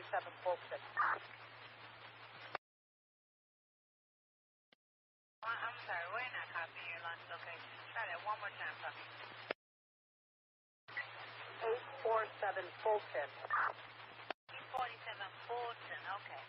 47 Fulton. I'm sorry, we're not copying your launch location. Try that one more time for me. 847 Fulton. 847 Fulton, okay.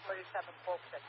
47 Fulton.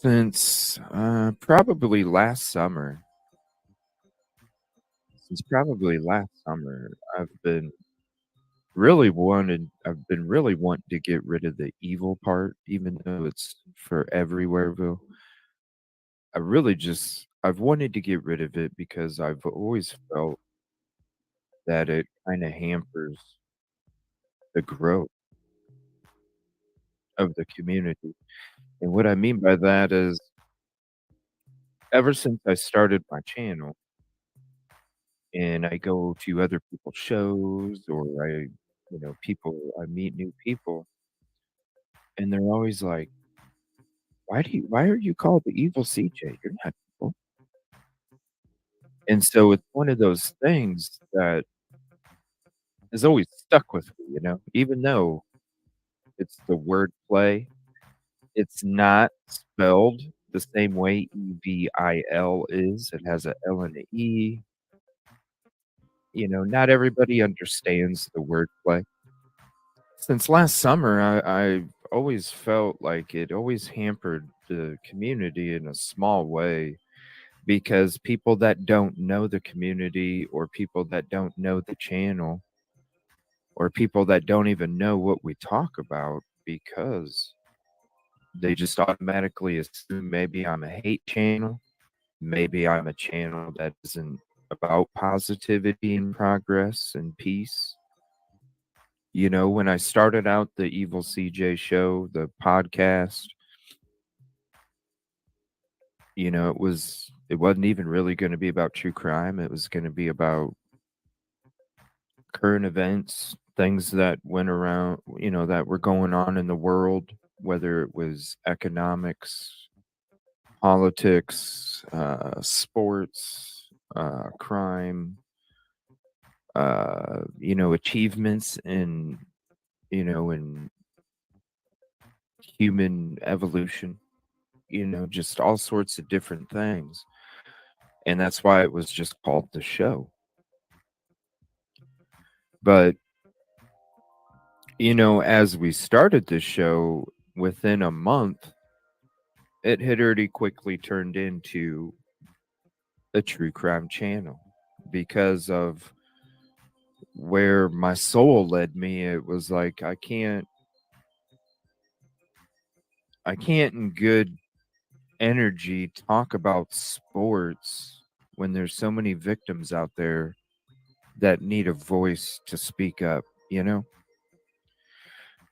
Since probably last summer. Since probably last summer, I've been really wanting to get rid of the evil part, even though it's for everywhereville. I've wanted to get rid of it because I've always felt that it kind of hampers the growth of the community. And what I mean by that is ever since I started my channel and I go to other people's shows or I meet new people and they're always like, why are you called the evil CJ? You're not evil. And so it's one of those things that has always stuck with me, even though it's the word play, it's not spelled the same way EVIL is. It has a L and a E. Not everybody understands the word play. Since last summer, I've always felt like it always hampered the community in a small way because people that don't know the community or people that don't know the channel or people that don't even know what we talk about because they just automatically assume maybe I'm a hate channel, maybe I'm a channel that isn't about positivity and progress and peace. When I started out the Evil CJ show, the podcast, it wasn't even really going to be about true crime. It was going to be about current events, things that went around, that were going on in the world, whether it was economics, politics, sports, crime, achievements in human evolution, just all sorts of different things. And that's why it was just called the show. But, as we started the show, within a month, it had already quickly turned into a true crime channel because of where my soul led me. It was like I can't in good energy talk about sports when there's so many victims out there that need a voice to speak up.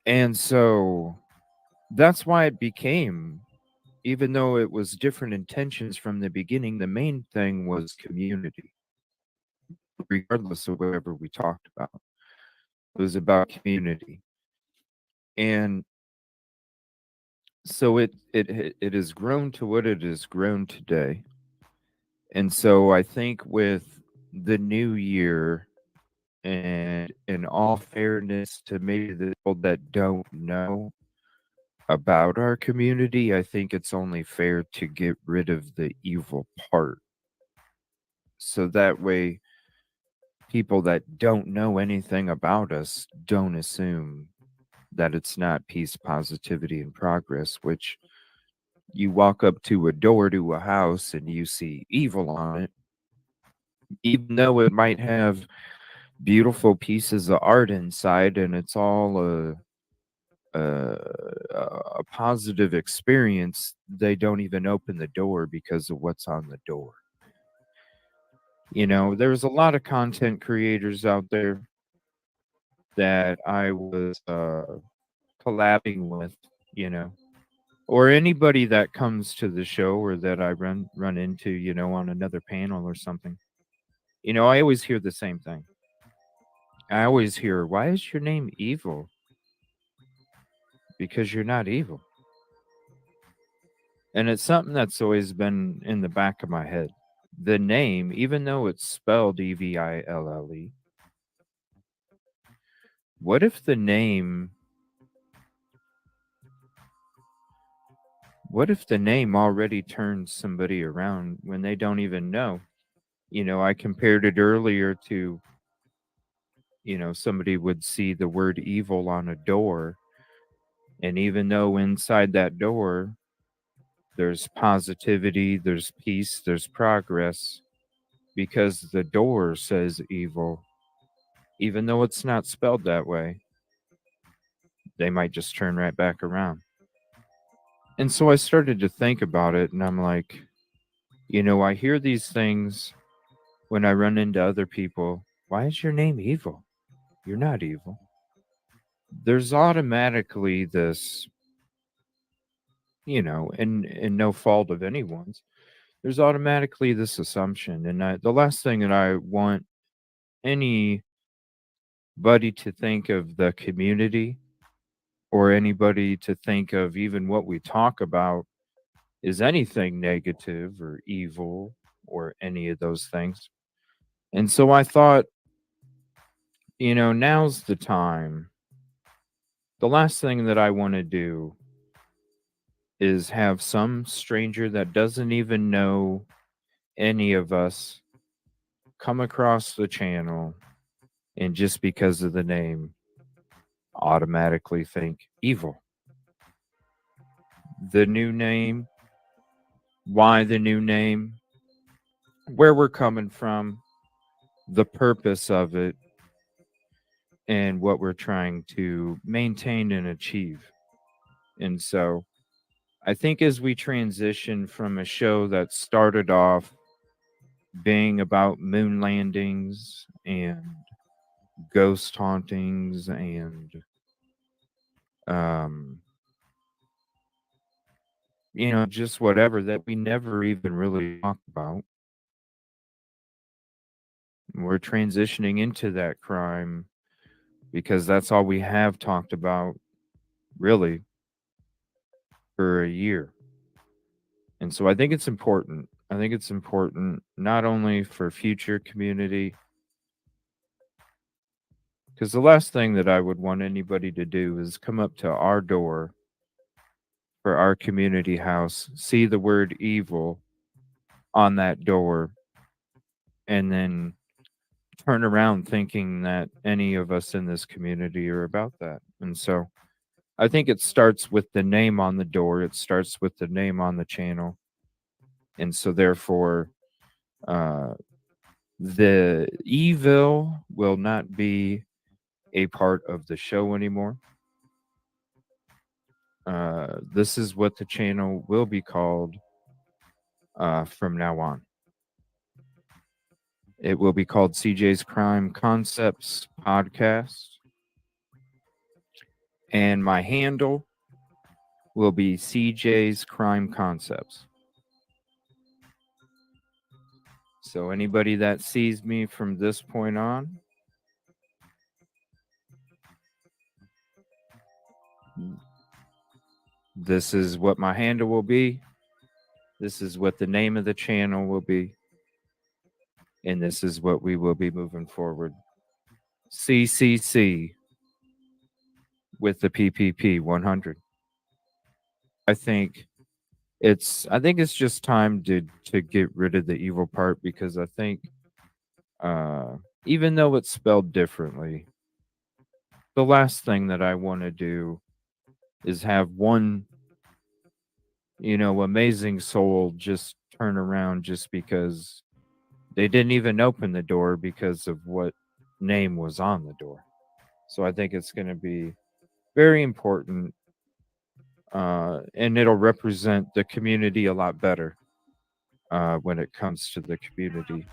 And so that's why it became, even though it was different intentions from the beginning, the main thing was community, regardless of whatever we talked about. It was about community. And so it has grown to what it has grown today. And so I think with the new year and in all fairness to maybe the people that don't know about our community, I think it's only fair to get rid of the evil part. So that way people that don't know anything about us don't assume that it's not peace, positivity, and progress, which you walk up to a door to a house and you see evil on it, even though it might have beautiful pieces of art inside and it's all a positive experience, they don't even open the door because of what's on the door. There's a lot of content creators out there that I was collabing with, you know, or anybody that comes to the show or that I run into, on another panel or something. I always hear the same thing. I always hear, "Why is your name Evil?" Because you're not evil. And it's something that's always been in the back of my head. The name, even though it's spelled EVILLE, what if the name already turns somebody around when they don't even know? I compared it earlier to, somebody would see the word evil on a door. And even though inside that door there's positivity, there's peace, there's progress, because the door says evil, even though it's not spelled that way. They might just turn right back around. And so I started to think about it, and I'm like, I hear these things when I run into other people. Why is your name evil? You're not evil. There's automatically this, and no fault of anyone's, there's automatically this assumption. And the last thing that I want anybody to think of the community, or anybody to think of even what we talk about, is anything negative or evil or any of those things. And so I thought, now's the time. The last thing that I want to do is have some stranger that doesn't even know any of us come across the channel, and just because of the name, automatically think evil. The new name, why the new name, where we're coming from, the purpose of it, and what we're trying to maintain and achieve. And so I think as we transition from a show that started off being about moon landings and ghost hauntings and just whatever that we never even really talked about, we're transitioning into that crime because that's all we have talked about really for a year. And so I think it's important. I think it's important not only for future community, because the last thing that I would want anybody to do is come up to our door for our community house, see the word evil on that door, and then turn around thinking that any of us in this community are about that. And so I think it starts with the name on the door, it starts with the name on the channel. And so therefore, the evil will not be a part of the show anymore. This is what the channel will be called from now on. It will be called CJ's Crime Concepts Podcast. And my handle will be CJ's Crime Concepts. So anybody that sees me from this point on, this is what my handle will be. This is what the name of the channel will be. And this is what we will be moving forward. CCC with the PPP 100. I think it's just time to get rid of the evil part, because I think even though it's spelled differently, the last thing that I want to do is have one amazing soul just turn around just because they didn't even open the door because of what name was on the door. So I think it's going to be very important, and it'll represent the community a lot better when it comes to the community.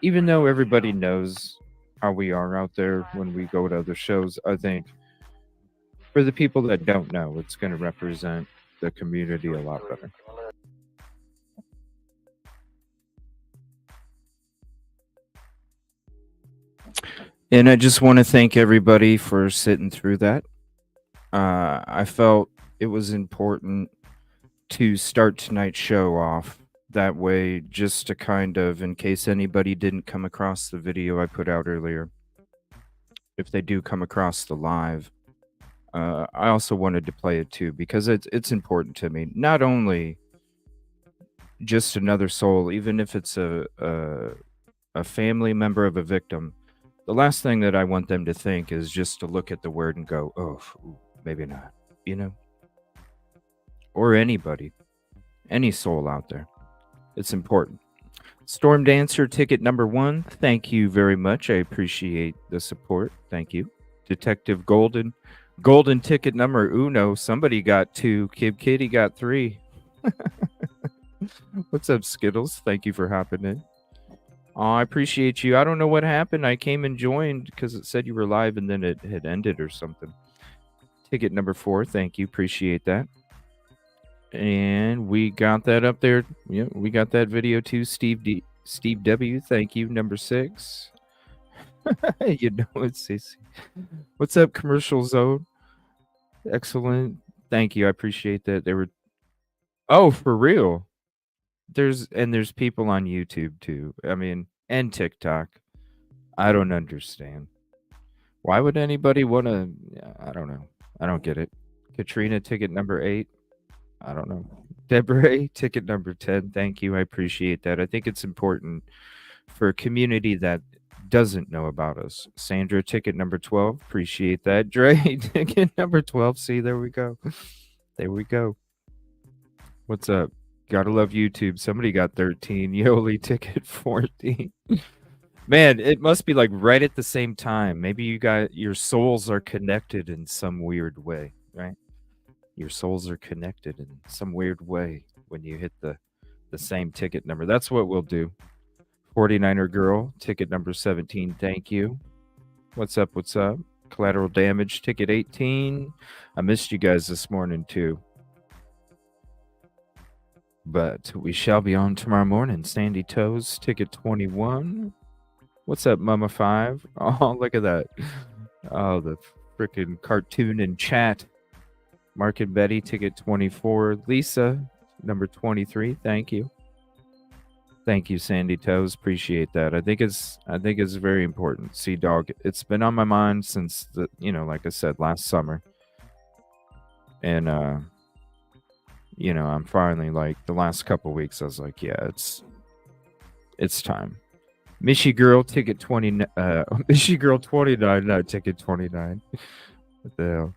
Even though everybody knows how we are out there when we go to other shows, I think for the people that don't know, it's going to represent the community a lot better. And I just want to thank everybody for sitting through that. I felt it was important to start tonight's show off that way, just to kind of, in case anybody didn't come across the video I put out earlier, if they do come across the live, I also wanted to play it too, because it's important to me. Not only just another soul, even if it's a family member of a victim, the last thing that I want them to think is just to look at the word and go, oh, maybe not, or anybody. Any soul out there. It's important. Storm Dancer ticket number 1. Thank you very much. I appreciate the support. Thank you. Detective Golden. Golden ticket number uno. Somebody got 2. Kid Kitty got 3. What's up, Skittles? Thank you for hopping in. Oh, I appreciate you. I don't know what happened. I came and joined because it said you were live and then it had ended or something. Ticket number 4. Thank you. Appreciate that. And we got that up there. Yeah, we got that video too. Steve W. Thank you. Number 6. You know it's CC. What's up, Commercial Zone? Excellent. Thank you. I appreciate that. They were. Oh, for real. There's people on YouTube too. I mean, and TikTok. I don't understand. Why would anybody want to? I don't know. I don't get it. Katrina, ticket number 8. I don't know. Deborah, ticket number 10. Thank you. I appreciate that. I think it's important for a community that doesn't know about us. Sandra, ticket number 12. Appreciate that. Dre, ticket number 12. See, there we go. There we go. What's up? Gotta love YouTube. Somebody got 13. Yoli, ticket 14. Man, it must be like right at the same time. Maybe you got your souls are connected in some weird way, right? Your souls are connected in some weird way when you hit the same ticket number. That's what we'll do. 49er girl, ticket number 17. Thank you. What's up? What's up? Collateral damage, ticket 18. I missed you guys this morning too. But we shall be on tomorrow morning. Sandy Toes, ticket 21. What's up, Mama 5? Oh, look at that. Oh, the freaking cartoon in chat. Mark and Betty, ticket 24. Lisa, number 23. Thank you. Thank you, Sandy Toes. Appreciate that. I think it's very important. Sea Dog. It's been on my mind since like I said, last summer. And I'm finally like the last couple weeks I was like, yeah, it's time. Michi Girl, ticket 20 Michi Girl 29, not ticket 29. What the hell?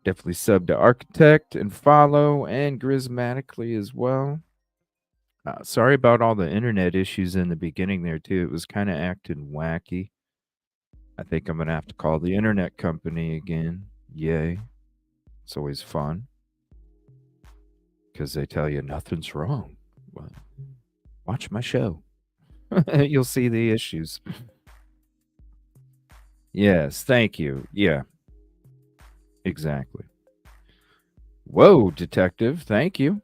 Definitely sub to Architect and follow and Grismatically as well. Sorry about all the internet issues in the beginning there too. It was kind of acting wacky. I think I'm gonna have to call the internet company again. Yay. It's always fun. Because they tell you nothing's wrong. Well, watch my show. You'll see the issues. Yes, thank you. Yeah. Exactly. Whoa, detective. Thank you.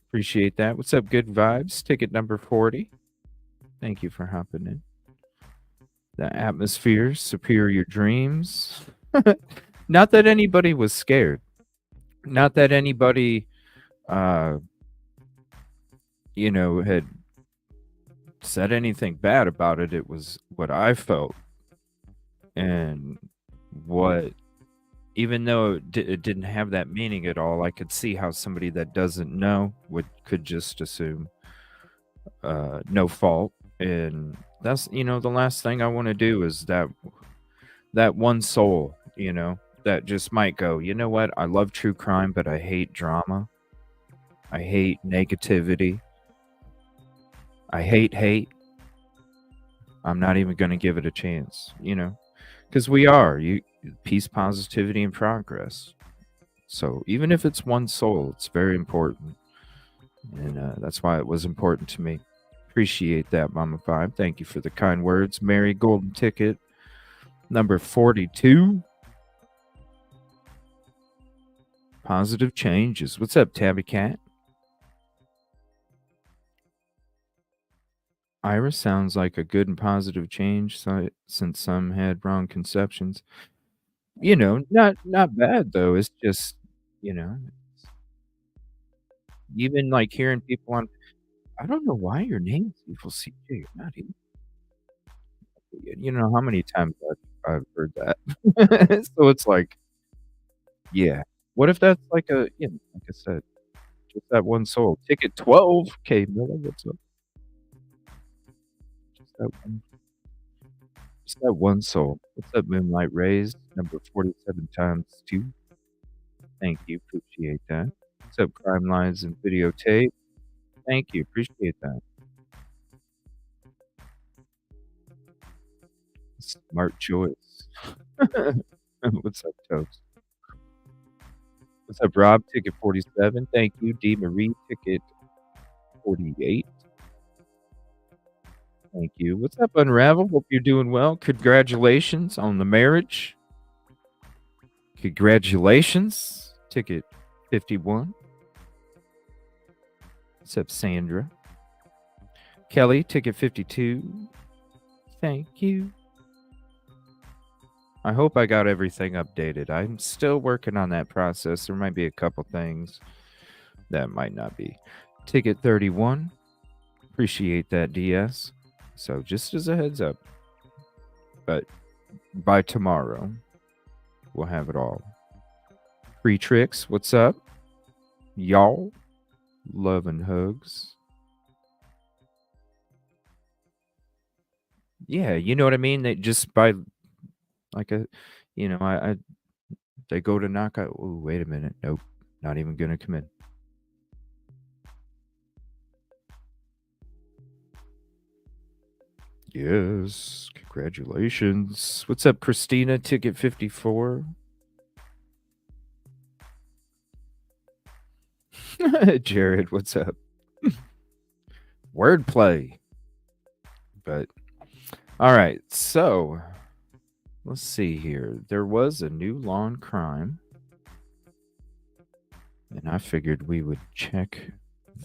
Appreciate that. What's up, Good Vibes? Ticket number 40. Thank you for hopping in. The atmosphere, superior dreams. Not that anybody was scared. Not that anybody, had said anything bad about it. It was what I felt. And what, even though it didn't have that meaning at all, I could see how somebody that doesn't know could just assume no fault. And that's, the last thing I want to do is that one soul, that just might go, you know what? I love true crime, but I hate drama. I hate negativity. I hate. I'm not even going to give it a chance, because we are peace, positivity, and progress. So even if it's one soul, it's very important. And that's why it was important to me. Appreciate that, Mama 5. Thank you for the kind words. Mary, golden ticket, number 42. Positive changes. What's up, Tabby Cat? Iris sounds like a good and positive change since some had wrong conceptions. Not bad though. It's just, even like hearing people on. I don't know why your name's Evil CJ. You're not even. You know how many times I've heard that. So it's like, yeah. What if that's like like I said, just that one soul. Ticket 12. Okay, Miller, what's up? Just that one soul. What's up, Moonlight Rays? Number 47 times 2. Thank you. Appreciate that. What's up, Crime Lines and Videotape? Thank you. Appreciate that. Smart choice. What's up, Toast? What's up, Rob? Ticket 47. Thank you. D. Marie, ticket 48. Thank you. What's up, Unravel? Hope you're doing well. Congratulations on the marriage. Congratulations. Ticket 51. What's up, Sandra? Kelly, ticket 52. Thank you. I hope I got everything updated. I'm still working on that process. There might be a couple things that might not be. Ticket 31. Appreciate that, DS. So just as a heads up. But by tomorrow, we'll have it all. Free Tricks, what's up? Y'all. Love and hugs. Yeah, you know what I mean? They just by like a, you know, I they go to knock out. Oh, wait a minute. Nope. Not even going to come in. Yes. Congratulations. What's up, Christina? Ticket 54. Jared, what's up? Wordplay. But, all right. So, let's see here. There was a new law and crime. And I figured we would check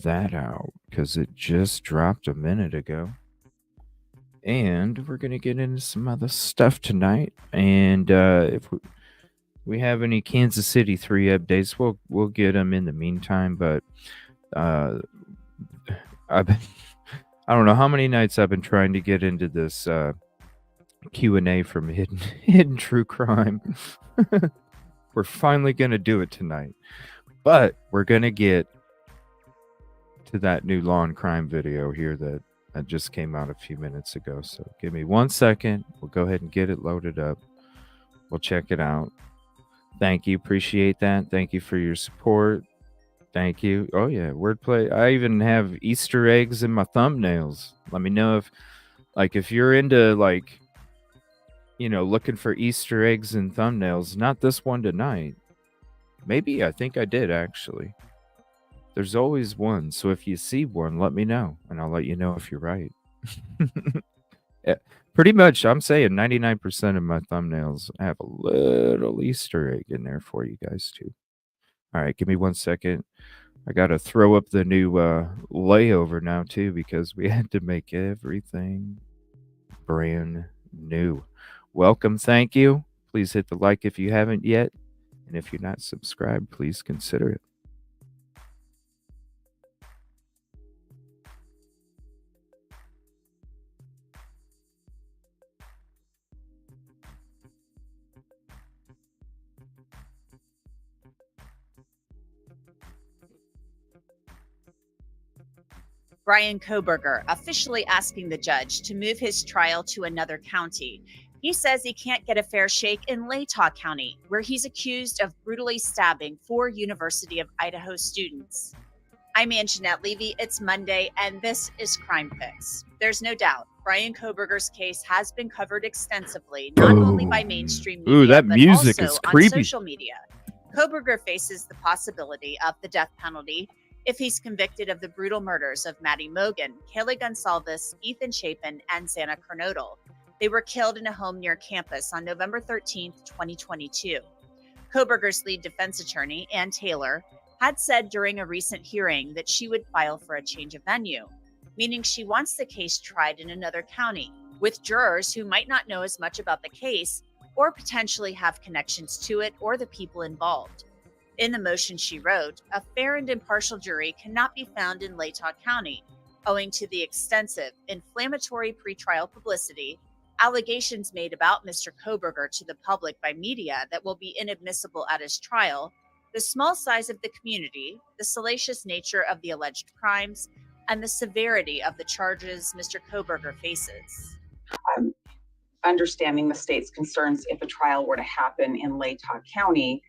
that out because it just dropped a minute ago. And we're going to get into some other stuff tonight. And if we have any Kansas City 3 updates, we'll get them in the meantime. But I don't know how many nights I've been trying to get into this Q&A from Hidden True Crime. We're finally going to do it tonight. But we're going to get to that new law and crime video here that just came out a few minutes ago. So give me 1 second. We'll go ahead and get it loaded up. We'll check it out. Thank you. Appreciate that. Thank you for your support. Thank you. Oh, yeah. Wordplay. I even have Easter eggs in my thumbnails. Let me know if you're into, looking for Easter eggs in thumbnails. Not this one tonight. Maybe. I think I did, actually. There's always one. So if you see one, let me know. And I'll let you know if you're right. Yeah, pretty much, I'm saying 99% of my thumbnails have a little Easter egg in there for you guys, too. All right, give me 1 second. I got to throw up the new layover now, too, because we had to make everything brand new. Welcome. Thank you. Please hit the like if you haven't yet. And if you're not subscribed, please consider it. Brian Kohberger officially asking the judge to move his trial to another county. He says he can't get a fair shake in Latah County, where he's accused of brutally stabbing 4 University of Idaho students. I'm Anjanette Levy. It's Monday, and this is Crime Fix. There's no doubt Brian Kohberger's case has been covered extensively, not only by mainstream media, but also on social media. Kohberger faces the possibility of the death penalty if he's convicted of the brutal murders of Maddie Mogen, Kaylee Gonsalves, Ethan Chapin, and Xana Kernodle. They were killed in a home near campus on November 13, 2022. Kohberger's lead defense attorney, Ann Taylor, had said during a recent hearing that she would file for a change of venue, meaning she wants the case tried in another county, with jurors who might not know as much about the case or potentially have connections to it or the people involved. In the motion she wrote, a fair and impartial jury cannot be found in Latah County, owing to the extensive, inflammatory pretrial publicity, allegations made about Mr. Kohberger to the public by media that will be inadmissible at his trial, the small size of the community, the salacious nature of the alleged crimes, and the severity of the charges Mr. Kohberger faces. Understanding the state's concerns if a trial were to happen in Latah County,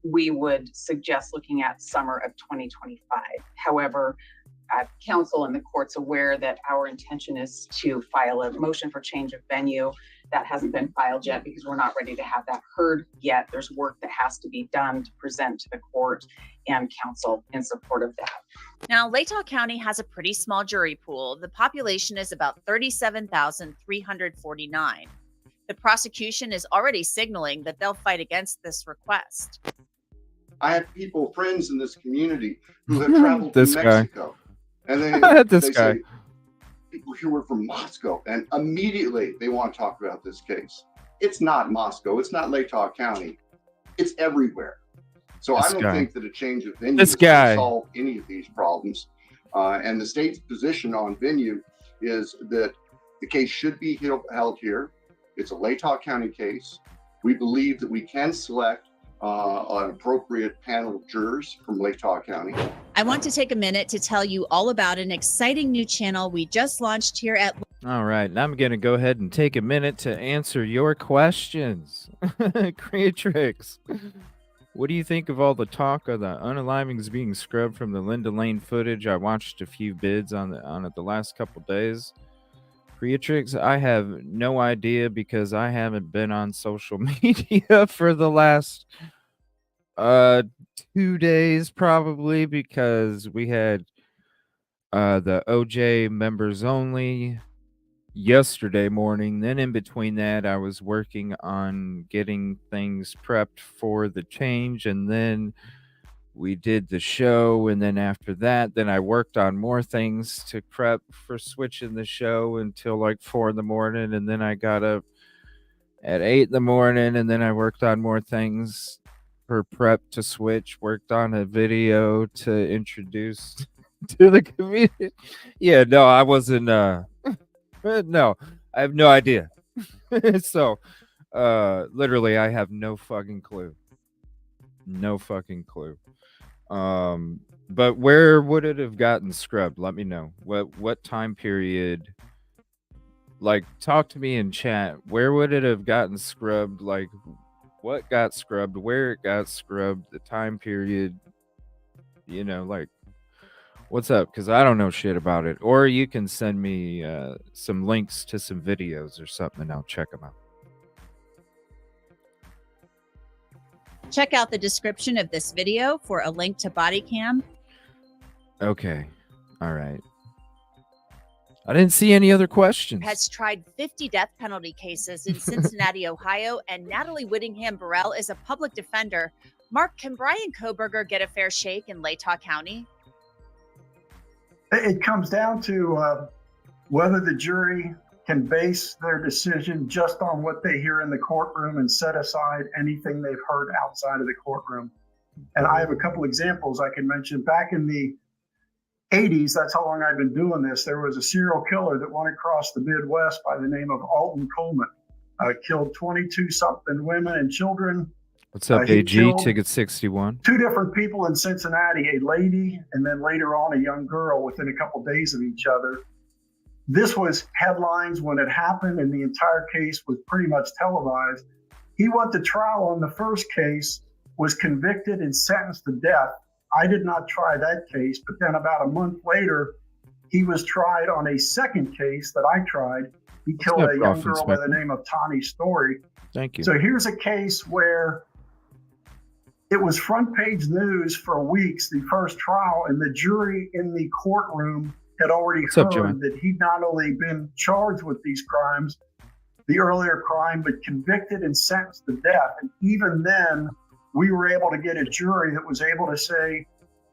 we would suggest looking at summer of 2025. However, council and the court's aware that our intention is to file a motion for change of venue. That hasn't been filed yet because we're not ready to have that heard yet. There's work that has to be done to present to the court and council in support of that. Now, Latah County has a pretty small jury pool. The population is about 37,349. The prosecution is already signaling that they'll fight against this request. I have friends in this community who have traveled to Mexico. And they say, people here were from Moscow, and immediately they want to talk about this case. It's not Moscow. It's not Latah County. It's everywhere. So I don't think that a change of venue is going to solve any of these problems. And the state's position on venue is that the case should be held here. It's a Latah County case. We believe that we can select an appropriate panel of jurors from Latah County. I want to take a minute to tell you all about an exciting new channel we just launched here at... All right, now I'm going to go ahead and take a minute to answer your questions. Creatrix, what do you think of all the talk of the unalivings being scrubbed from the Linda Lane footage? I watched a few bids on it the last couple days. Creatrix, I have no idea because I haven't been on social media for the last 2 days, probably, because we had the OJ members only yesterday morning. Then in between that, I was working on getting things prepped for the change, and then we did the show, and then after that, then I worked on more things to prep for switching the show until like 4 a.m, and then I got up at 8 a.m, and then I worked on more things for prep to switch, worked on a video to introduce to the community. Yeah, no, I wasn't, no, I have no idea. So, literally, I have no fucking clue. No fucking clue. But where would it have gotten scrubbed? Let me know. What time period? Like, talk to me in chat. Where would it have gotten scrubbed? Like, what got scrubbed? Where it got scrubbed? The time period? You know, like, what's up? Because I don't know shit about it. Or you can send me some links to some videos or something, and I'll check them out. Check out the description of this video for a link to body cam. Okay. All right. I didn't see any other questions. Has tried 50 death penalty cases in Cincinnati, Ohio, and Natalie Whittingham Burrell is a public defender. Mark, can Brian Kohberger get a fair shake in Latah County? It comes down to whether the jury can base their decision just on what they hear in the courtroom and set aside anything they've heard outside of the courtroom. And I have a couple examples I can mention. Back in the 80s, that's how long I've been doing this, there was a serial killer that went across the Midwest by the name of Alton Coleman. Killed 22-something women and children. What's up, AG? Ticket 61. 2 different people in Cincinnati, a lady and then later on a young girl within a couple days of each other. This was headlines when it happened, and the entire case was pretty much televised. He went to trial on the first case, was convicted and sentenced to death. I did not try that case, but then about a month later, he was tried on a second case that I tried. He killed a young girl by the name of Tani Story. Thank you. So here's a case where it was front page news for weeks, the first trial, and the jury in the courtroom had already heard that he'd not only been charged with these crimes, the earlier crime, but convicted and sentenced to death. And even then, we were able to get a jury that was able to say,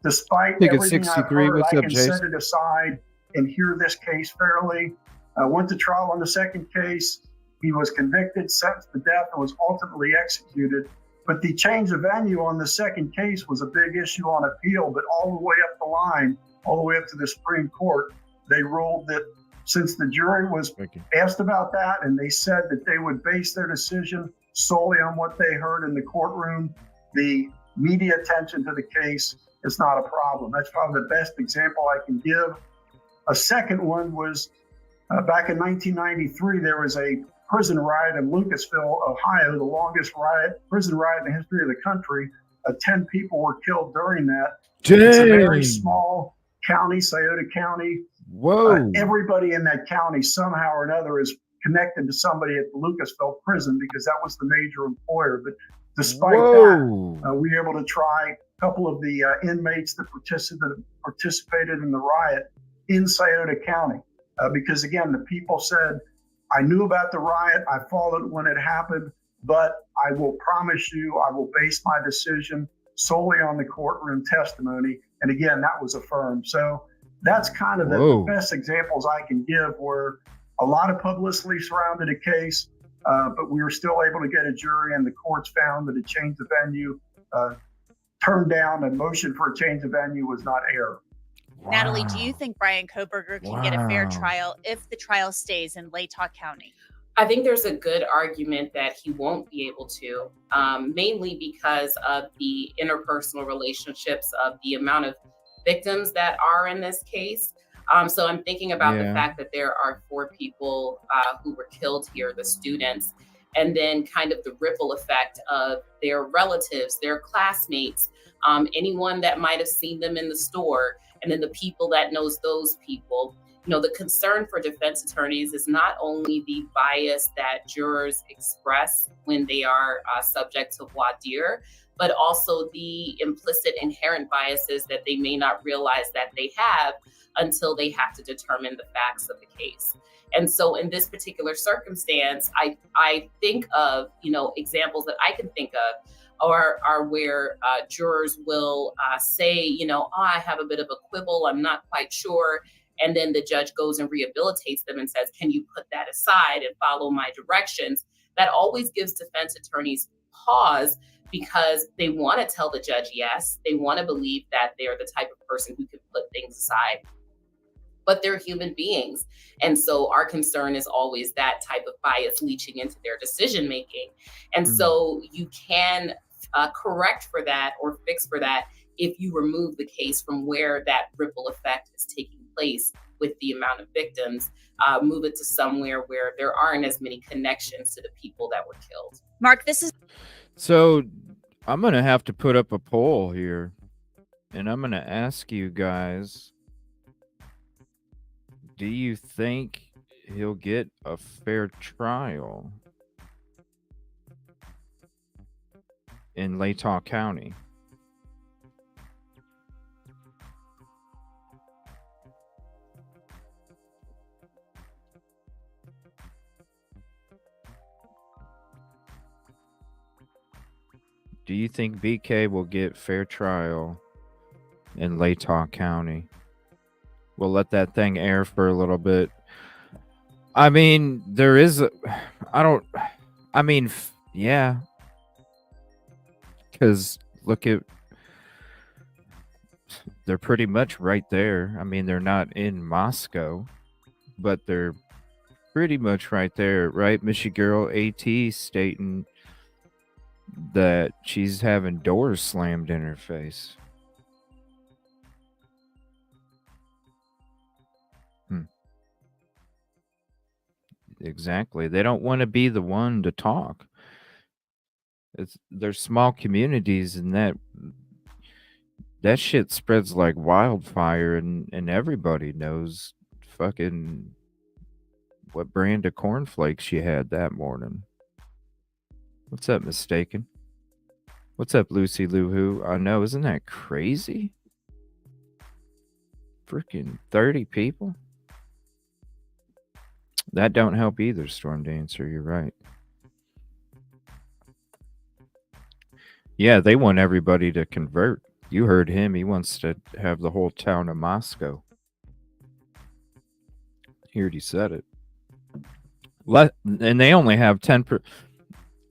despite everything I've heard, I can set it aside and hear this case fairly. Went to trial on the second case. He was convicted, sentenced to death, and was ultimately executed. But the change of venue on the second case was a big issue on appeal, but all the way up the line, all the way up to the Supreme Court, they ruled that since the jury was asked about that and they said that they would base their decision solely on what they heard in the courtroom, the media attention to the case is not a problem. That's probably the best example I can give. A second one was back in 1993, there was a prison riot in Lucasville, Ohio, the longest prison riot in the history of the country. 10 people were killed during that. It's a very Dang. small county, Scioto County. Whoa. Everybody in that county somehow or another is connected to somebody at the Lucasville prison because that was the major employer. But despite that, we were able to try a couple of the inmates that participated in the riot in Scioto County. Because again, the people said, I knew about the riot, I followed when it happened, but I will promise you, I will base my decision solely on the courtroom testimony. And again, that was affirmed. So that's kind of the best examples I can give, where a lot of publicity surrounded a case, but we were still able to get a jury, and the courts found that a change of venue, turned down a motion for a change of venue was not error. Wow. Natalie, do you think Bryan Kohberger can get a fair trial if the trial stays in Latah County? I think there's a good argument that he won't be able to, mainly because of the interpersonal relationships of the amount of victims that are in this case. So I'm thinking about the fact that there are 4 people who were killed here, the students, and then kind of the ripple effect of their relatives, their classmates, anyone that might have seen them in the store, and then the people that knows those people. You know, the concern for defense attorneys is not only the bias that jurors express when they are subject to voir dire, but also the implicit inherent biases that they may not realize that they have until they have to determine the facts of the case. And so in this particular circumstance, I think of, examples that I can think of are where jurors will say, I have a bit of a quibble, I'm not quite sure. And then the judge goes and rehabilitates them and says, can you put that aside and follow my directions? That always gives defense attorneys pause, because they want to tell the judge yes. They want to believe that they're the type of person who can put things aside. But they're human beings. And so our concern is always that type of bias leaching into their decision making. And so you can correct for that or fix for that if you remove the case from where that ripple effect is taking place with the amount of victims, move it to somewhere where there aren't as many connections to the people that were killed. Mark, this is... So I'm going to have to put up a poll here, and I'm going to ask you guys, do you think he'll get a fair trial in Latah County? Do you think BK will get fair trial in Latah County? We'll let that thing air for a little bit. I mean, there is yeah. Because they're pretty much right there. I mean, they're not in Moscow, but they're pretty much right there, right? Michigirl AT stating that she's having doors slammed in her face. Exactly. They don't want to be the one to talk. They're small communities, and that shit spreads like wildfire, and everybody knows fucking what brand of cornflakes you had that morning. What's up, Mistaken? What's up, Lucy Lou Who? I know, isn't that crazy? Freaking 30 people? That don't help either, Storm Dancer. You're right. Yeah, they want everybody to convert. You heard him. He wants to have the whole town of Moscow. He already said it. And they only have 10%.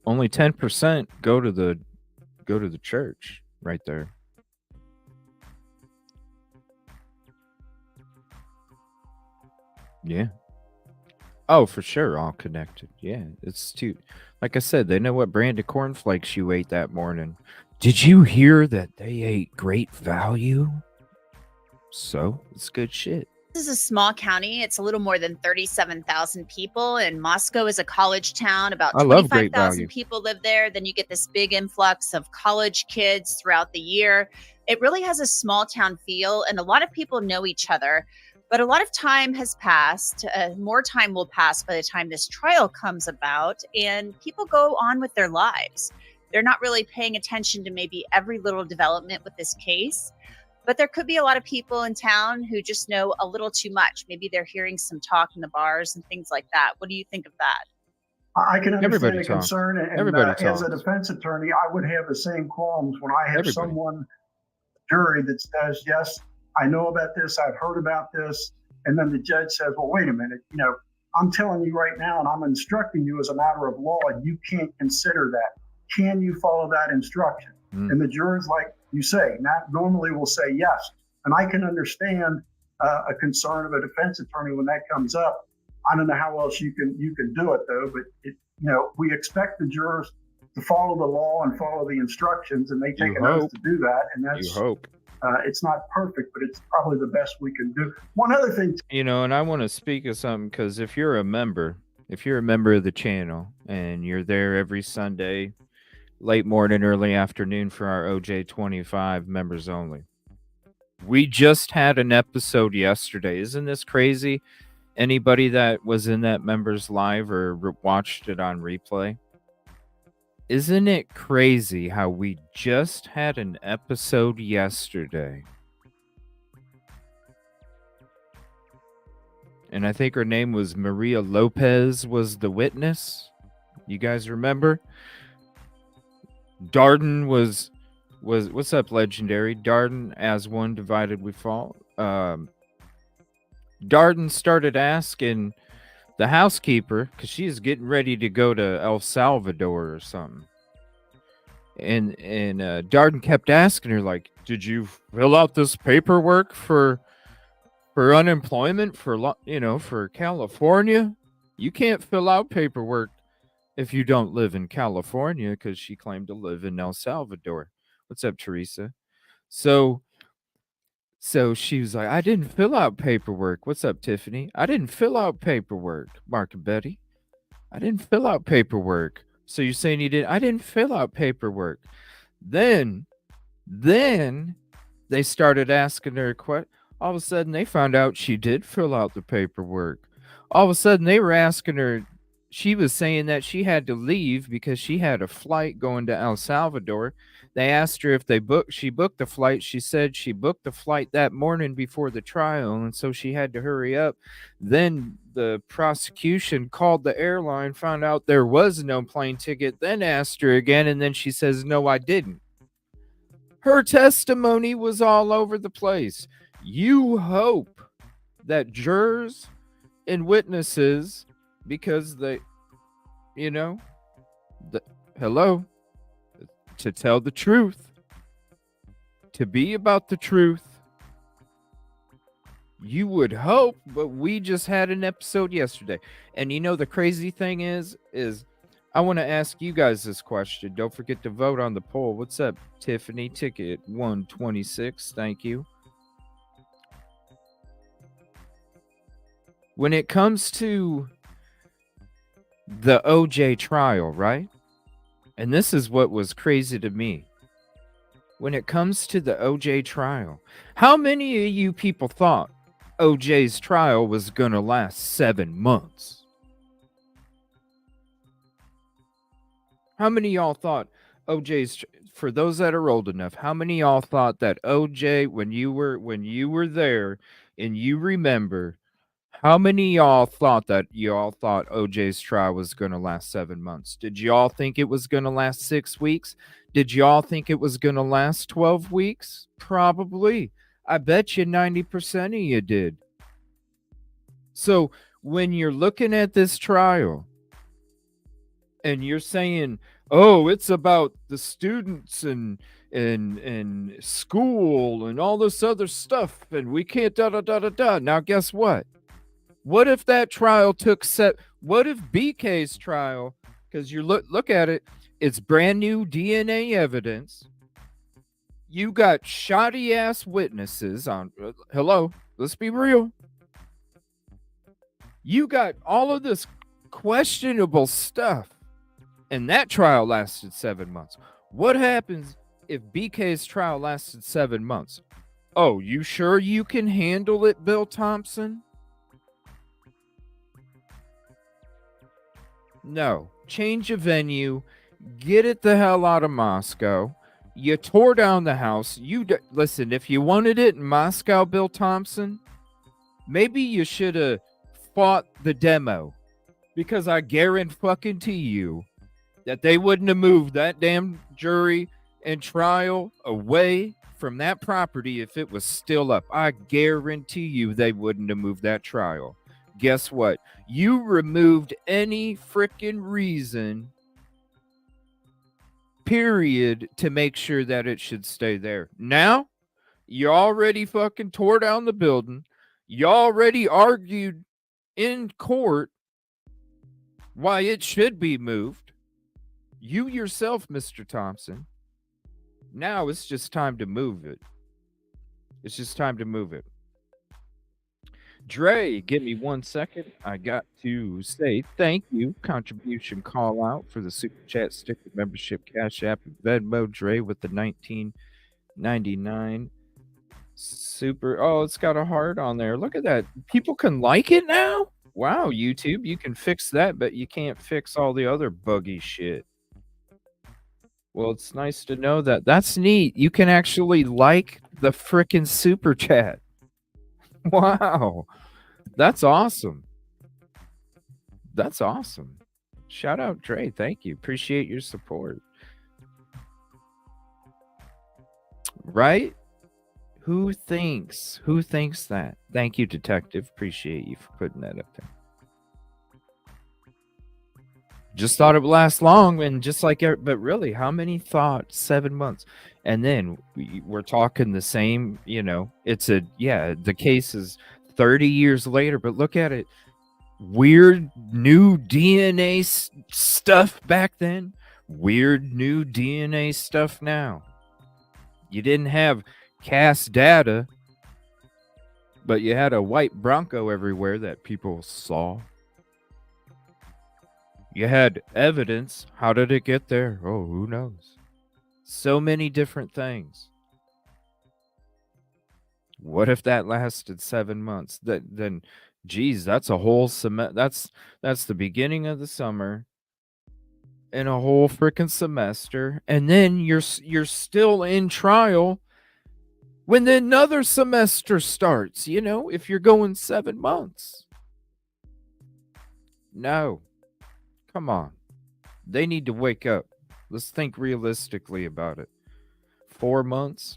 Only 10% go to the church right there. Yeah. Oh, for sure, all connected. Yeah, it's too. Like I said, they know what brand of cornflakes you ate that morning. Did you hear that they ate Great Value? So it's good shit. is a small county. It's a little more than 37,000 people, and Moscow is a college town. About I love Great 25,000 Value. people live there. Then you get this big influx of college kids throughout the year. It really has a small town feel, and a lot of people know each other. But a lot of time has passed. More time will pass by the time this trial comes about, and people go on with their lives. They're not really paying attention to maybe every little development with this case. But there could be a lot of people in town who just know a little too much. Maybe they're hearing some talk in the bars and things like that. What do you think of that? I can understand Everybody the talks. concern, and Everybody as a talks. defense attorney, I would have the same qualms when I have someone, jury, that says, yes, I know about this, I've heard about this, and then the judge says, well, wait a minute, I'm telling you right now, and I'm instructing you as a matter of law, you can't consider that. Can you follow that instruction? And the jurors, like you say, not normally will say yes. And I can understand a concern of a defense attorney when that comes up. I don't know how else you can do it though, but we expect the jurors to follow the law and follow the instructions, and they take an oath to do that. And that's, you hope. It's not perfect, but it's probably the best we can do. One other thing, and I want to speak of something, because if you're a member of the channel and you're there every Sunday, late morning, early afternoon for our OJ25 members only. We just had an episode yesterday. Isn't this crazy? Anybody that was in that members live or watched it on replay? Isn't it crazy how we just had an episode yesterday? And I think her name was Maria Lopez was the witness. You guys remember? Darden was what's up, Legendary? Darden, as one divided we fall. Darden started asking the housekeeper, because she is getting ready to go to El Salvador or something. And Darden kept asking her, like, did you fill out this paperwork for unemployment for California? You can't fill out paperwork if you don't live in California, because she claimed to live in El Salvador. What's up, Teresa? So she was like, I didn't fill out paperwork. What's up, Tiffany? I didn't fill out paperwork. Mark and Betty, I didn't fill out paperwork. So you're saying you didn't? I didn't fill out paperwork. Then they started asking her questions. All of a sudden, they found out she did fill out the paperwork. All of a sudden, they were asking her. She was saying that she had to leave because she had a flight going to El Salvador. They asked her if she booked the flight. She said she booked the flight that morning before the trial, and so she had to hurry up. Then the prosecution called the airline, found out there was no plane ticket, then asked her again, and then she says, no, I didn't. Her testimony was all over the place. You hope that jurors and witnesses, because they, to tell the truth, to be about the truth, you would hope, but we just had an episode yesterday. And the crazy thing is I want to ask you guys this question. Don't forget to vote on the poll. What's up, Tiffany? Ticket 126. Thank you. When it comes to the OJ trial, right? And this is what was crazy to me. When it comes to the OJ trial, how many of you people thought OJ's trial was going to last 7 months? How many of y'all thought for those that are old enough, how many of y'all thought that OJ, when you were there and you remember, how many of y'all thought OJ's trial was going to last 7 months? Did y'all think it was going to last 6 weeks? Did y'all think it was going to last 12 weeks? Probably. I bet you 90% of you did. So when you're looking at this trial and you're saying, oh, it's about the students and school and all this other stuff, and we can't da-da-da-da-da. Now, guess what? What if that trial what if BK's trial, because you look at it, it's brand new DNA evidence. You got shoddy ass witnesses on, hello, let's be real. You got all of this questionable stuff, and that trial lasted 7 months. What happens if BK's trial lasted 7 months? Oh, you sure you can handle it, Bill Thompson? No. Change of venue. Get it the hell out of Moscow. You tore down the house. Listen, if you wanted it in Moscow, Bill Thompson, maybe you should have fought the demo, because I guarantee you that they wouldn't have moved that damn jury and trial away from that property if it was still up. I guarantee you they wouldn't have moved that trial. Guess what? You removed any freaking reason, period, to make sure that it should stay there. Now, you already fucking tore down the building. You already argued in court why it should be moved. You yourself, Mr. Thompson. Now it's just time to move it. It's just time to move it. Dre, give me 1 second. I got to say thank you. Contribution call out for the Super Chat sticker membership, Cash App, and Venmo. Dre with the 19.99 super. Oh, it's got a heart on there. Look at that. People can like it now? Wow, YouTube, you can fix that, but you can't fix all the other buggy shit. Well, it's nice to know that. That's neat. You can actually like the frickin' Super Chat. Wow. That's awesome. That's awesome. Shout out Dre. Thank you. Appreciate your support. Right? Who thinks that? Thank you, Detective. Appreciate you for putting that up there. Just thought it would last long, and just like, but really, how many thought 7 months? And then we're talking the same, it's the case is 30 years later, but look at it. Weird new DNA stuff back then. Weird new DNA stuff now. You didn't have cast data, but you had a white Bronco everywhere that people saw. You had evidence. How did it get there? Oh, who knows? So many different things. What if that lasted 7 months? Then, geez, that's a whole that's the beginning of the summer and a whole freaking semester, and then you're still in trial when another semester starts. If you're going 7 months. No. Come on. They need to wake up. Let's think realistically about it. 4 months?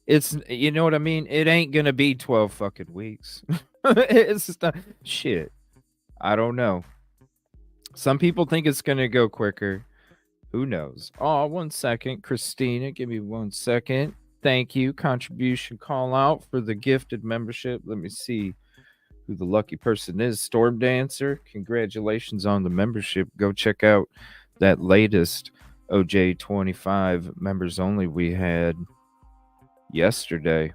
It's, you know what I mean? It ain't gonna be 12 fucking weeks. It's not, shit. I don't know. Some people think it's gonna go quicker. Who knows? Oh, 1 second. Christina, give me 1 second. Thank you. Contribution call out for the gifted membership. Let me see who the lucky person is. Storm Dancer, congratulations on the membership. Go check out that latest OJ25 members only we had yesterday.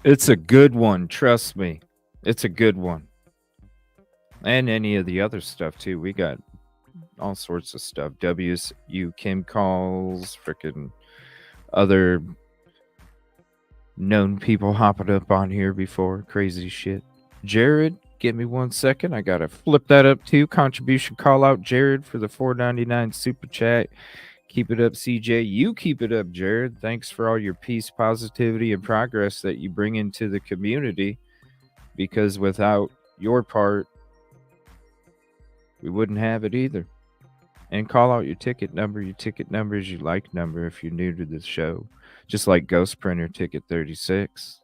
It's a good one, trust me. It's a good one. And any of the other stuff too. We got all sorts of stuff. WSU Kim calls, freaking other known people hopping up on here before. Crazy shit. Jared, give me 1 second. I gotta flip that up too. Contribution call out Jared for the $4.99 super chat. Keep it up, CJ. You keep it up, Jared. Thanks for all your peace, positivity, and progress that you bring into the community. Because without your part, we wouldn't have it either. And call out your ticket number. Your ticket number is your like number if you're new to the show. Just like Ghost Printer Ticket 36.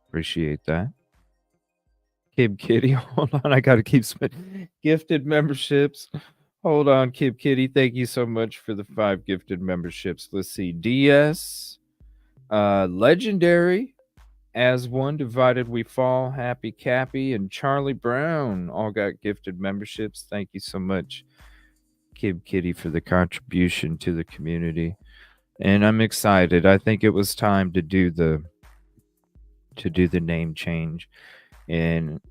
Appreciate that. Kib Kitty, hold on. I got to keep spending gifted memberships. Hold on, Kib Kitty. Thank you so much for the 5 gifted memberships. Let's see. DS, Legendary, As One Divided We Fall, Happy Cappy, and Charlie Brown all got gifted memberships. Thank you so much, Kib Kitty, for the contribution to the community. And I'm excited. I think it was time to do the name change. And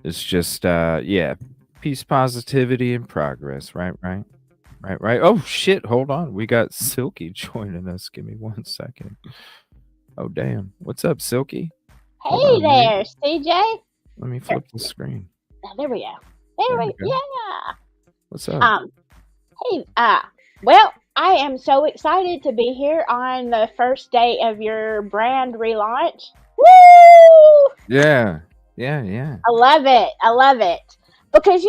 It's just yeah, peace, positivity, and progress. Right. Oh shit, hold on. We got Silky joining us. Give me 1 second. Oh damn. What's up, Silky? Hold Hey on, there, CJ. let me flip the screen. Oh, there we go. There we go. Yeah. What's up? Hey, well, I am so excited to be here on the first day of your brand relaunch. Woo! Yeah. I love it. Because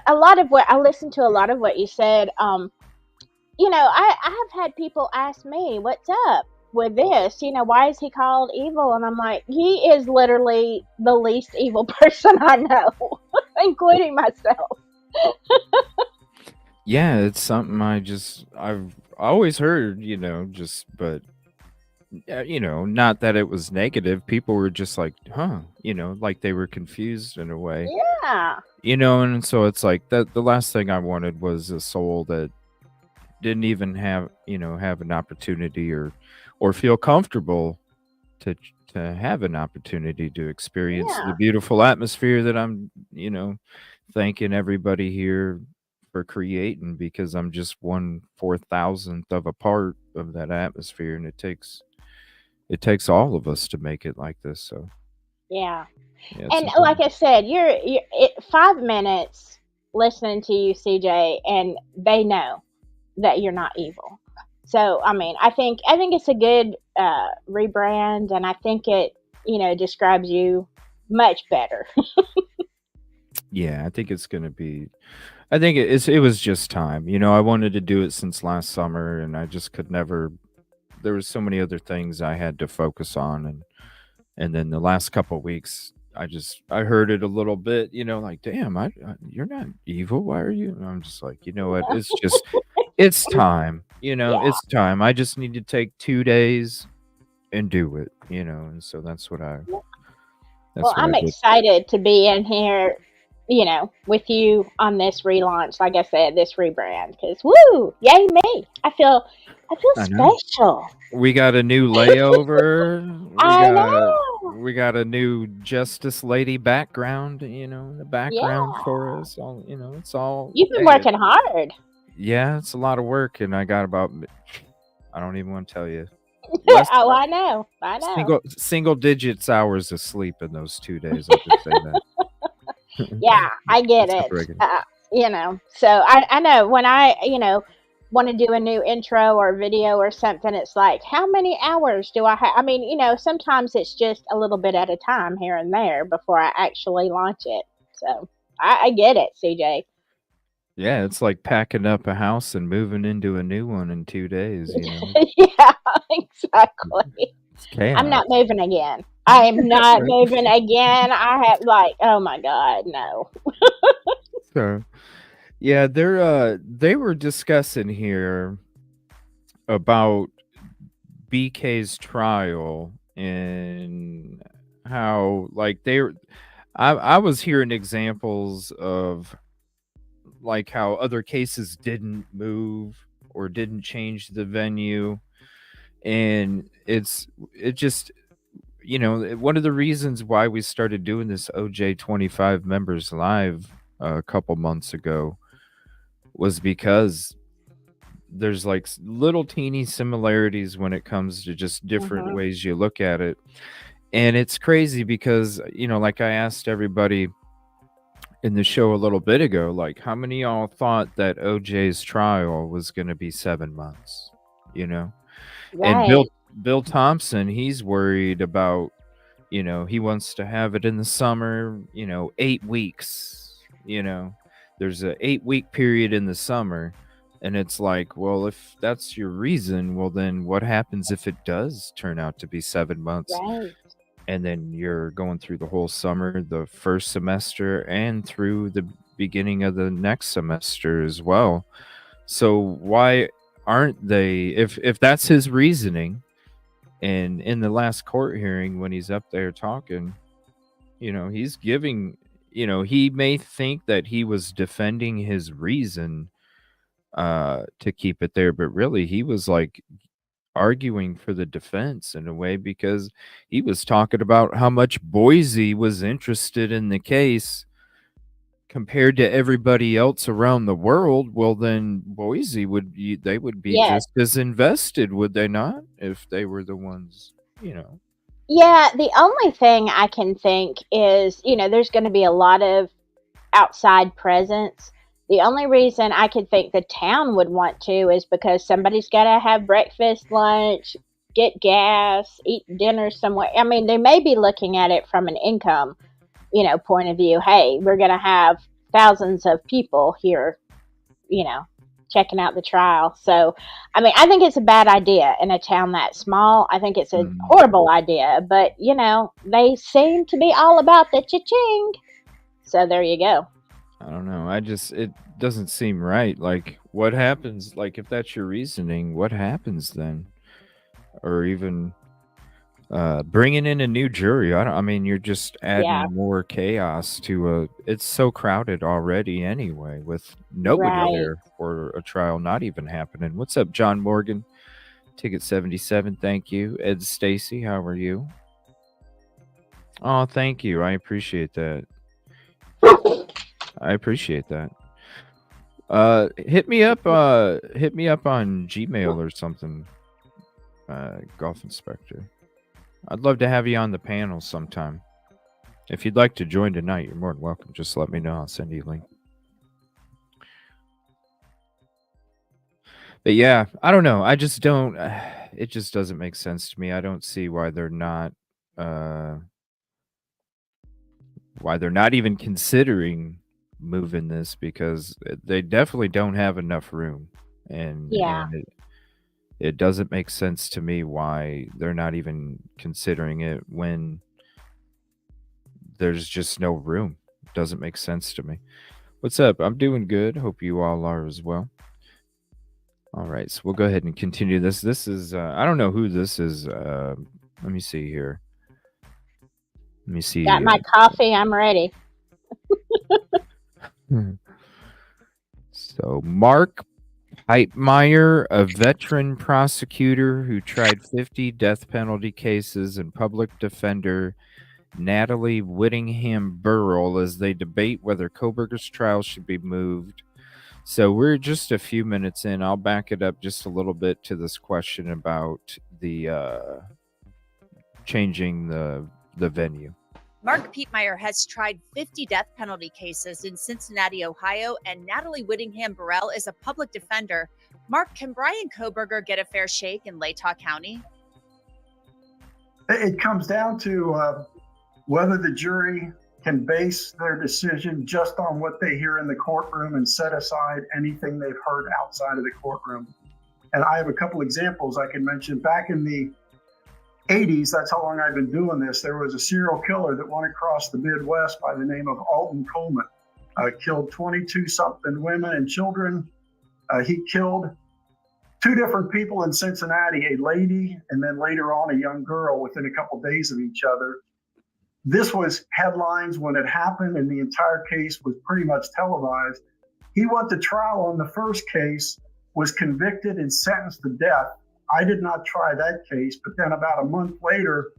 a lot of what I listened to, a lot of what you said. I have had people ask me, "What's up with this? Why is he called evil?" And I'm like, he is literally the least evil person I know, including myself. Yeah, it's something I've always heard, but not that it was negative. People were just like, huh, like they were confused in a way. Yeah. And so it's like that the last thing I wanted was a soul that didn't even have an opportunity or feel comfortable to have an opportunity to experience the beautiful atmosphere that I'm thanking everybody here for creating, because I'm just 1/4000th of a part of that atmosphere, and it takes all of us to make it like this. So Yeah. yeah, And like I said, you're 5 minutes listening to you, CJ, and they know that you're not evil. So I think it's a good rebrand, and I think it describes you much better. yeah, I think it's gonna be. I think it was just time. I wanted to do it since last summer, and I just could never. There was so many other things I had to focus on, and then the last couple of weeks, I heard it a little bit. Like, damn, you're not evil. Why are you? And I'm just like, you know what? It's just it's time. It's time. I just need to take 2 days and do it. And so that's what I. Well, I'm excited to be in here, with you on this relaunch. Like I said, this rebrand, because woo, yay me! I feel special. We got a new layover. I know. We got a new Justice Lady background. In the background for us. All it's all. You've been working hard. Yeah, it's a lot of work, and I got about. I don't even want to tell you. Oh, I know. Single digits hours of sleep in those 2 days. I'll just say that. Yeah, I get it. So I know when I, want to do a new intro or video or something, it's like, how many hours do I have? Sometimes it's just a little bit at a time here and there before I actually launch it. So I get it, CJ. Yeah, it's like packing up a house and moving into a new one in 2 days. Yeah, exactly. I'm not moving again. I am not moving again. I have oh my God, no. So, yeah, they were discussing here about BK's trial and how I was hearing examples of like how other cases didn't move or didn't change the venue, and it just one of the reasons why we started doing this OJ 25 members live a couple months ago was because there's like little teeny similarities when it comes to just different ways you look at it. And it's crazy because like I asked everybody in the show a little bit ago, like, how many of y'all thought that OJ's trial was going to be 7 months? Right. And Bill Thompson, he's worried about, he wants to have it in the summer, 8 weeks, there's a 8-week period in the summer. And it's like, well, if that's your reason, well, then what happens if it does turn out to be 7 months? Right. And then you're going through the whole summer, the first semester, and through the beginning of the next semester as well. So why aren't they, if that's his reasoning, and in the last court hearing when he's up there talking, he's giving, he may think that he was defending his reason to keep it there, but really he was like arguing for the defense in a way, because he was talking about how much Boise was interested in the case compared to everybody else around the world, well, then Boise would be Yes. just as invested, would they not? If they were the ones, Yeah, the only thing I can think is, there's going to be a lot of outside presence. The only reason I could think the town would want to is because somebody's got to have breakfast, lunch, get gas, eat dinner somewhere. I mean, they may be looking at it from an income, point of view. Hey, we're going to have thousands of people here, checking out the trial. So, I mean, I think it's a bad idea in a town that small. I think it's a horrible idea, but they seem to be all about the cha-ching. So there you go. I don't know. It doesn't seem right. Like, what happens? Like, if that's your reasoning, what happens then? Or even bringing in a new jury. I mean, you're just adding more chaos to it's so crowded already anyway, with nobody there for a trial not even happening. What's up, John Morgan? Ticket 77, thank you. Ed Stacy, how are you? Oh, thank you. I appreciate that. Hit me up on Gmail or something, Golf Inspector. I'd love to have you on the panel sometime. If you'd like to join tonight, you're more than welcome. Just let me know. I'll send you a link. But yeah, I don't know. I just don't. It just doesn't make sense to me. I don't see why they're not. Why they're not even considering moving this, because they definitely don't have enough room, and it doesn't make sense to me why they're not even considering it when there's just no room. It doesn't make sense to me. What's up? I'm doing good. Hope you all are as well. All right, so we'll go ahead and continue this. This is I don't know who this is. Let me see here. Let me see. Got my coffee. I'm ready. So Mark Heitmeyer, a veteran prosecutor who tried 50 death penalty cases, and public defender Natalie Whittingham Burrell, as they debate whether Kohberger's trial should be moved. So we're just a few minutes in. I'll back it up just a little bit to this question about the changing the venue. Mark Pietmeyer has tried 50 death penalty cases in Cincinnati, Ohio, and Natalie Whittingham Burrell is a public defender. Mark, can Brian Kohberger get a fair shake in Latah County? It comes down to whether the jury can base their decision just on what they hear in the courtroom and set aside anything they've heard outside of the courtroom. And I have a couple examples I can mention. Back in the 80s, that's how long I've been doing this, there was a serial killer that went across the Midwest by the name of Alton Coleman. Killed 22-something women and children. He killed two different people in Cincinnati, a lady and then later on a young girl within a couple days of each other. This was headlines when it happened, and the entire case was pretty much televised. He went to trial on the first case, was convicted and sentenced to death. I did not try that case, but then about a month later,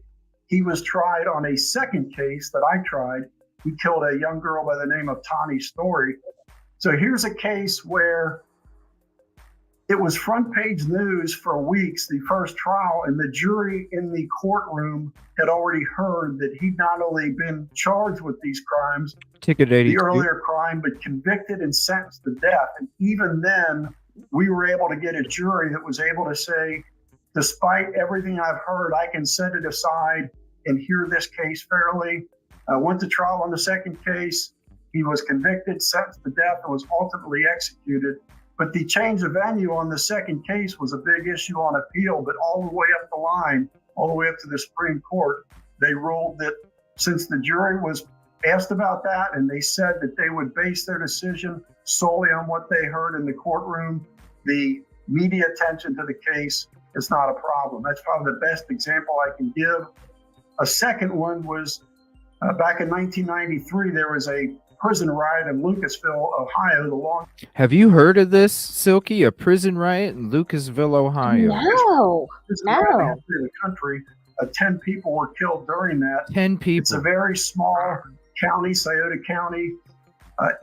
he was tried on a second case that I tried. He killed a young girl by the name of Tani Story. So here's a case where it was front page news for weeks, the first trial, and the jury in the courtroom had already heard that he'd not only been charged with these crimes, Ticket 82. the earlier crime, but convicted and sentenced to death. And even then, we were able to get a jury that was able to say, despite everything I've heard, I can set it aside and hear this case fairly. Went to trial on the second case. He was convicted, sentenced to death, and was ultimately executed. But the change of venue on the second case was a big issue on appeal, but all the way up the line, all the way up to the Supreme Court, they ruled that since the jury was asked about that and they said that they would base their decision solely on what they heard in the courtroom, the media attention to the case is not a problem. That's probably the best example I can give. A second one was back in 1993, there was a prison riot in Lucasville, Ohio. Have you heard of this, Silky? A prison riot in Lucasville, Ohio? No. In the country, 10 people were killed during that. 10 people. It's a very small county, Scioto County.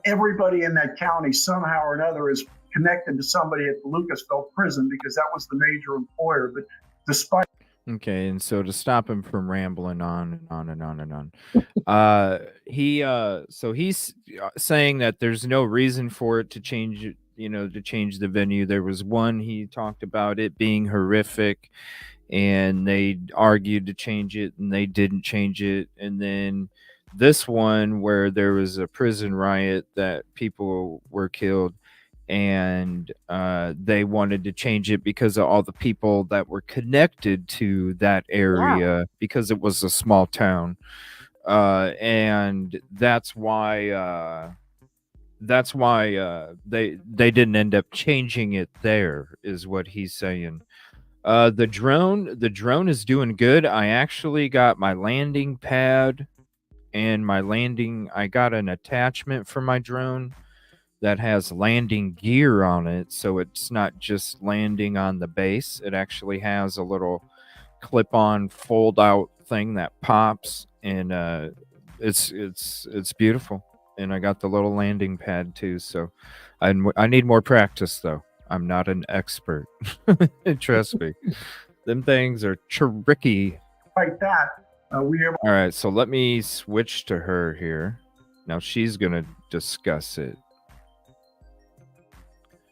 everybody in that county somehow or another is connected to somebody at the Lucasville prison because that was the major employer. But despite Okay, and so to stop him from rambling on and on and on and on, he's saying that there's no reason for it to change, to change the venue. There was one he talked about it being horrific, and they argued to change it, and they didn't change it, and then this one where there was a prison riot that people were killed, and they wanted to change it because of all the people that were connected to that area because it was a small town, and that's why they didn't end up changing it. There is what he's saying. The drone is doing good. I actually got my landing pad and I got an attachment for my drone that has landing gear on it, so it's not just landing on the base. It actually has a little clip-on fold-out thing that pops, and it's beautiful. And I got the little landing pad too, so I need more practice though. I'm not an expert. Trust me. Them things are tricky. like that, All right, so let me switch to her here. Now she's going to discuss it.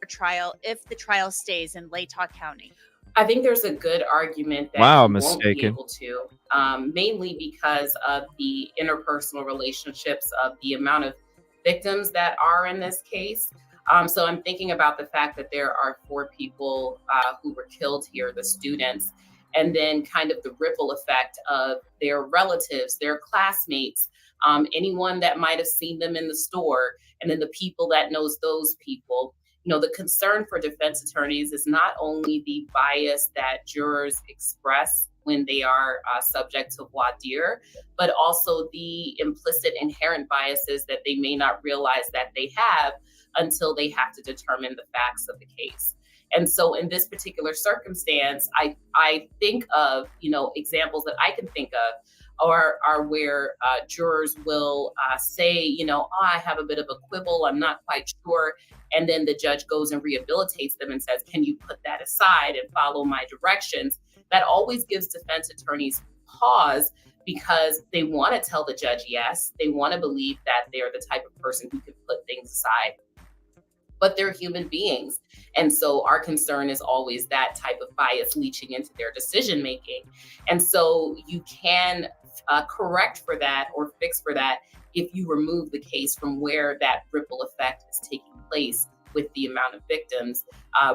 Trial if the trial stays in Latah County. I think there's a good argument that Wow, he won't be mistaken. able to, mainly because of the interpersonal relationships of the amount of victims that are in this case. So I'm thinking about the fact that there are 4 people who were killed here, the students, and then kind of the ripple effect of their relatives, their classmates, anyone that might have seen them in the store, and then the people that knows those people. The concern for defense attorneys is not only the bias that jurors express when they are subject to voir dire, but also the implicit inherent biases that they may not realize that they have until they have to determine the facts of the case. And so in this particular circumstance, I think of, examples that I can think of are where jurors will say, I have a bit of a quibble, I'm not quite sure. And then the judge goes and rehabilitates them and says, can you put that aside and follow my directions? That always gives defense attorneys pause because they want to tell the judge yes. They want to believe that they're the type of person who can put things aside. But they're human beings. And so our concern is always that type of bias leaching into their decision making. And so you can correct for that or fix for that if you remove the case from where that ripple effect is taking place with the amount of victims,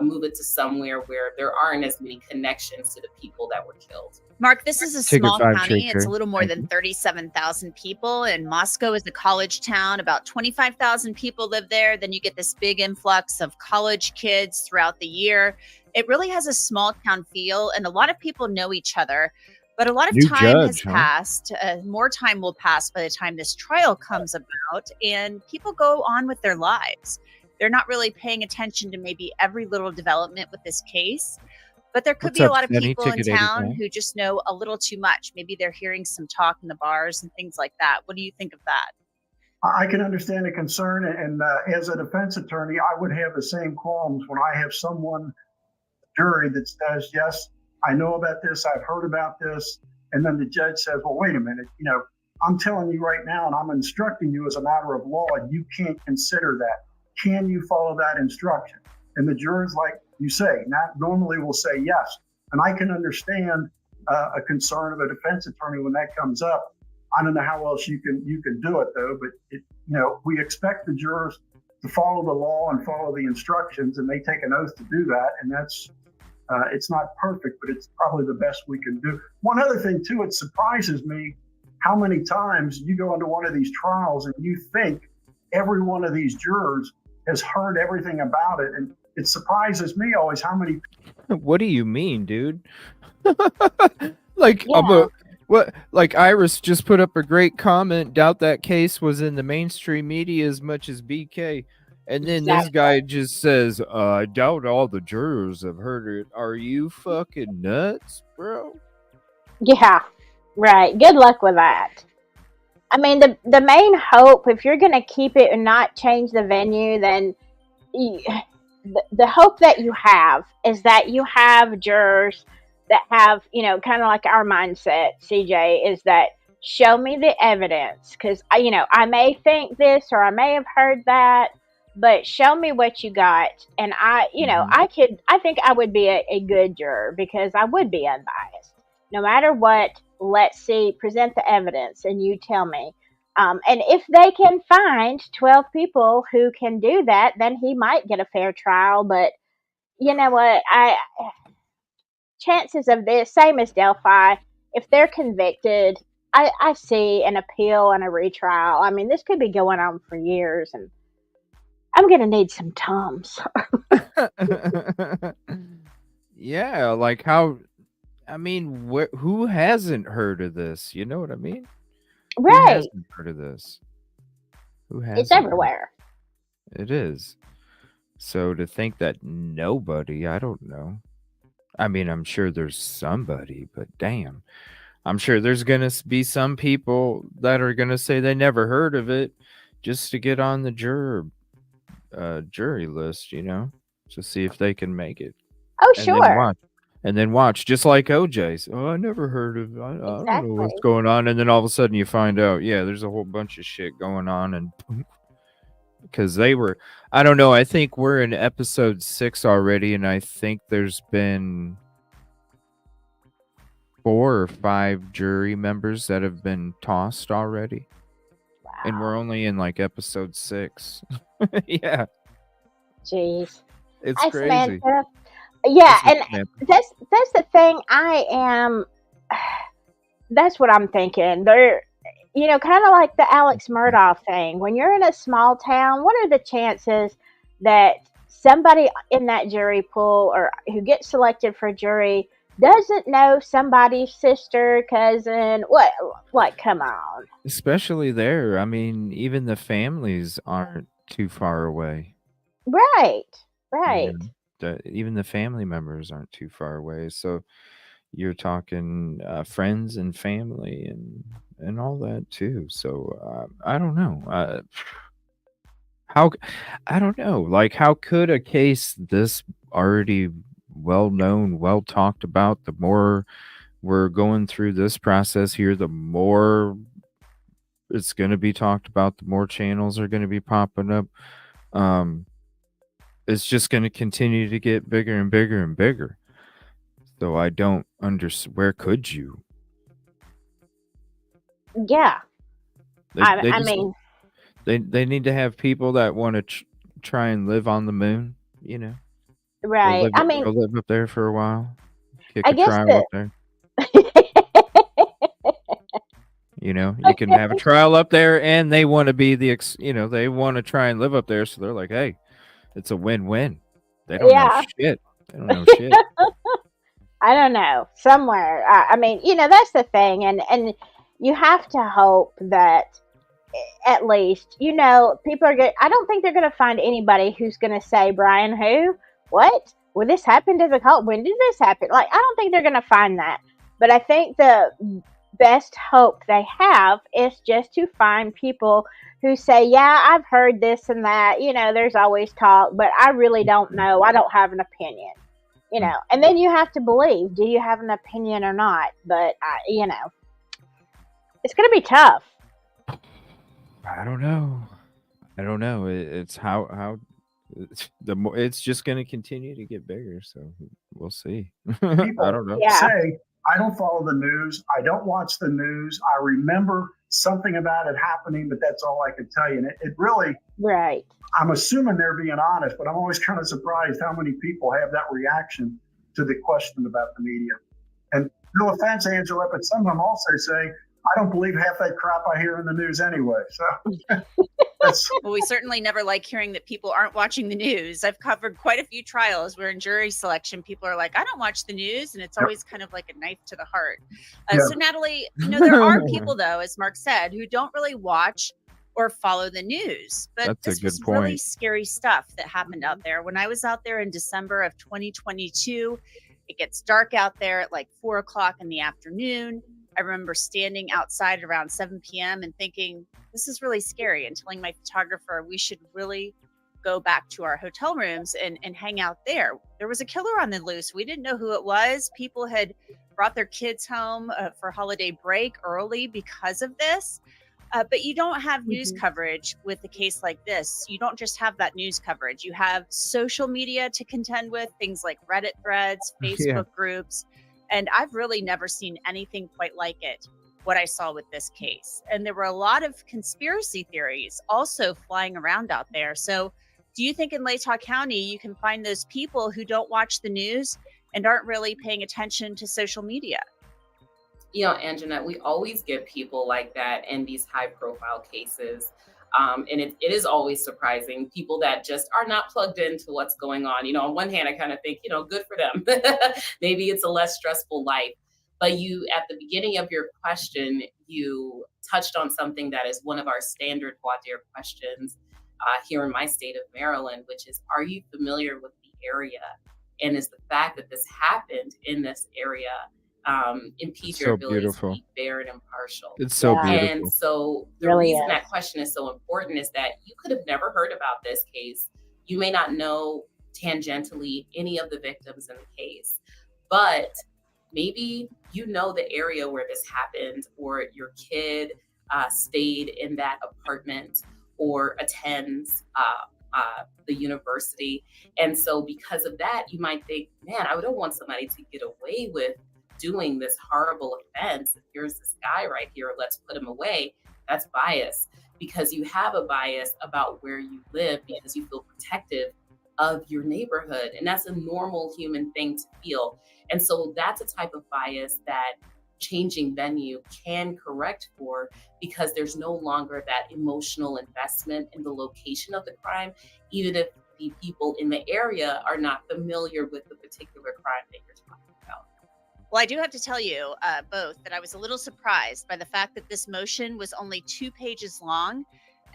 move it to somewhere where there aren't as many connections to the people that were killed. Mark, this is a small county. It's a little more than 37,000 people, and Moscow is a college town. About 25,000 people live there. Then you get this big influx of college kids throughout the year. It really has a small town feel, and a lot of people know each other. But a lot of time has passed. More time will pass by the time this trial comes about, and people go on with their lives. They're not really paying attention to maybe every little development with this case. But there could be a lot of people in town who just know a little too much. Maybe they're hearing some talk in the bars and things like that. What do you think of that? I can understand the concern. And as a defense attorney, I would have the same qualms when I have someone, jury, that says, yes, I know about this, I've heard about this. And then the judge says, well, wait a minute, I'm telling you right now, and I'm instructing you as a matter of law, you can't consider that. Can you follow that instruction? And the jurors, like you say, not normally will say yes. And I can understand a concern of a defense attorney when that comes up. I don't know how else you can do it though, but we expect the jurors to follow the law and follow the instructions, and they take an oath to do that. And that's it's not perfect, but it's probably the best we can do. One other thing too, it surprises me how many times you go into one of these trials and you think every one of these jurors has heard everything about it. And it surprises me always how many. What do you mean, dude? Like Iris just put up a great comment. Doubt that case was in the mainstream media as much as BK. And then this guy just says, I doubt all the jurors have heard it. Are you fucking nuts, bro? Yeah, right. Good luck with that. I mean, the main hope, if you're going to keep it and not change the venue, then the hope that you have is that you have jurors that have, kind of like our mindset, CJ, is that show me the evidence, because I may think this or I may have heard that, but show me what you got. And I think I would be a good juror because I would be unbiased no matter what. Let's see, present the evidence and you tell me. And if they can find 12 people who can do that, then he might get a fair trial. But you know what? Chances of this, same as Delphi, if they're convicted, I see an appeal and a retrial. I mean, this could be going on for years, and I'm going to need some Tums. Yeah, like how, I mean, who hasn't heard of this? You know what I mean? Right. Who hasn't heard of this? Who hasn't? It's everywhere. It is. So to think that nobody, I don't know. I mean, I'm sure there's somebody, but damn. I'm sure there's going to be some people that are going to say they never heard of it just to get on the jury list, to see if they can make it. Oh, sure. And then watch, just like OJ's. Oh, I never heard of it. I don't know what's going on. And then all of a sudden you find out, yeah, there's a whole bunch of shit going on. And because they were, I don't know, I think we're in episode 6 already. And I think there's been 4 or 5 jury members that have been tossed already. Wow. And we're only in like episode 6. Yeah. Jeez. It's crazy. Samantha. Yeah, and that's the thing. That's what I'm thinking. They're, kind of like the Alex Murdaugh thing. When you're in a small town, what are the chances that somebody in that jury pool or who gets selected for jury doesn't know somebody's sister, cousin? What? Like, come on. Especially there. I mean, even the families aren't too far away. Right. Even the family members aren't too far away. So you're talking friends and family and all that too. So I don't know. I don't know. Like, how could a case this already well known, well talked about, the more we're going through this process here, the more it's going to be talked about, the more channels are going to be popping up. It's just going to continue to get bigger and bigger and bigger. So I don't understand. Where could you? Yeah. They need to have people that want to try and live on the moon, Right. Go live up there for a while. Kick I a guess trial up there. You can have a trial up there, and they want to be they want to try and live up there. So they're like, hey, it's a win-win. They don't know shit. They don't know shit. I don't know. Somewhere. That's the thing. And you have to hope that at least, people are good. I don't think they're going to find anybody who's going to say, Brian, who? What? Well, this happened to the cult. When did this happen? Like, I don't think they're going to find that. But I think the best hope they have is just to find people who say, yeah, I've heard this and that. There's always talk, but I really don't know. I don't have an opinion. And then you have to believe, do you have an opinion or not? But, it's going to be tough. I don't know. It's how it's just going to continue to get bigger. So we'll see. People I don't know. say, I don't follow the news. I don't watch the news. I remember something about it happening, but that's all I can tell you. And it really, right. I'm assuming they're being honest, but I'm always kind of surprised how many people have that reaction to the question about the media. And no offense, Angela, but some of them also say, I don't believe half that crap I hear in the news anyway. So well, we certainly never like hearing that people aren't watching the news. I've covered quite a few trials where in jury selection, people are like, I don't watch the news. And it's always kind of like a knife to the heart. So Natalie, there are people though, as Mark said, who don't really watch or follow the news. But this was really scary stuff that happened out there. When I was out there in December of 2022, it gets dark out there at like 4 o'clock in the afternoon. I remember standing outside around 7 p.m. and thinking, this is really scary, and telling my photographer we should really go back to our hotel rooms and hang out there. There was a killer on the loose. We didn't know who it was. People had brought their kids home for holiday break early because of this. But you don't have news coverage with a case like this. You don't just have that news coverage. You have social media to contend with, things like Reddit threads, Facebook groups. And I've really never seen anything quite like it, what I saw with this case. And there were a lot of conspiracy theories also flying around out there. So do you think in Latah County, you can find those people who don't watch the news and aren't really paying attention to social media? You know, Anjanette, we always get people like that in these high profile cases. And it is always surprising, people that just are not plugged into what's going on. You know, on one hand, I kind of think, you know, good for them. Maybe it's a less stressful life. But you, at the beginning of your question, you touched on something that is one of our standard voir dire questions here in my state of Maryland, which is, are you familiar with the area? And is the fact that this happened in this area impede your ability to be fair and impartial? It's so beautiful. And so the reason that question is so important is that you could have never heard about this case. You may not know tangentially any of the victims in the case, but maybe you know the area where this happened, or your kid stayed in that apartment or attends the university. And so because of that, you might think, man, I don't want somebody to get away with doing this horrible offense. Here's this guy right here, let's put him away. That's bias, because you have a bias about where you live because you feel protective of your neighborhood. And that's a normal human thing to feel. And so that's a type of bias that changing venue can correct for, because there's no longer that emotional investment in the location of the crime, even if the people in the area are not familiar with the particular crime that you're talking about. Well, I do have to tell you both that I was a little surprised by the fact that this motion was only 2 pages long,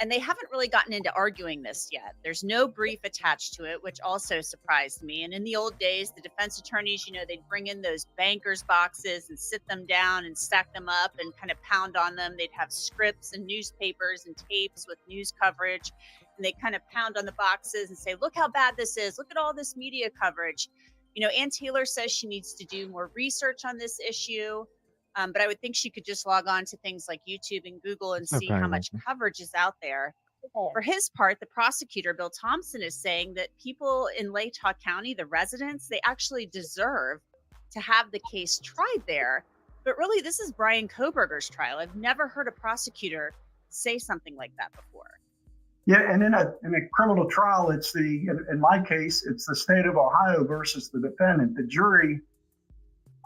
and they haven't really gotten into arguing this yet. There's no brief attached to it, which also surprised me. And in the old days, the defense attorneys, you know, they'd bring in those bankers boxes and sit them down and stack them up and kind of pound on them. They'd have scripts and newspapers and tapes with news coverage, and they kind of pound on the boxes and say, look how bad this is. Look at all this media coverage. You know, Ann Taylor says she needs to do more research on this issue. But I would think she could just log on to things like YouTube and Google and see how much coverage is out there. For his part, the prosecutor, Bill Thompson, is saying that people in Latah County, the residents, they actually deserve to have the case tried there. But really, this is Brian Kohberger's trial. I've never heard a prosecutor say something like that before. Yeah, and in a criminal trial, it's in my case, it's the state of Ohio versus the defendant. The jury,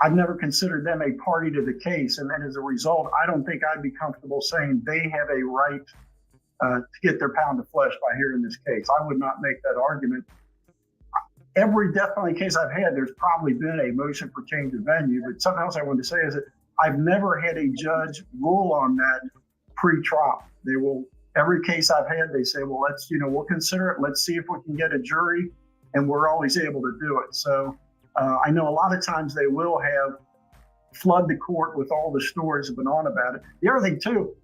I've never considered them a party to the case. And then as a result, I don't think I'd be comfortable saying they have a right to get their pound of flesh by hearing this case. I would not make that argument. Every death penalty case I've had, there's probably been a motion for change of venue. But something else I wanted to say is that I've never had a judge rule on that pre-trial. They will, every case I've had, they say, well, we'll consider it. Let's see if we can get a jury. And we're always able to do it. So I know a lot of times they will flood the court with all the stories that have been on about it. The other thing too,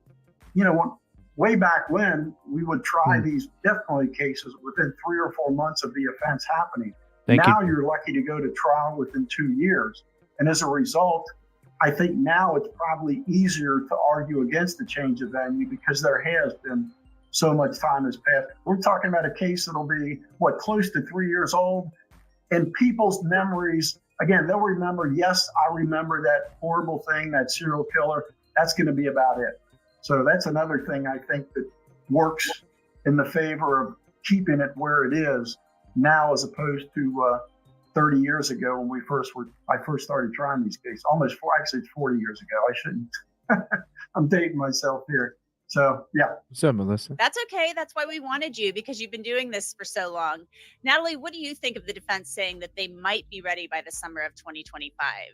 way back when we would try these death penalty cases within 3 or 4 months of the offense happening. Now you're lucky to go to trial within 2 years. And as a result, I think now it's probably easier to argue against the change of venue because there has been so much time has passed. We're talking about a case that'll be close to 3 years old. And people's memories, again, they'll remember, yes, I remember that horrible thing, that serial killer. That's going to be about it. So that's another thing I think that works in the favor of keeping it where it is now as opposed to 30 years ago when I first started trying these cases. Actually, it's 40 years ago. I shouldn't. I'm dating myself here. So, yeah. So, Melissa. That's okay. That's why we wanted you, because you've been doing this for so long. Natalie, what do you think of the defense saying that they might be ready by the summer of 2025?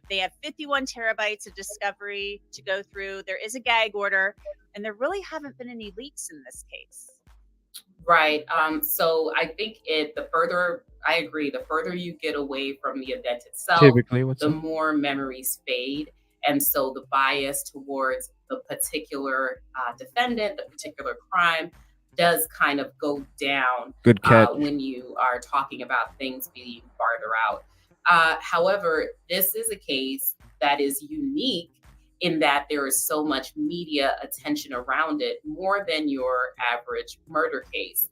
They have 51 terabytes of discovery to go through. There is a gag order, and there really haven't been any leaks in this case. Right. So I think I agree, the further you get away from the event itself, typically, the more memories fade. And so the bias towards the particular defendant, the particular crime, does kind of go down Good catch. When you are talking about things being farther out. However, this is a case that is unique in that there is so much media attention around it, more than your average murder case,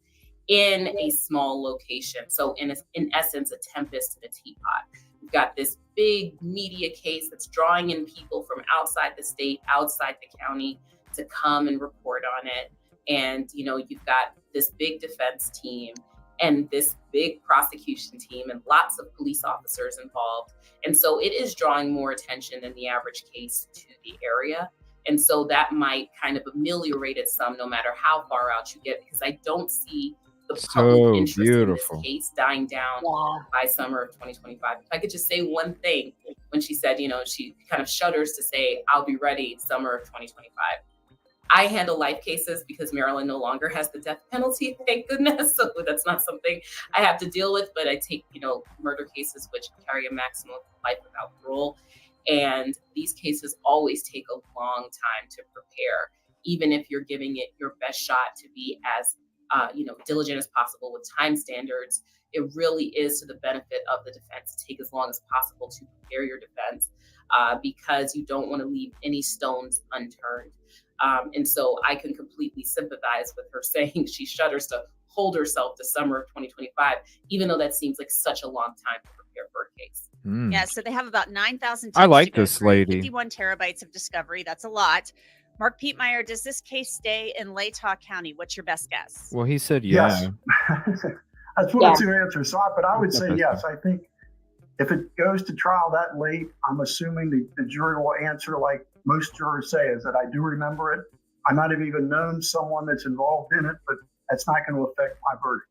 in a small location. So in essence, a tempest in a teapot. We've got this big media case that's drawing in people from outside the state, outside the county, to come and report on it. And, you've got this big defense team and this big prosecution team and lots of police officers involved. And so it is drawing more attention than the average case to the area. And so that might kind of ameliorate it some, no matter how far out you get, because I don't see the public interest in this case dying down by summer of 2025. If I could just say one thing, when she said, she kind of shudders to say, I'll be ready summer of 2025. I handle life cases because Maryland no longer has the death penalty, thank goodness. So that's not something I have to deal with, but I take, murder cases which carry a maximum of life without parole. And these cases always take a long time to prepare, even if you're giving it your best shot to be as diligent as possible with time standards. It really is to the benefit of the defense to take as long as possible to prepare your defense, because you don't want to leave any stones unturned. And so I can completely sympathize with her saying she shudders to hold herself to summer of 2025, even though that seems like such a long time to prepare for a case. Yeah, so they have about 9,000 I like this lady. 51 terabytes of discovery. That's a lot. Mark Pietmeyer, does this case stay in Latah County? What's your best guess? Well, he said yes. That's one of two answers. But I would say yes. I think if it goes to trial that late, I'm assuming the jury will answer like most jurors say, is that I do remember it. I might have even known someone that's involved in it, but that's not going to affect my verdict.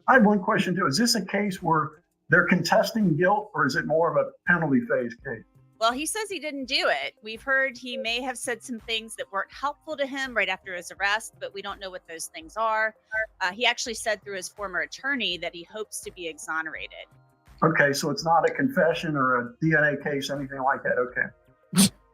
I have one question too. Is this a case where they're contesting guilt, or is it more of a penalty phase case? Well, he says he didn't do it. We've heard he may have said some things that weren't helpful to him right after his arrest, but we don't know what those things are. He actually said through his former attorney that he hopes to be exonerated. Okay, so it's not a confession or a DNA case, anything like that. Okay.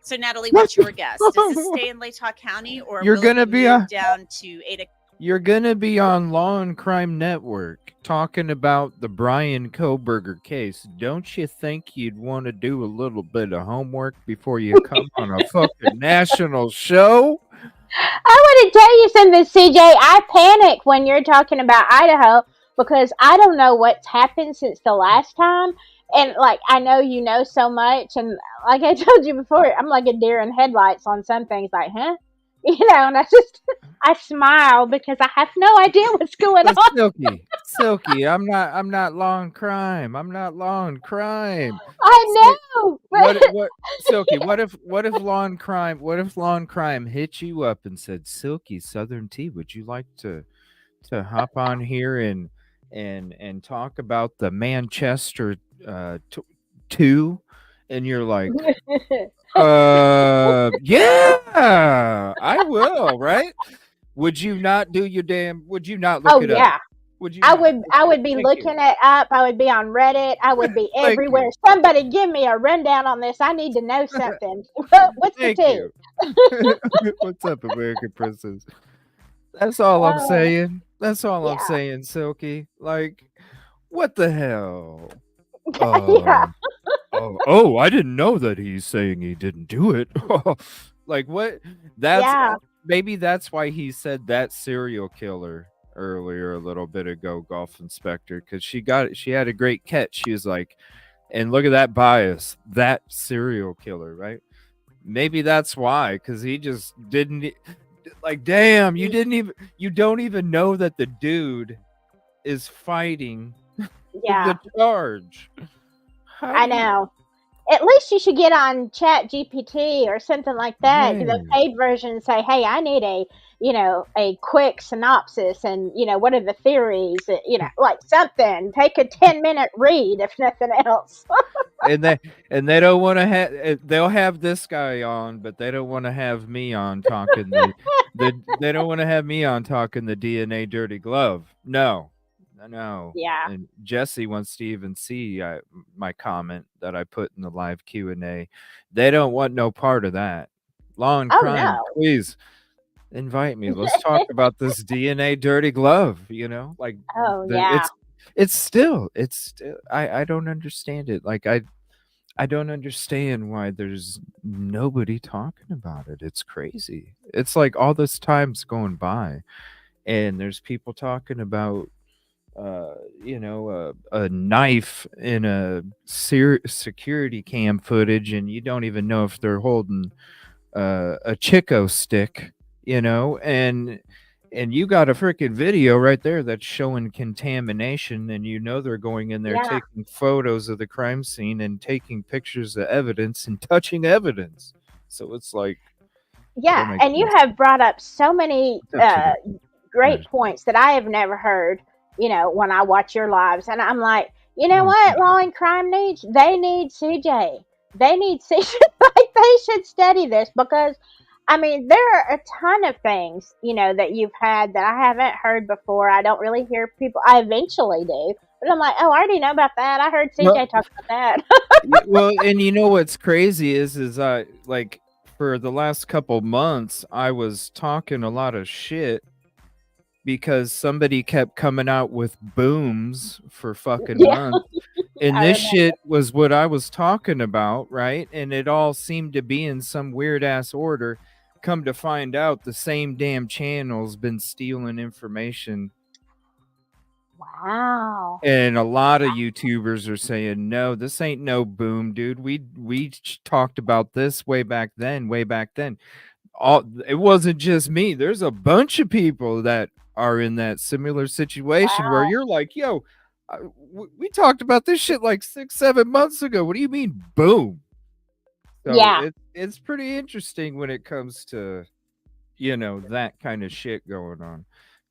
So, Natalie, what's your guess? Does this stay in Latah County, or You're will gonna it be move down to Ada? You're gonna be on Law and Crime Network talking about the Brian Kohberger case. Don't you think you'd want to do a little bit of homework before you come on a fucking national show? I want to tell you something, CJ. I panic when you're talking about Idaho because I don't know what's happened since the last time. And like, I know you know so much. And like I told you before, I'm like a deer in headlights on some things, like, huh? And I smile because I have no idea what's going on. Silky, I'm not Law and Crime. I'm not Law and Crime. I know. What Silky, what if Law and Crime hit you up and said, Silky Southern Tea, would you like to hop on here and talk about the Manchester 2? And you're like, yeah, I will, right? Would you not do your damn? Would you not look it up? Would you? I would be looking it up. I would be on Reddit. I would be everywhere. Somebody give me a rundown on this. I need to know something. What's the tea? What's up, American Princess? That's all I'm saying. That's all I'm saying, Silky. Like, what the hell? Oh, I didn't know that he's saying he didn't do it. Like, what? Maybe that's why he said that serial killer earlier a little bit ago, Golf Inspector, because she had a great catch. She was like, and look at that bias, that serial killer, right? Maybe that's why, because he just didn't, like, damn, you don't even know that the dude is fighting the charge. I know. At least you should get on Chat GPT or something like that, the paid version, and say, hey, I need a quick synopsis and, what are the theories, like something. Take a 10-minute read, if nothing else. and they don't want to have, they'll have this guy on, but they don't want to have me on talking they don't want to have me on talking the DNA dirty glove. No, I know. Yeah. And Jesse wants to even see my comment that I put in the live Q&A. They don't want no part of that. Law and Oh crime, no. please invite me. Let's talk about this DNA dirty glove, like Oh yeah. it's still I don't understand it. Like I don't understand why there's nobody talking about it. It's crazy. It's like all this time's going by and there's people talking about a knife in a security cam footage, and you don't even know if they're holding a Chico stick, and you got a freaking video right there that's showing contamination, and they're going in there Yeah. taking photos of the crime scene and taking pictures of evidence and touching evidence. So it's like, Yeah, and you have brought up so many great points that I have never heard, when I watch your lives. And I'm like, you know what Law and Crime needs? They need CJ. They need CJ. Like, they should study this because, I mean, there are a ton of things, that you've had that I haven't heard before. I don't really hear people. I eventually do. But I'm like, oh, I already know about that. I heard CJ talk about that. Well, and what's crazy is I like for the last couple months, I was talking a lot of shit because somebody kept coming out with booms for fucking months. And this shit was what I was talking about, right? And it all seemed to be in some weird ass order. Come to find out, the same damn channel's been stealing information. Wow. And a lot of YouTubers are saying, no, this ain't no boom, dude. We talked about this way back then. It wasn't just me. There's a bunch of people that are in that similar situation where you're like, yo, we talked about this shit like 6-7 months ago. What do you mean, boom? So it's pretty interesting when it comes to, that kind of shit going on.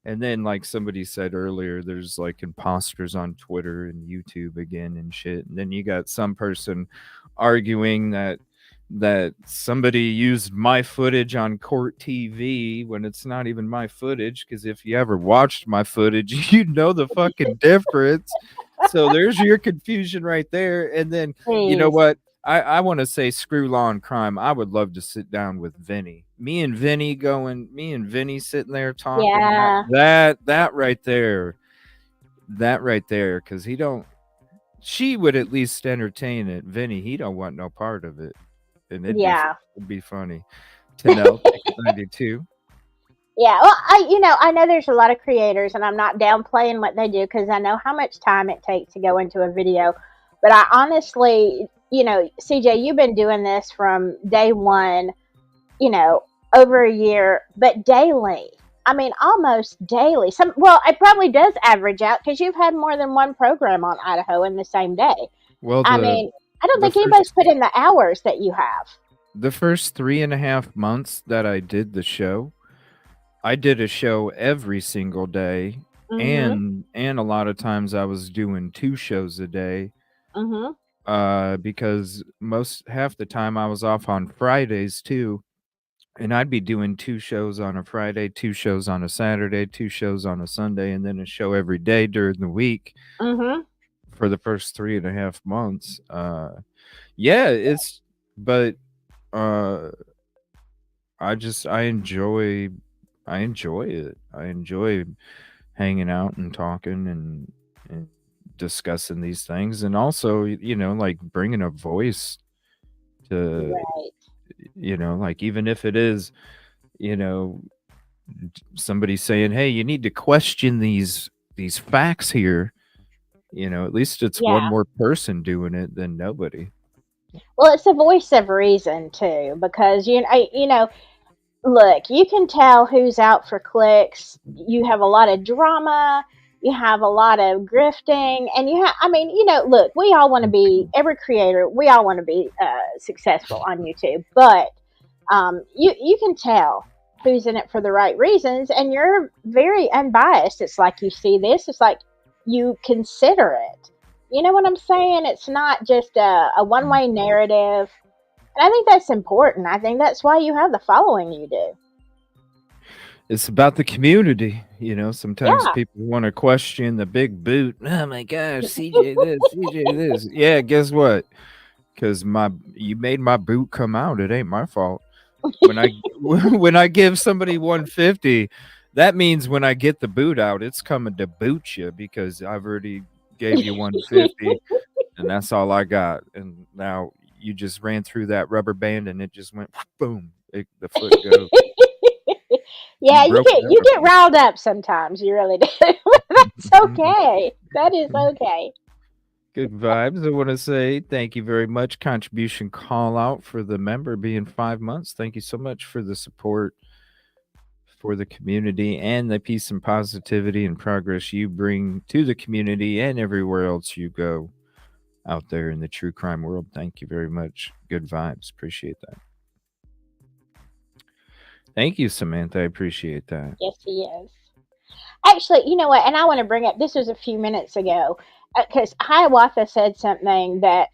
And then, like somebody said earlier, there's like imposters on Twitter and YouTube again and shit. And then you got some person arguing that somebody used my footage on court TV when it's not even my footage. Because if you ever watched my footage, you know the fucking difference. So there's your confusion right there. And then, you know what? I want to say screw Law and Crime. I would love to sit down with Vinny. Me and Vinny sitting there talking. Yeah. That right there. Because she would at least entertain it. Vinny, he don't want no part of it. And it'd be funny to know. 92. Yeah, well, I know there's a lot of creators, and I'm not downplaying what they do because I know how much time it takes to go into a video. But I honestly, CJ, you've been doing this from day one, over a year, but daily. I mean, almost daily. It probably does average out because you've had more than one program on Idaho in the same day. Well, I don't think anybody's put in the hours that you have. The first 3.5 months that I did the show, I did a show every single day. Mm-hmm. And a lot of times I was doing 2 shows a day. Mm-hmm. Because half the time I was off on Fridays too. And I'd be doing 2 shows on a Friday, 2 shows on a Saturday, 2 shows on a Sunday, and then a show every day during the week. Mm-hmm. For the first 3.5 months. I enjoy it. I enjoy hanging out and talking and discussing these things, and also, like bringing a voice to, like even if it is, somebody saying, hey, you need to question these facts here. At least it's one more person doing it than nobody. Well, it's a voice of reason too, because look, you can tell who's out for clicks. You have a lot of drama. You have a lot of grifting, and look, we all want to be, every creator, we all want to be successful on YouTube, but you can tell who's in it for the right reasons, and you're very unbiased. It's like you see this, it's like you consider it. You know what I'm saying? It's not just a one-way narrative. And I think that's important. I think that's why you have the following you do. it's about the community. You know, sometimes Yeah. people want to question the big boot. Oh my gosh, CJ this, CJ this. Yeah, guess what? Because you made my boot come out. It ain't my fault. When I when I give somebody 150, that means when I get the boot out, it's coming to boot you because I've already gave you 150, and that's all I got. And now you just ran through that rubber band, and it just went boom. The foot goes. You Yeah, broke you rubber get band. riled up sometimes. You really do. That's okay. That is okay. Good vibes. I want to say thank you very much. Contribution call out for the member being 5 months. Thank you so much for the support for the community and the peace and positivity and progress you bring to the community and everywhere else you go out there in the true crime world. Thank you very much. Good vibes. Appreciate that. Thank you, Samantha. I appreciate that. Yes, he is. Actually, you know what? And I want to bring up, this was a few minutes ago, because Hiawatha said something that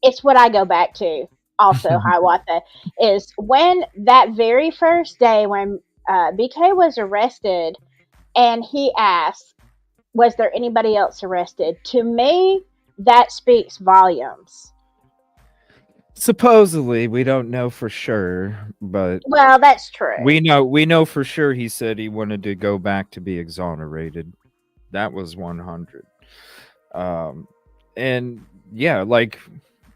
it's what I go back to also, Hiawatha, is when that very first day when BK was arrested and he asked, was there anybody else arrested? To me, that speaks volumes. Supposedly, we don't know for sure, but Well, that's true. we know for sure he said he wanted to go back to be exonerated. That was 100. And yeah, like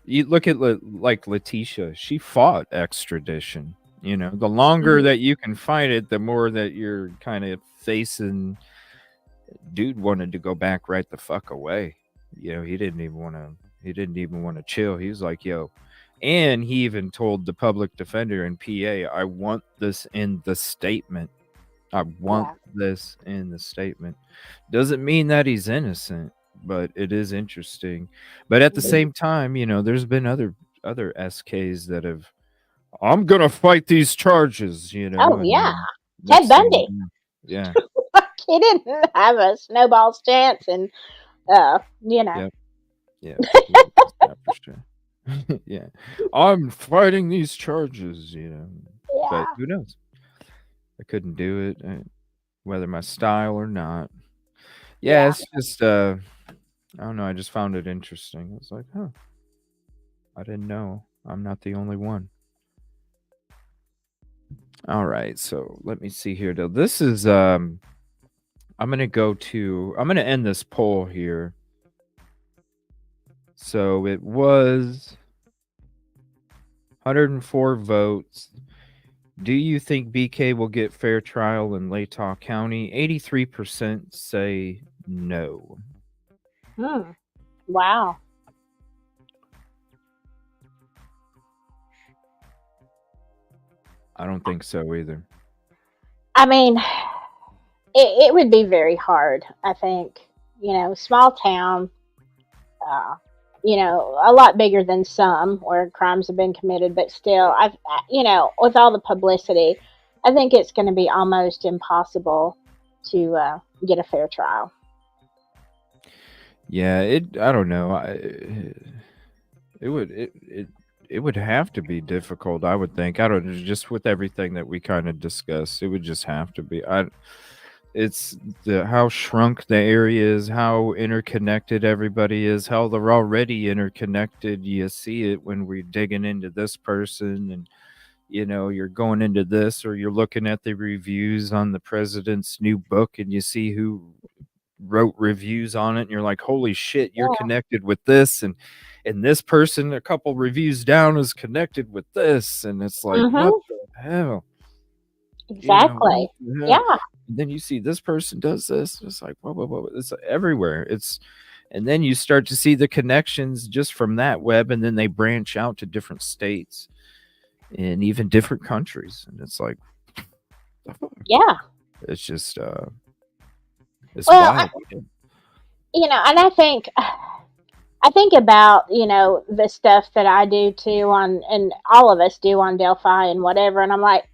you look at like Letitia, she fought extradition. You know, the longer that you can fight it, the more that you're kind of facing. Dude wanted to go back right the fuck away. You know, he didn't even want to chill. He was like, yo. And he even told the public defender in PA, I want this in the statement. I want this in the statement. Doesn't mean that he's innocent, but it is interesting. But at the same time, you know, there's been other SKs that have, I'm gonna fight these charges, you know. Oh, yeah. Ted Bundy. Yeah. He didn't have a snowball's chance, and you know. Yeah. For sure. Yeah. I'm fighting these charges, you know. Yeah. But who knows? I couldn't do it, whether my style or not. Yeah, it's just I don't know, I just found it interesting. I was like, huh. I didn't know. I'm not the only one. All right, so let me see here. Though this is I'm gonna end this poll here. So it was 104 votes. Do you think BK will get fair trial in Latah County? 83% say no. Wow. I don't think so either. I mean, it would be very hard, I think. You know, small town, you know, a lot bigger than some where crimes have been committed, but still, you know, with all the publicity, I think it's going to be almost impossible to get a fair trial. Yeah, I don't know. It would have to be difficult, I would think. I don't know, just with everything that we kind of discussed, it would just have to be. It's how shrunk the area is, how interconnected everybody is, how they're already interconnected. You see it when we're digging into this person, and you know, you're going into this, or you're looking at the reviews on the president's new book, and you see who wrote reviews on it, and you're like, holy shit, you're connected with this, and this person a couple reviews down is connected with this, and it's like, what the hell? Exactly. You know, yeah. And then you see this person does this. It's like, whoa. It's everywhere. And then you start to see the connections just from that web, and then they branch out to different states and even different countries. And it's like, yeah, it's just, it's wild. You know, and I think about, you know, the stuff that I do too and all of us do on Delphi and whatever. And I'm like,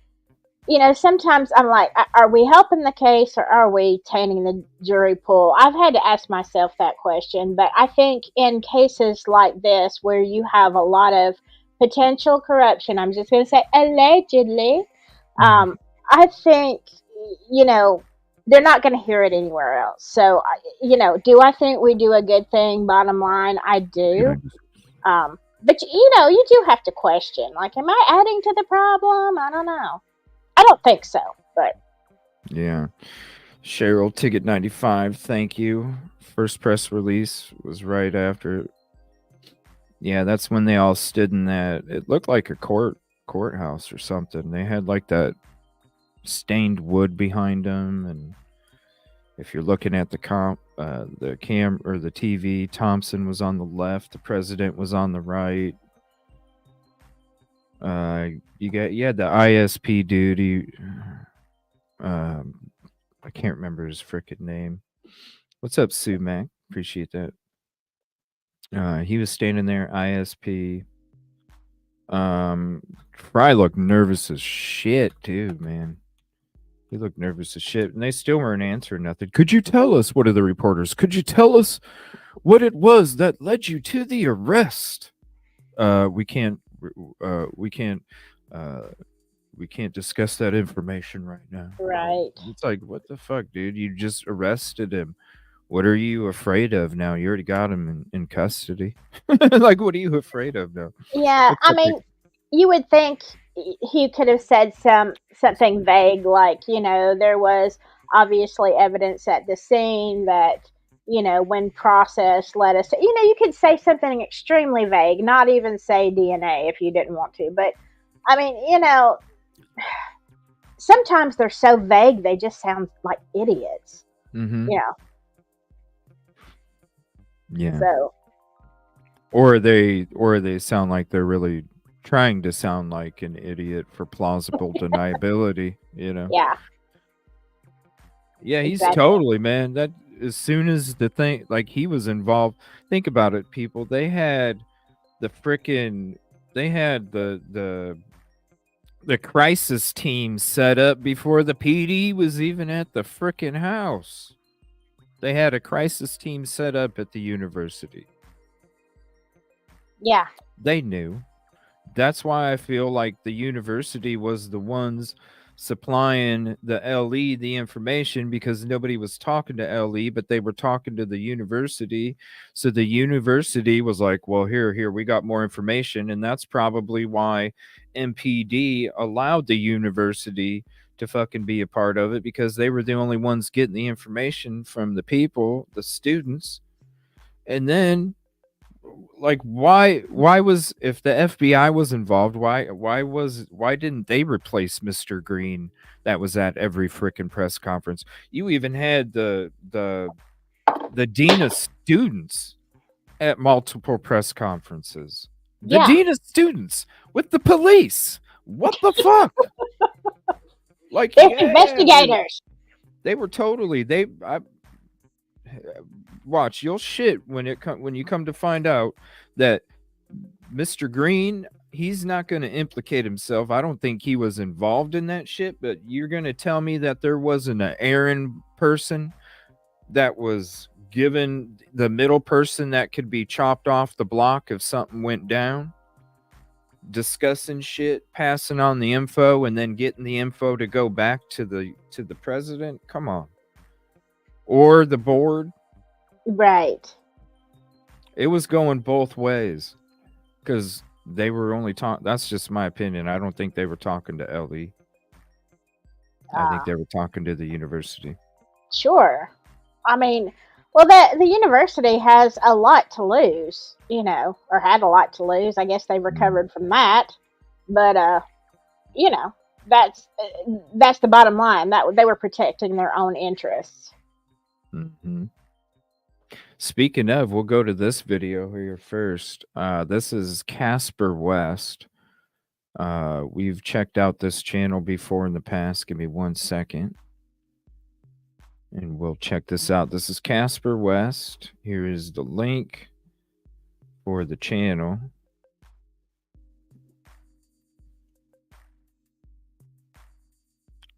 you know, sometimes I'm like, are we helping the case or are we tainting the jury pool? I've had to ask myself that question, but I think in cases like this where you have a lot of potential corruption, I'm just going to say allegedly, I think, you know, they're not going to hear it anywhere else. So, you know, do I think we do a good thing? Bottom line, I do. But you know, you do have to question. Like, am I adding to the problem? I don't know. I don't think so, but yeah. Cheryl Ticket 95, thank you. First press release was right after. Yeah, that's when they all stood in that. It looked like a courthouse or something. They had like that stained wood behind them, and if you're looking at the cam or the TV, Thompson was on the left, the president was on the right. You had the ISP dude. I can't remember his frickin' name. What's up, Sue Mac? Appreciate that. He was standing there, ISP. Fry looked nervous as shit too, man. He looked nervous as shit, and they still weren't answering nothing. Could you tell us, what are the reporters? Could you tell us what it was that led you to the arrest? We can't discuss that information right now. right. It's like, what the fuck, dude? You just arrested him. What are you afraid of now? You already got him in custody. Like, what are you afraid of now? Yeah, I mean, you would think he could have said something vague, like, you know, there was obviously evidence at the scene that, you know, when processed, let us, you know, you could say something extremely vague, not even say DNA if you didn't want to. But I mean, you know, sometimes they're so vague they just sound like idiots. Mm-hmm. You know. Yeah. So. Or they sound like they're really trying to sound like an idiot for plausible deniability, you know. Yeah. Yeah, he's totally, man. That as soon as the thing, like, he was involved, think about it, people. They had the crisis team set up before the PD was even at the frickin' house. They had a crisis team set up at the university. Yeah. They knew. That's why I feel like the university was the ones supplying the LE the information, because nobody was talking to LE, but they were talking to the university. So the university was like, well, here, we got more information. And that's probably why MPD allowed the university to fucking be a part of it, because they were the only ones getting the information from the people, the students. And then, like, why was, if the FBI was involved, why didn't they replace Mr. Green that was at every freaking press conference? You even had the dean of students at multiple press conferences. The dean of students with the police. What the fuck? Like, investigators. They were totally, watch, you'll shit when you come to find out that Mr. Green, he's not going to implicate himself. I don't think he was involved in that shit, but you're going to tell me that there wasn't an errand person that was given the middle person that could be chopped off the block if something went down, discussing shit, passing on the info, and then getting the info to go back to the president? Come on. Or the board. Right. It was going both ways, because they were only talking. That's just my opinion. I don't think they were talking to LE. I think they were talking to the university. Sure. I mean, well, the university has a lot to lose, you know, or had a lot to lose. I guess they recovered from that, but you know, that's the bottom line. That they were protecting their own interests. Mm-hmm. Speaking of, we'll go to this video here first. This is Casper West. We've checked out this channel before in the past. Give me 1 second. And we'll check this out. This is Casper West. Here is the link for the channel.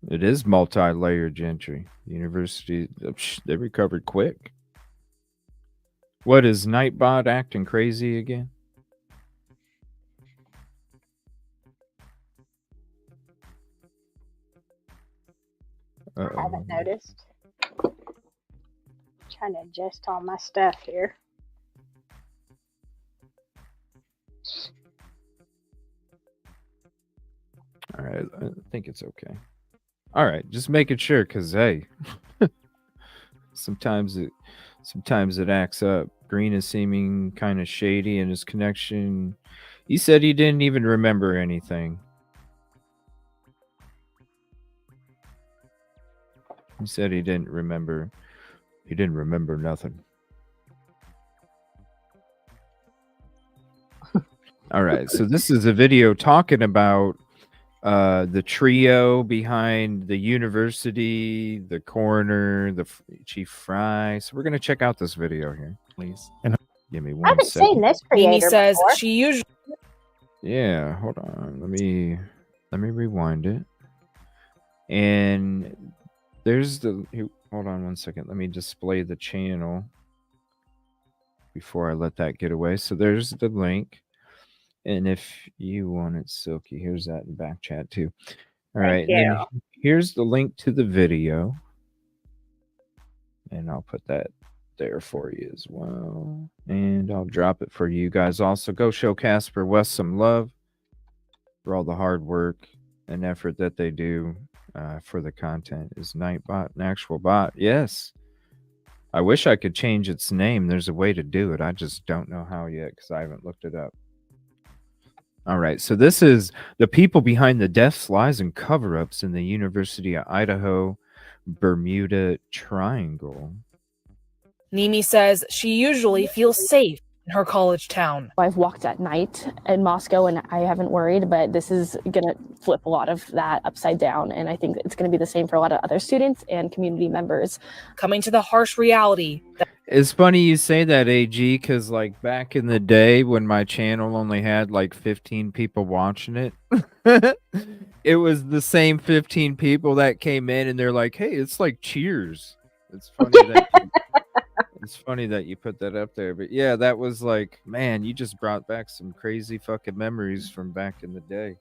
It is multi-layered gentry. University, they recovered quick. What is Nightbot acting crazy again? I haven't noticed. Trying to adjust all my stuff here. All right, I think it's okay. All right, just making sure, because hey, sometimes it acts up. Green is seeming kind of shady in his connection. He said he didn't even remember anything. He said he didn't remember nothing. All right, so this is a video talking about the trio behind the university, the coroner, the chief fry. So we're gonna check out this video here, please. And give me 1 second. I haven't seen this creator Mimi says before. she usually. Yeah, hold on. Let me rewind it. And there's the. Hold on 1 second. Let me display the channel before I let that get away. So there's the link. And if you want it, Silky, here's that in back chat too. All right, and then here's the link to the video. And I'll put that there for you as well. And I'll drop it for you guys also. Go show Casper West some love for all the hard work and effort that they do for the content. Is Nightbot an actual bot? Yes. I wish I could change its name. There's a way to do it. I just don't know how yet because I haven't looked it up. All right, so this is the people behind the deaths, lies, and cover-ups in the University of Idaho Bermuda Triangle. Mimi says she usually feels safe in her college town. I've walked at night in Moscow and I haven't worried, but this is going to flip a lot of that upside down. And I think it's going to be the same for a lot of other students and community members. Coming to the harsh reality. It's funny you say that, AG, because like back in the day when my channel only had like 15 people watching it, it was the same 15 people that came in and they're like, hey, it's like Cheers. It's funny that you put that up there. But yeah, that was like, man, you just brought back some crazy fucking memories from back in the day.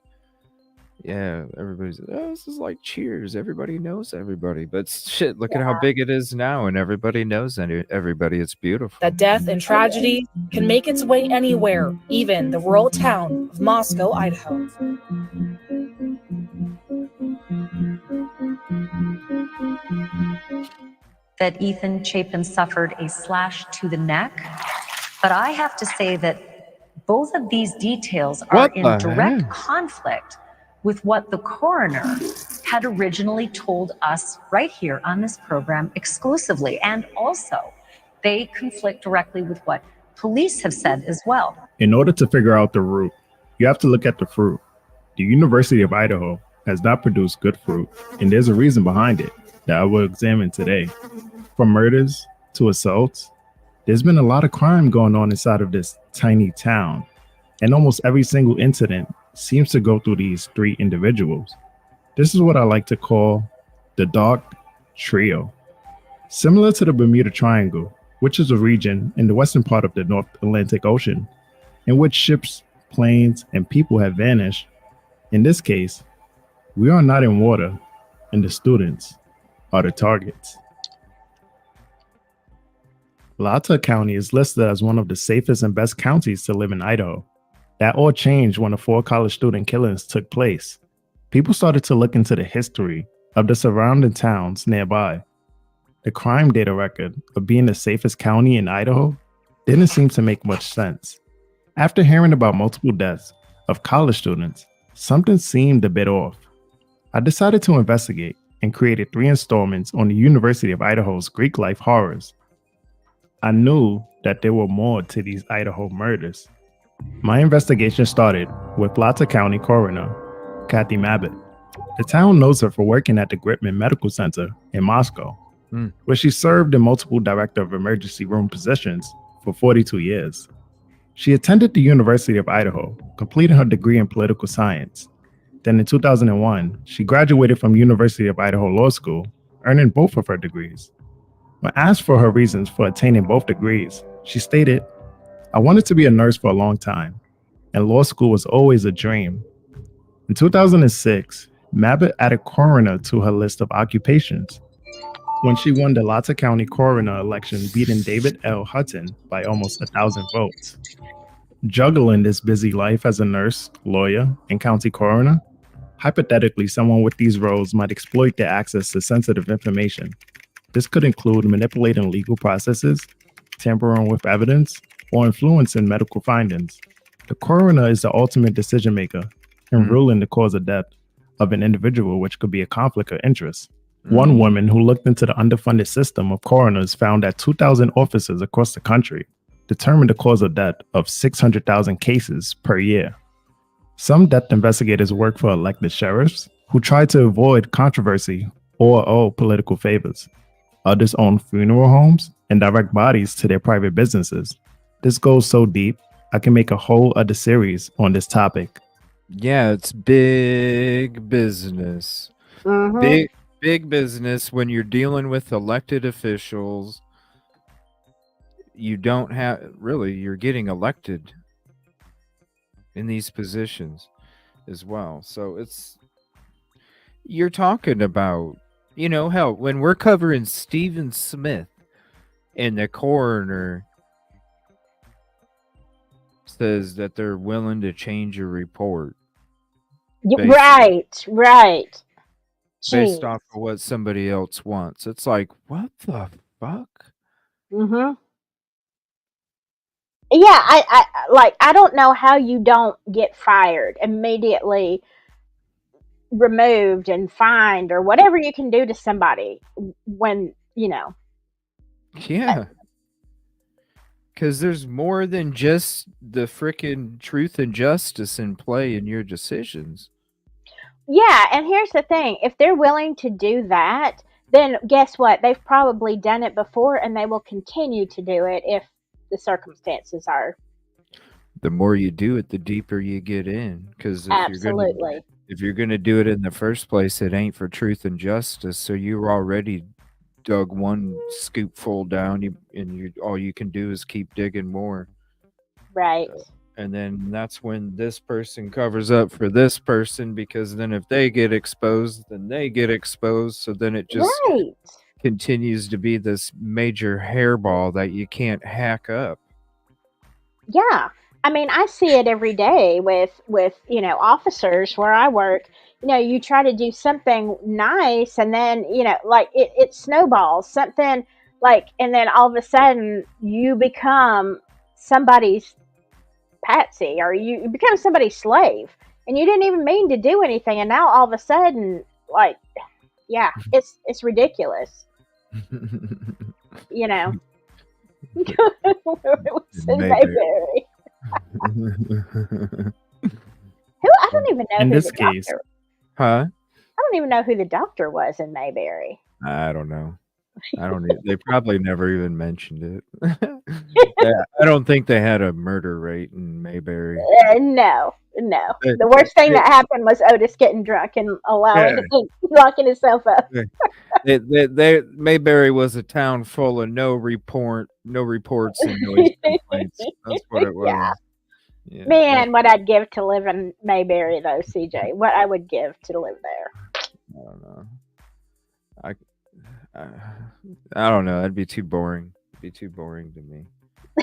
Yeah, everybody's, oh, this is like Cheers. Everybody knows everybody. But shit, look at how big it is now, and everybody knows everybody. It's beautiful. That death and tragedy can make its way anywhere, even the rural town of Moscow, Idaho. That Ethan Chapin suffered a slash to the neck, but I have to say that both of these details are in direct conflict with what the coroner had originally told us right here on this program exclusively. And also, they conflict directly with what police have said as well. In order to figure out the root, you have to look at the fruit. The University of Idaho has not produced good fruit, and there's a reason behind it that I will examine today. From murders to assaults, there's been a lot of crime going on inside of this tiny town, and almost every single incident seems to go through these three individuals. This is what I like to call the dark trio. Similar to the Bermuda Triangle, which is a region in the western part of the North Atlantic Ocean, in which ships, planes, and people have vanished. In this case, we are not in water, and the students are the targets. Latah County is listed as one of the safest and best counties to live in Idaho. That all changed when the 4 college student killings took place. People started to look into the history of the surrounding towns nearby. The crime data record of being the safest county in Idaho didn't seem to make much sense. After hearing about multiple deaths of college students, something seemed a bit off. I decided to investigate and created 3 installments on the University of Idaho's Greek life horrors. I knew that there were more to these Idaho murders. My investigation started with Latah County Coroner Kathy Mabbitt. The town knows her for working at the Gritman Medical Center in Moscow, where she served in multiple director of emergency room positions for 42 years. She attended the University of Idaho, completing her degree in political science. Then in 2001, she graduated from University of Idaho Law School, earning both of her degrees. When asked for her reasons for attaining both degrees, she stated, "I wanted to be a nurse for a long time, and law school was always a dream." In 2006, Mabott added coroner to her list of occupations. When she won the Latah County coroner election, beating David L. Hutton by almost 1,000 votes. Juggling this busy life as a nurse, lawyer, and county coroner, hypothetically, someone with these roles might exploit their access to sensitive information. This could include manipulating legal processes, tampering with evidence, or influencing medical findings. The coroner is the ultimate decision maker in ruling the cause of death of an individual, which could be a conflict of interest. One woman who looked into the underfunded system of coroners found that 2,000 officers across the country determined the cause of death of 600,000 cases per year. Some death investigators work for elected sheriffs who try to avoid controversy or owe political favors. Others own funeral homes and direct bodies to their private businesses. This goes so deep, I can make a whole other series on this topic. Yeah, it's big business. Big business when you're dealing with elected officials. You don't have, really, you're getting elected in these positions as well. So you're talking about, hell, when we're covering Stephen Smith and the coroner says that they're willing to change a report. Right. Based off of what somebody else wants. It's like, what the fuck? Yeah, I don't know how you don't get fired, immediately removed and fined, or whatever you can do to somebody when, Yeah. Because there's more than just the frickin' truth and justice in play in your decisions. Yeah, and here's the thing. If they're willing to do that, then guess what? They've probably done it before, and they will continue to do it if the circumstances are. The more you do it, the deeper you get in. Because if you're gonna do it in the first place, it ain't for truth and justice. So you already dug one scoopful down, and all you can do is keep digging more. Right. And then that's when this person covers up for this person, because then if they get exposed, then they get exposed. So then it just continues to be this major hairball that you can't hack up. Yeah. I mean, I see it every day with officers where I work. You try to do something nice, and then, it snowballs something, and then all of a sudden you become somebody's patsy, or you become somebody's slave, and you didn't even mean to do anything, and now all of a sudden, it's ridiculous. It was in Mayberry. I don't even know in who this the case, doctor. Huh? I don't even know who the doctor was in Mayberry. I don't know. They probably never even mentioned it. I don't think they had a murder rate in Mayberry. No. The worst thing that happened was Otis getting drunk and locking himself up. Mayberry was a town full of no reports and noise complaints. That's what it was. Yeah. Man, what I'd give to live in Mayberry, though, CJ. What I would give to live there. I don't know. I don't know. That'd be too boring. It'd be too boring to me.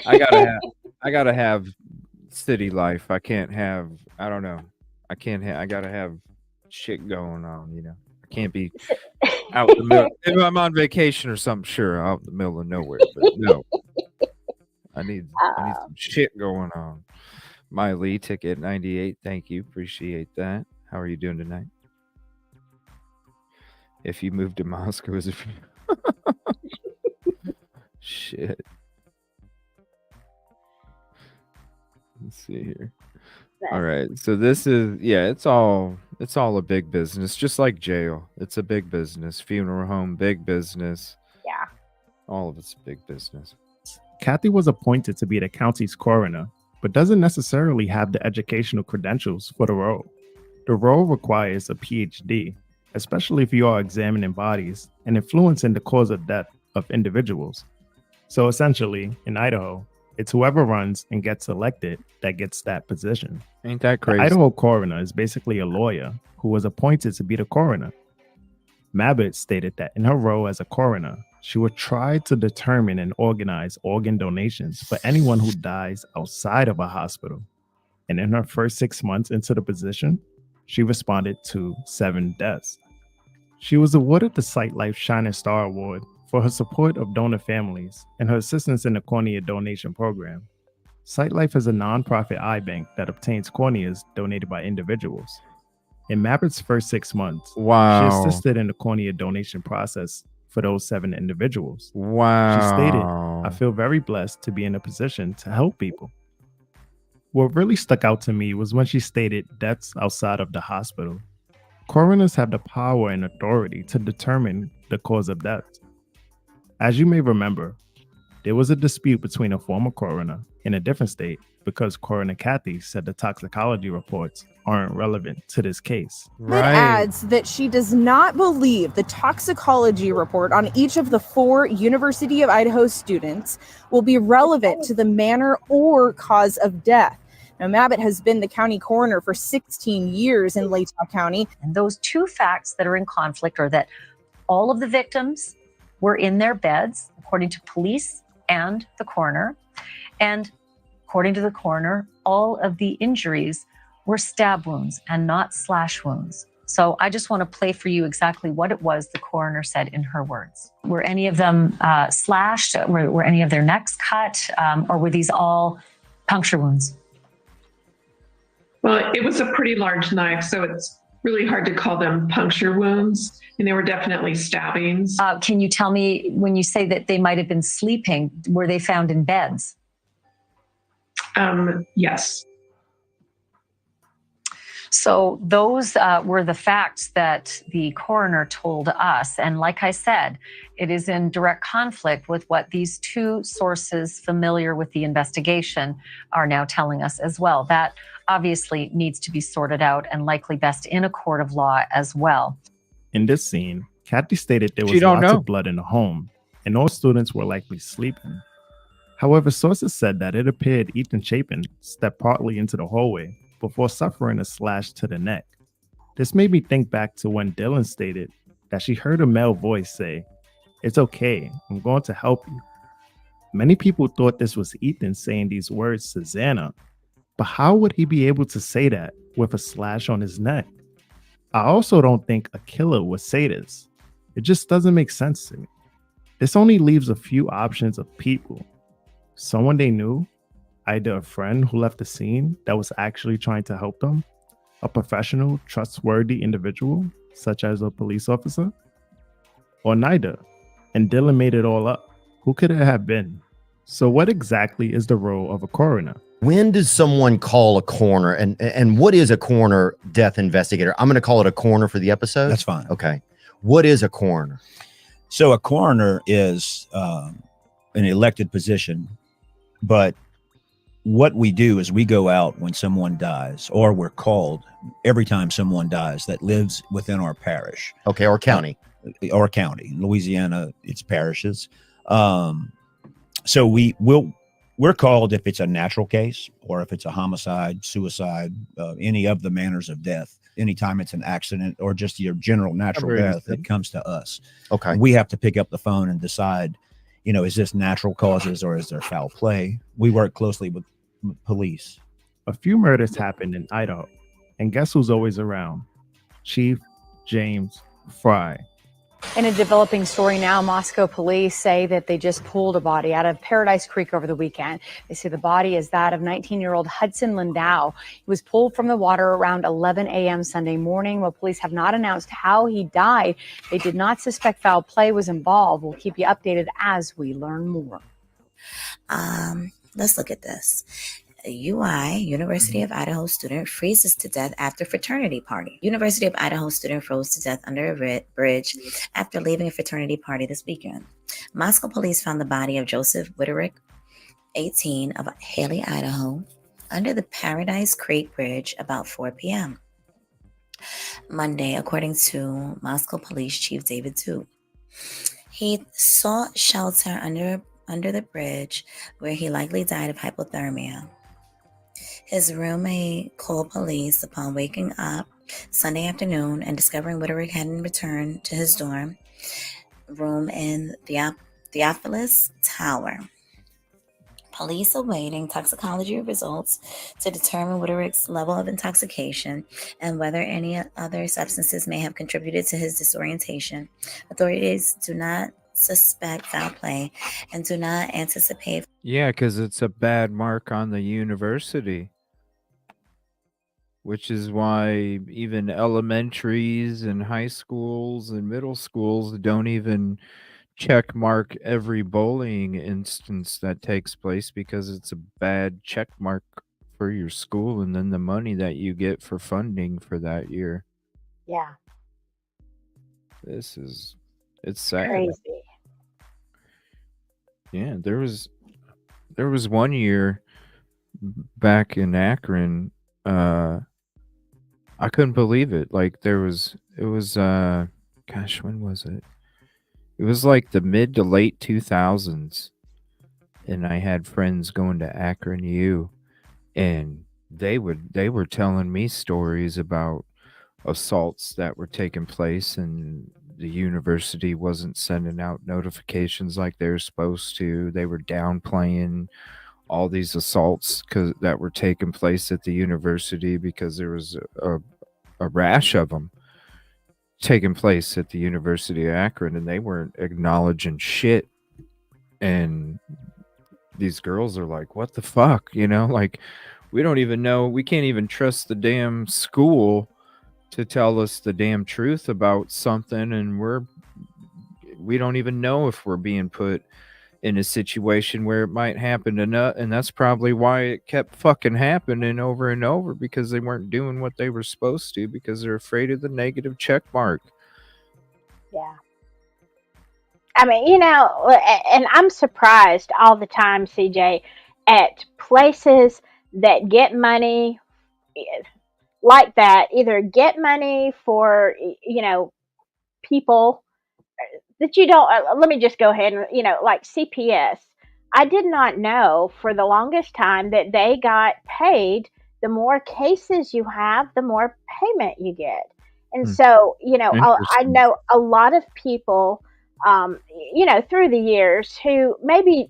I gotta have city life. I can't have. I don't know. I gotta have shit going on. I can't be out in the middle. If I'm on vacation or something, sure, out in the middle of nowhere. But no, I need some shit going on. My Lee ticket 98. Thank you. Appreciate that. How are you doing tonight? If you moved to Moscow, is it? Shit. Let's see here. All right. So this is it's all a big business, just like jail. It's a big business. Funeral home, big business. Yeah. All of it's big business. Kathy was appointed to be the county's coroner, but doesn't necessarily have the educational credentials for the role. The role requires a PhD, especially if you are examining bodies and influencing the cause of death of individuals. So essentially, in Idaho, It's whoever runs and gets elected that gets that position. Ain't that The crazy? Idaho coroner is basically a lawyer who was appointed to be the coroner. Mabbitt stated that in her role as a coroner, she would try to determine and organize organ donations for anyone who dies outside of a hospital. And in her first 6 months into the position, she responded to 7 deaths. She was awarded the Sight Life Shining Star Award for her support of donor families and her assistance in the cornea donation program. Sight Life is a nonprofit eye bank that obtains corneas donated by individuals. In Mabbitt's first 6 months, she assisted in the cornea donation process for those 7 individuals. Wow. She stated, "I feel very blessed to be in a position to help people." What really stuck out to me was when she stated deaths outside of the hospital. Coroners have the power and authority to determine the cause of death. As you may remember, there was a dispute between a former coroner in a different state because Coroner Kathy said the toxicology reports aren't relevant to this case. It adds that she does not believe the toxicology report on each of the 4 University of Idaho students will be relevant to the manner or cause of death. Now, Mabbitt has been the county coroner for 16 years in Latah County. And those 2 facts that are in conflict are that all of the victims were in their beds, according to police and the coroner. And according to the coroner, all of the injuries were stab wounds and not slash wounds. So I just want to play for you exactly what it was the coroner said in her words. Were any of them slashed? Were any of their necks cut? Or were these all puncture wounds? Well, it was a pretty large knife, so it's really hard to call them puncture wounds, and they were definitely stabbings. Can you tell me, when you say that they might have been sleeping, were they found in beds? Yes. So those were the facts that the coroner told us. And like I said, it is in direct conflict with what these 2 sources familiar with the investigation are now telling us as well. That obviously needs to be sorted out and likely best in a court of law as well. In this scene, Kathy stated there was lots of blood in the home, and all students were likely sleeping. However, sources said that it appeared Ethan Chapin stepped partly into the hallway before suffering a slash to the neck. This made me think back to when Dylan stated that she heard a male voice say, "It's okay, I'm going to help you." Many people thought this was Ethan saying these words to Xana, but how would he be able to say that with a slash on his neck? I also don't think a killer would say this. It just doesn't make sense to me. This only leaves a few options of people. Someone they knew, either a friend who left the scene that was actually trying to help them, a professional, trustworthy individual, such as a police officer, or neither. And Dylan made it all up. Who could it have been? So what exactly is the role of a coroner? When does someone call a coroner, and what is a coroner death investigator? I'm going to call it a coroner for the episode. That's fine. Okay. What is a coroner? So a coroner is an elected position, but what we do is we go out when someone dies, or we're called every time someone dies that lives within our parish. Okay, or county. Or county. In Louisiana, it's parishes. So we're called if it's a natural case, or if it's a homicide, suicide, any of the manners of death. Anytime it's an accident or just your general natural death, it comes to us. Okay. We have to pick up the phone and decide, is this natural causes or is there foul play? We work closely with police. A few murders happened in Idaho, and guess who's always around? Chief James Fry. In a developing story now, Moscow police say that they just pulled a body out of Paradise Creek over the weekend. They say the body is that of 19-year-old Hudson Lindau. He was pulled from the water around 11 a.m. Sunday morning. While police have not announced how he died, they did not suspect foul play was involved. We'll keep you updated as we learn more. Let's look at this. A University of Idaho student freezes to death after fraternity party. University of Idaho student froze to death under a bridge after leaving a fraternity party this weekend. Moscow police found the body of Joseph Witterick, 18, of Haley, Idaho, under the Paradise Creek Bridge about 4 p.m. Monday, according to Moscow Police Chief David Tu. He sought shelter under under the bridge, where he likely died of hypothermia. His roommate called police upon waking up Sunday afternoon and discovering Whitterick hadn't returned to his dorm room in the Theophilus Tower. Police awaiting toxicology results to determine Whitterick's level of intoxication and whether any other substances may have contributed to his disorientation. Authorities do not suspect foul play and do not anticipate. Yeah, because it's a bad mark on the university, which is why even elementaries and high schools and middle schools don't even check mark every bullying instance that takes place, because it's a bad check mark for your school and then the money that you get for funding for that year. Yeah. It's sad. Crazy. Yeah, there was one year back in Akron, I couldn't believe it. Like it was gosh, when was it? It was like the mid to late 2000s, and I had friends going to Akron U, and they were telling me stories about assaults that were taking place, and the university wasn't sending out notifications like they're supposed to. They were downplaying all these assaults that were taking place at the university, because there was a rash of them taking place at the University of Akron, and they weren't acknowledging shit. And these girls are like, what the fuck? Like, we don't even know. We can't even trust the damn school to tell us the damn truth about something, and we don't even know if we're being put in a situation where it might happen to us. And that's probably why it kept fucking happening over and over, because they weren't doing what they were supposed to, because they're afraid of the negative check mark. Yeah. I mean, and I'm surprised all the time, CJ, at places that get money like that, either get money for, people that you don't, let me just go ahead and, like CPS. I did not know for the longest time that they got paid. The more cases you have, the more payment you get. And so, I know a lot of people, through the years who maybe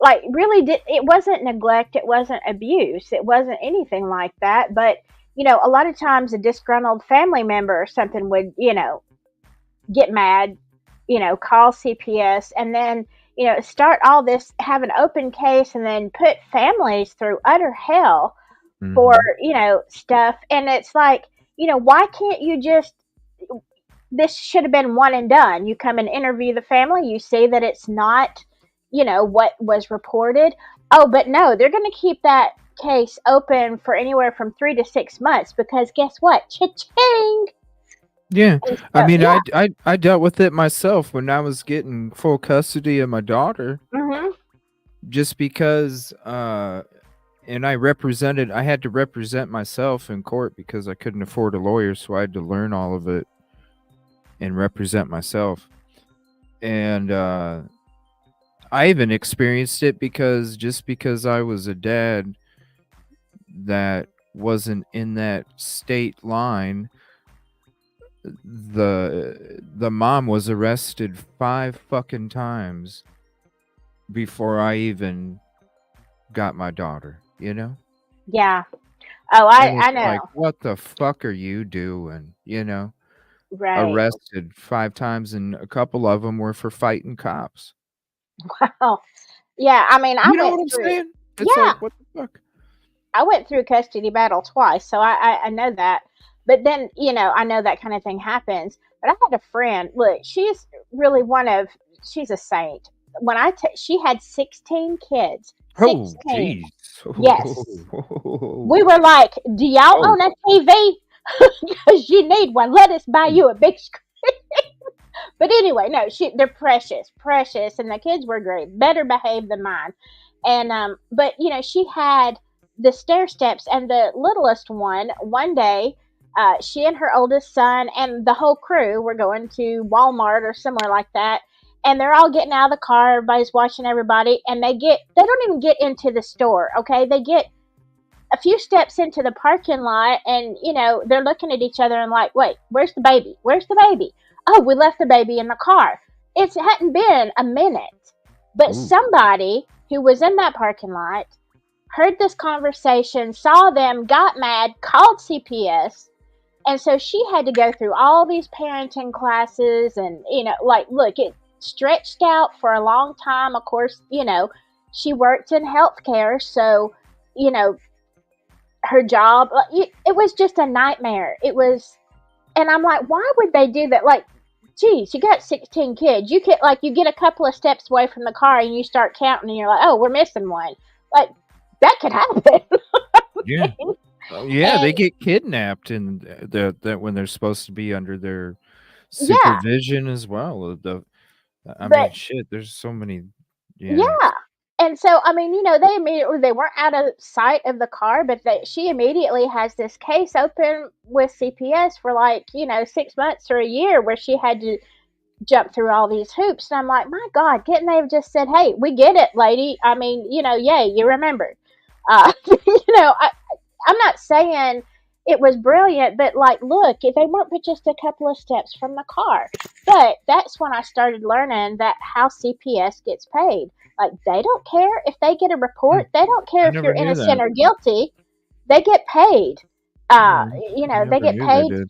like really did, it wasn't neglect, it wasn't abuse, it wasn't anything like that. But, a lot of times a disgruntled family member or something would, get mad, call CPS, and then, start all this, have an open case, and then put families through utter hell for, stuff. And it's like, why can't you just, this should have been one and done. You come and interview the family, you see that it's not, what was reported. Oh, but no, they're going to keep that case open for anywhere from 3 to 6 months, because guess what? Cha-ching! Yeah. So, I mean, yeah. I dealt with it myself when I was getting full custody of my daughter. Mm-hmm. Just because, and I had to represent myself in court because I couldn't afford a lawyer, so I had to learn all of it and represent myself. And I even experienced it because I was a dad that wasn't in that state line. The mom was arrested 5 fucking times before I even got my daughter, Yeah. Oh, I know. Like, what the fuck are you doing? Right. Arrested 5 times, and a couple of them were for fighting cops. Wow. Yeah, I mean, I went through. Saying? It's like, what the fuck? I went through a custody battle twice, so I know that. But then, I know that kind of thing happens. But I had a friend. Look, she's really she's a saint. When she had 16 kids. 16. Oh, jeez. Yes. We were like, do y'all own a TV? Because you need one. Let us buy you a big screen. But anyway, no, they're precious, and the kids were great, better behaved than mine. And but she had the stair steps, and the littlest one day, she and her oldest son and the whole crew were going to Walmart or somewhere like that, and they're all getting out of the car. Everybody's watching everybody, and they don't even get into the store. Okay, they get a few steps into the parking lot, and they're looking at each other and like, wait, where's the baby? Where's the baby? Oh, we left the baby in the car. It hadn't been a minute, but somebody who was in that parking lot heard this conversation, saw them, got mad, called CPS, and so she had to go through all these parenting classes, and look, it stretched out for a long time. Of course, she worked in healthcare, so her job, it was just a nightmare. It was, and I'm like, why would they do that? Like, geez, you got 16 kids. You get you get a couple of steps away from the car and you start counting, and you're like, oh, we're missing one. Like, that could happen. Yeah. Yeah, they get kidnapped, and that when they're supposed to be under their supervision as well. I mean, shit, there's so many. Yeah. And so, I mean, they weren't out of sight of the car, but she immediately has this case open with CPS for 6 months or a year, where she had to jump through all these hoops. And I'm like, my God, couldn't they have just said, hey, we get it, lady. I mean, yay, you remembered. I'm not saying it was brilliant, but look, if they weren't but just a couple of steps from the car. But that's when I started learning that how CPS gets paid. They don't care if they get a report. They don't care if you're innocent or guilty. They get paid. They get paid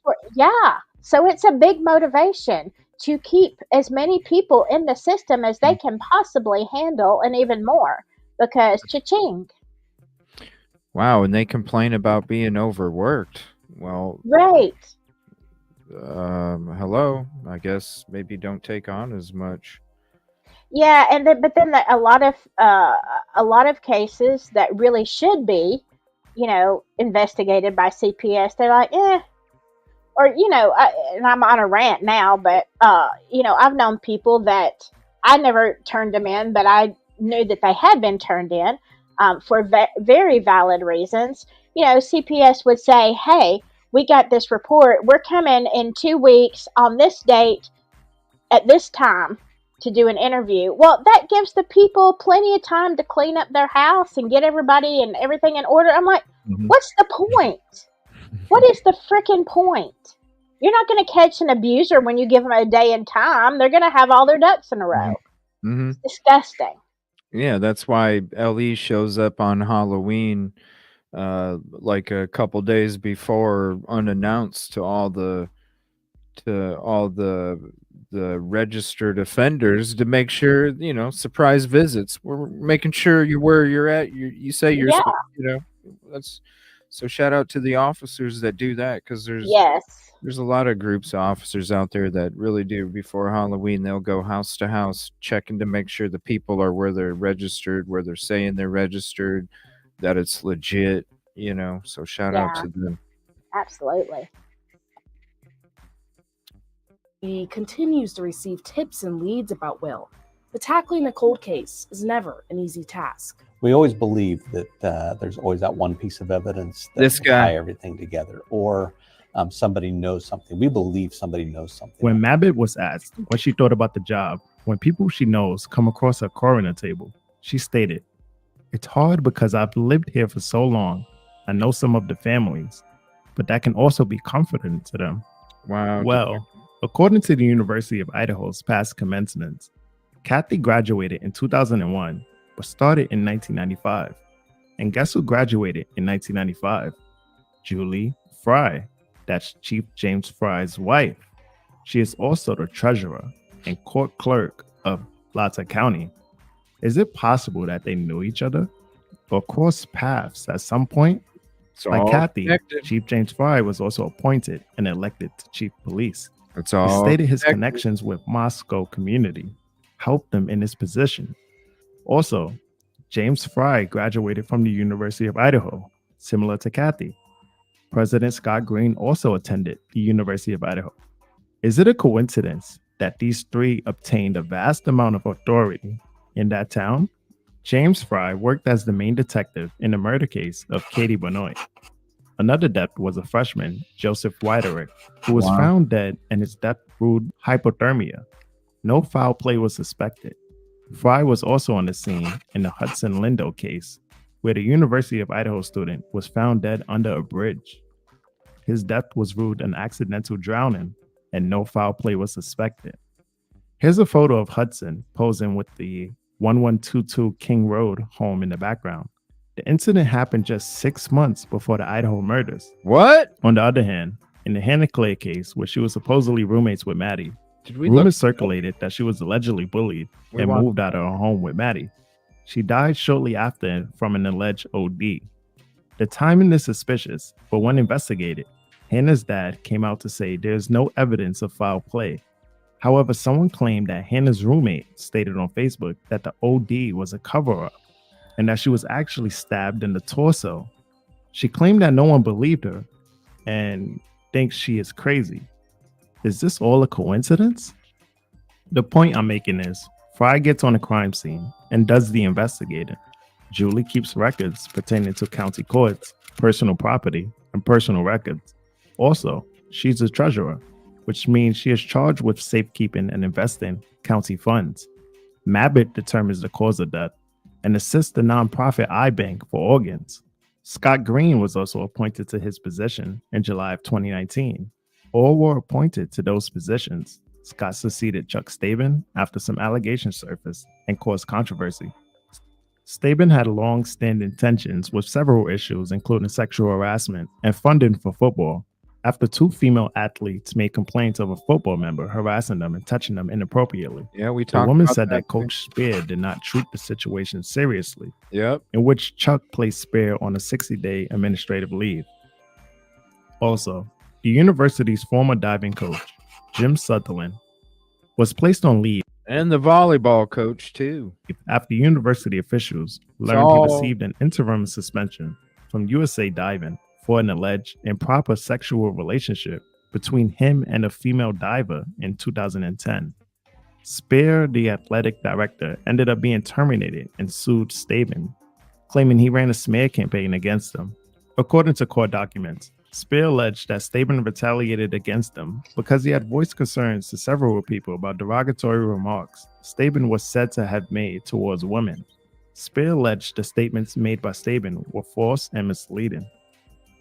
so it's a big motivation to keep as many people in the system as they can possibly handle, and even more, because cha-ching. Wow, and they complain about being overworked. Well, right. Hello. I guess maybe don't take on as much. Yeah, but then a lot of cases that really should be, investigated by CPS, they're like, or and I'm on a rant now, but I've known people that I never turned them in, but I knew that they had been turned in. For very valid reasons. CPS would say, hey, we got this report. We're coming in 2 weeks on this date at this time to do an interview. Well, that gives the people plenty of time to clean up their house and get everybody and everything in order. I'm like, what's the point? What is the freaking point? You're not going to catch an abuser when you give them a day and time. They're going to have all their ducks in a row. Mm-hmm. It's disgusting. Yeah, that's why LE shows up on Halloween a couple days before, unannounced to all the registered offenders, to make sure, surprise visits. We're making sure you're where you're at. You say you're that's so shout out to the officers that do that, because there's a lot of groups of officers out there that really do. Before Halloween, they'll go house to house checking to make sure the people are where they're registered, where they're saying they're registered, that it's legit, so shout out to them. Absolutely. He continues to receive tips and leads about Will, but tackling a cold case is never an easy task. We always believe that there's always that one piece of evidence that will tie everything together, or somebody knows something. We believe somebody knows something. When Mabit was asked what she thought about the job when people she knows come across her coroner table, she stated, "It's hard because I've lived here for so long. I know some of the families, but that can also be comforting to them." Wow. Well, according to the University of Idaho's past commencements, Kathy graduated in 2001, but started in 1995. And guess who graduated in 1995? Julie Fry. That's Chief James Fry's wife. She is also the treasurer and court clerk of Latah County. Is it possible that they knew each other or crossed paths at some point? Like Kathy, connected. Chief James Fry was also appointed and elected to chief police. It's all he stated his connected. Connections with Moscow community helped him in his position. Also, James Fry graduated from the University of Idaho, similar to Kathy. President Scott Green also attended the University of Idaho. Is it a coincidence that these three obtained a vast amount of authority in that town? James Fry worked as the main detective in the murder case of Katie Benoit. Another death was a freshman, Joseph Widerick, who was found dead, and his death proved hypothermia. No foul play was suspected. Fry was also on the scene in the Hudson Lindo case, where the University of Idaho student was found dead under a bridge. His death was ruled an accidental drowning, and no foul play was suspected. Here's a photo of Hudson posing with the 1122 King Road home in the background. The incident happened just 6 months before the Idaho murders. What? On the other hand, in the Hannah Clay case, where she was supposedly roommates with Maddie, we rumors circulated that she was allegedly bullied We and want- moved out of her home with Maddie. She died shortly after from an alleged OD. The timing is suspicious, but when investigated, Hannah's dad came out to say there's no evidence of foul play. However, someone claimed that Hannah's roommate stated on Facebook that the OD was a cover-up and that she was actually stabbed in the torso. She claimed that no one believed her and thinks she is crazy. Is this all a coincidence? The point I'm making is, Fry gets on the crime scene and does the investigating. Julie keeps records pertaining to county courts, personal property, and personal records. Also, she's a treasurer, which means she is charged with safekeeping and investing county funds. Mabbitt determines the cause of death and assists the nonprofit iBank for organs. Scott Green was also appointed to his position in July of 2019. All were appointed to those positions. Scott succeeded Chuck Staben after some allegations surfaced and caused controversy. Staben had long-standing tensions with several issues, including sexual harassment and funding for football, after two female athletes made complaints of a football member harassing them and touching them inappropriately. Yeah, we The talked woman about said that that Coach Spear did not treat the situation seriously, Yep. in which Chuck placed Spear on a 60-day administrative leave. Also, the university's former diving coach, Jim Sutherland, was placed on leave. And the volleyball coach, too. After university officials learned all- he received an interim suspension from USA Diving for an alleged improper sexual relationship between him and a female diver in 2010. Spear, the athletic director, ended up being terminated and sued Staben, claiming he ran a smear campaign against him. According to court documents, Spear alleged that Staben retaliated against him because he had voiced concerns to several people about derogatory remarks Staben was said to have made towards women. Spear alleged the statements made by Staben were false and misleading.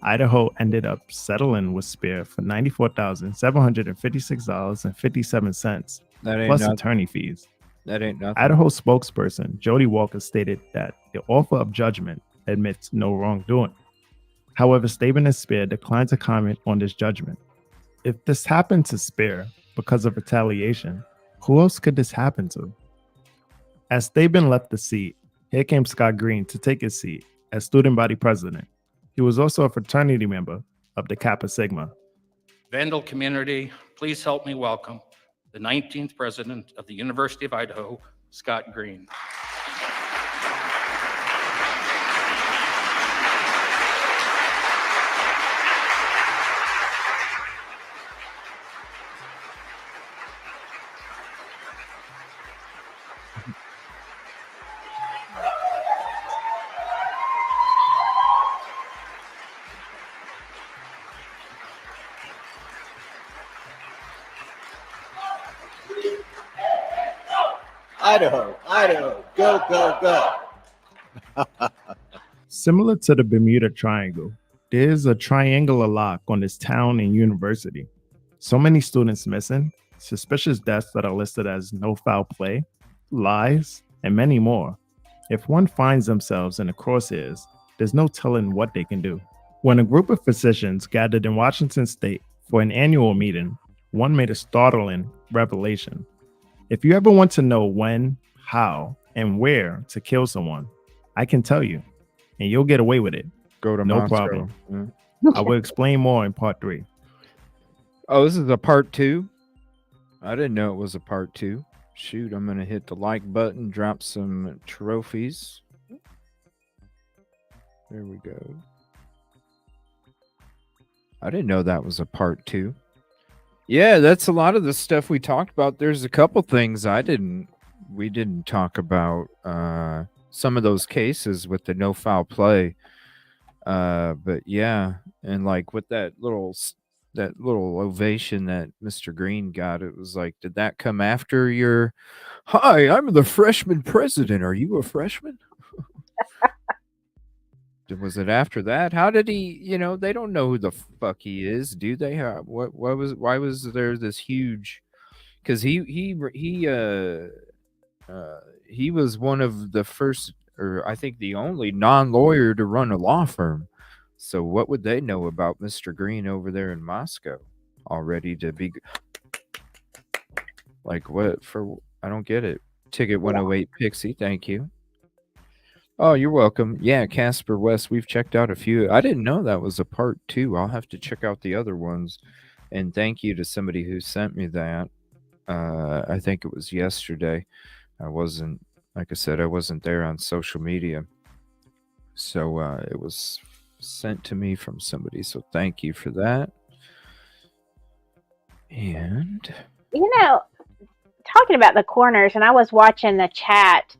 Idaho ended up settling with Spear for $94,756.57, That ain't plus nothing. attorney fees. That ain't nothing. Idaho spokesperson Jody Walker stated that the offer of judgment admits no wrongdoing. However, Staben and Spear declined to comment on this judgment. If this happened to Spear because of retaliation, who else could this happen to? As Staben left the seat, here came Scott Green to take his seat as student body president. He was also a fraternity member of the Kappa Sigma. Vandal community, please help me welcome the 19th president of the University of Idaho, Scott Green. Idaho, go, go, go. Similar to the Bermuda Triangle, there's a triangular lock on this town and university. So many students missing, suspicious deaths that are listed as no foul play, lies, and many more. If one finds themselves in the crosshairs, there's no telling what they can do. When a group of physicians gathered in Washington State for an annual meeting, one made a startling revelation. If you ever want to know when, how, and where to kill someone, I can tell you, and you'll get away with it. Go to no Moscow. problem. Yeah. I will explain more in part 3. Oh, this is a part 2? I didn't know it was a part 2. Shoot, I'm going to hit the like button, drop some trophies. There we go. I didn't know that was a part 2. Yeah, that's a lot of the stuff we talked about. There's a couple things we didn't talk about. Some of those cases with the no foul play. But yeah, and like with that little that little ovation that Mr. Green got, it was like, did that come after your, hi, I'm the freshman president. Are you a freshman? Was it after that? How did he, they don't know who the fuck he is, do they? Why was there this huge, because he was one of the first, or I think the only non-lawyer to run a law firm. So what would they know about Mr. Green over there in Moscow already to be like, what for? I don't get it. Ticket 108 Pixie, thank you. Oh, you're welcome. Yeah, Casper West, we've checked out a few. I didn't know that was a part 2. I'll have to check out the other ones. And thank you to somebody who sent me that. I think it was yesterday. I wasn't, like I said, I wasn't there on social media. So it was sent to me from somebody. So thank you for that. And talking about the coroners, and I was watching the chat,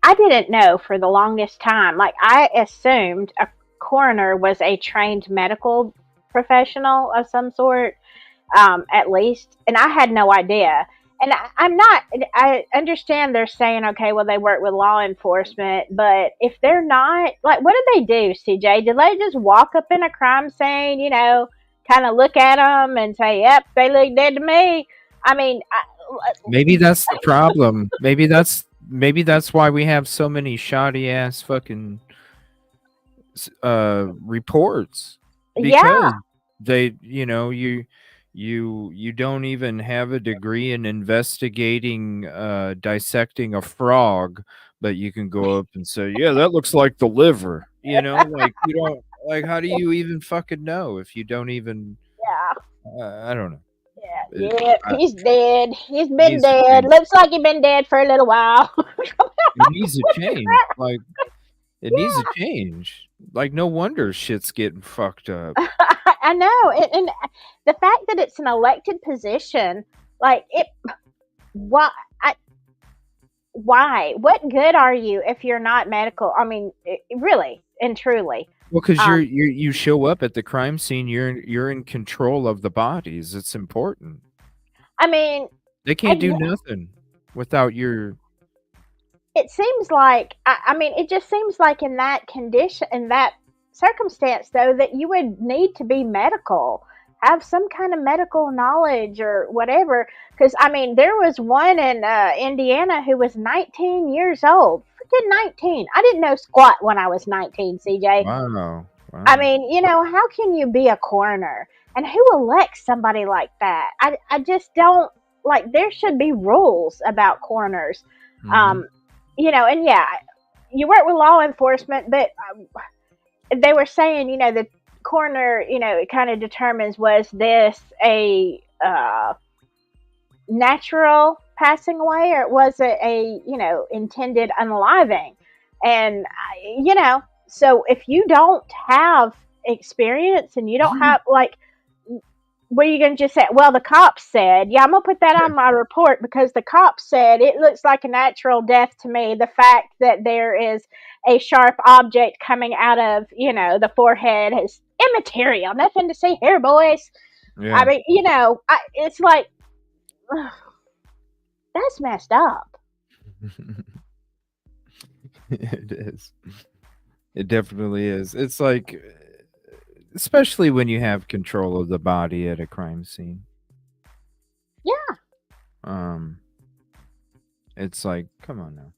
I didn't know for the longest time. Like, I assumed a coroner was a trained medical professional of some sort, at least, and I had no idea. And I understand they're saying, okay, well, they work with law enforcement, but if they're not, like, what did they do, CJ? Did they just walk up in a crime scene, kind of look at them and say, yep, they look dead to me? I mean, maybe that's the problem. Maybe that's why we have so many shoddy ass fucking reports. Because they, you don't even have a degree in investigating, dissecting a frog, but you can go up and say, yeah, that looks like the liver. Like, you don't, like, how do you even fucking know if you don't even? I don't know. Yeah, he's dead. He's been dead. Looks like he's been dead for a little while. It needs to change. Like, it needs to change. Like, no wonder shit's getting fucked up. I know. And the fact that it's an elected position, like, why? What good are you if you're not medical? I mean, really and truly. Well, because you show up at the crime scene, you're in control of the bodies. It's important. I mean, they can't do nothing without your. It seems like it just seems like in that condition, in that circumstance, though, that you would need to be medical, have some kind of medical knowledge or whatever. Because there was one in Indiana who was 19 years old. Freaking 19! I didn't know squat when I was 19, CJ. Wow. How can you be a coroner? And who elects somebody like that? I just don't, like, there should be rules about coroners. Mm-hmm. And yeah, you work with law enforcement, but they were saying, the coroner, it kind of determines, was this a natural passing away, or was it a, intended unaliving? And, so if you don't have experience and you don't have, like, what are you going to just say? Well, the cops said, yeah, I'm going to put that on my report because the cops said it looks like a natural death to me. The fact that there is a sharp object coming out of, the forehead is immaterial. Nothing to see here, boys. Yeah. It's like, ugh, that's messed up. It is. It definitely is. It's like, especially when you have control of the body at a crime scene. Yeah. It's like, come on now.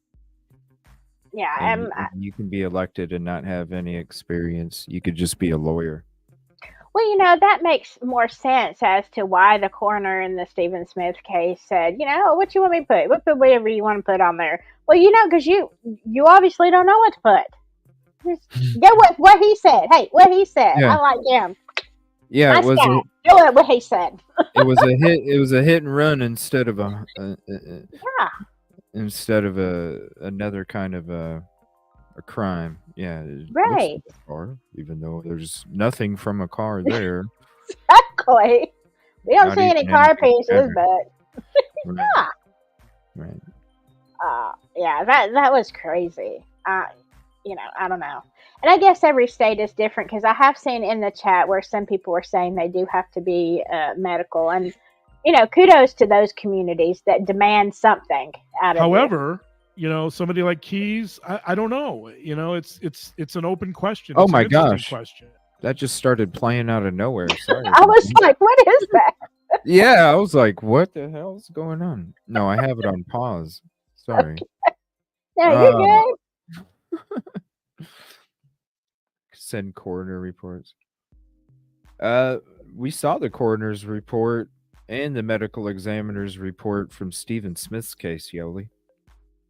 Yeah. And you can be elected and not have any experience. You could just be a lawyer. Well, that makes more sense as to why the coroner in the Stephen Smith case said, what you want me to put? We'll put whatever you want to put on there. Well, because you obviously don't know what to put. Just go with what he said. Hey, what he said. Yeah. I like him. Yeah, nice it was. Go with what he said. It was a hit. It was a hit and run instead of another kind of a crime. Yeah, right. Like a car, even though there's nothing from a car there. Exactly. We don't Not see any even car anything pieces, but Right. yeah, that was crazy. I don't know. And I guess every state is different because I have seen in the chat where some people were saying they do have to be medical. And, kudos to those communities that demand something out of you. However, somebody like Keys, I don't know. It's an open question. Oh It's my an interesting gosh. question. That just started playing out of nowhere. Sorry. I was like, what is that? Yeah, I was like, what the hell's going on? No, I have it on pause. Sorry. No, you're good. Send coroner reports. We saw the coroner's report and the medical examiner's report from Stephen Smith's case, Yoli,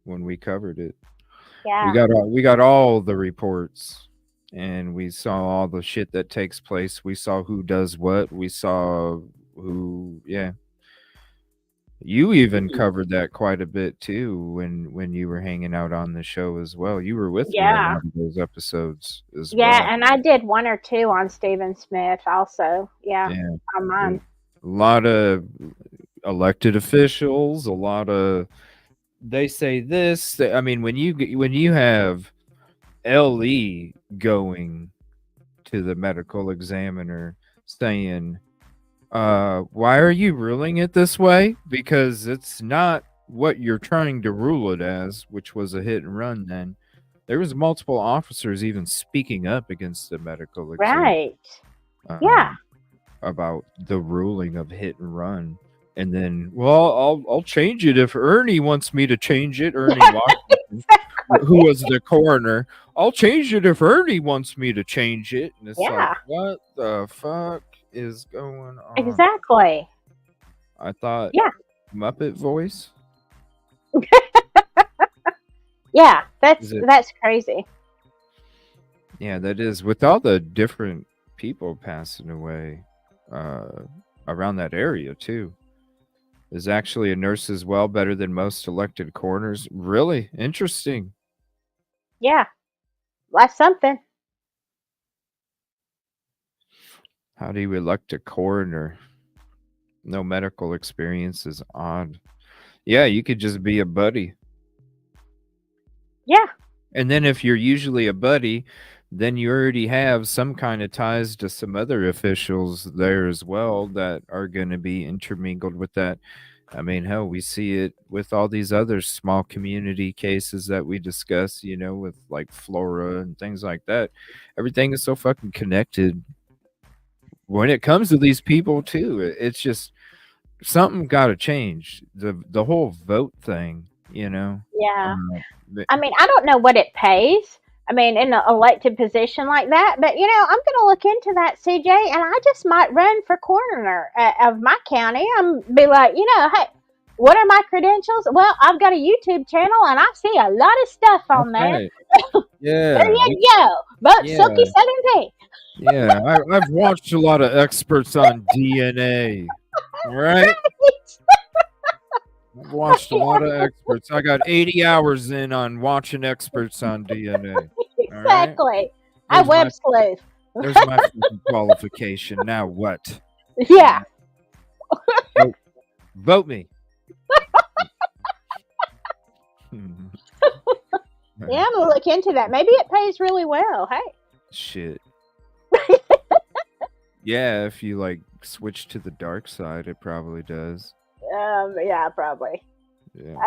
when we covered it. Yeah. We got all the reports, and we saw all the shit that takes place. We saw who does what. We saw who, yeah. You even covered that quite a bit too when you were hanging out on the show as well. You were with me on Yeah. one of those episodes as Yeah, well. and I did 1 or 2 on Stephen Smith also. Yeah, Yeah. on mine. A lot of elected officials, a lot of they say this. I mean, when you have LE going to the medical examiner saying, why are you ruling it this way? Because it's not what you're trying to rule it as, which was a hit and run. Then there was multiple officers even speaking up against the medical examiner. Right. Yeah. About the ruling of hit and run. And then, well, I'll change it if Ernie wants me to change it. Ernie Washington, who was the coroner. I'll change it if Ernie wants me to change it. And it's like, what the fuck is going on? Exactly. I thought, yeah, Muppet voice. Yeah, that's crazy. Yeah, that is. With all the different people passing away around that area too. Is actually a nurse as well better than most elected coroners? Really interesting. Yeah, that's something. How do you elect a coroner? No medical experience is odd. Yeah, you could just be a buddy. Yeah. And then if you're usually a buddy, then you already have some kind of ties to some other officials there as well that are going to be intermingled with that. I mean, hell, we see it with all these other small community cases that we discuss, with like Flora and things like that. Everything is so fucking connected. When it comes to these people too, it's just something got to change. The whole vote thing, Yeah. I mean, I don't know what it pays. I mean, in an elected position like that, but I'm going to look into that, CJ, and I just might run for coroner of my county. I'm be like, hey, what are my credentials? Well, I've got a YouTube channel, and I see a lot of stuff on there. Right. Yeah. There you go. Vote Silky 17. Yeah, I've watched a lot of experts on DNA. All right. I've watched a lot of experts. I got 80 hours in on watching experts on DNA. Exactly. Right? I web sleuth. There's my qualification. Now what? Yeah. Vote me. Yeah, I'm gonna look into that. Maybe it pays really well. Hey. Shit. Yeah, if you like switch to the dark side, it probably does. Yeah, probably. Yeah.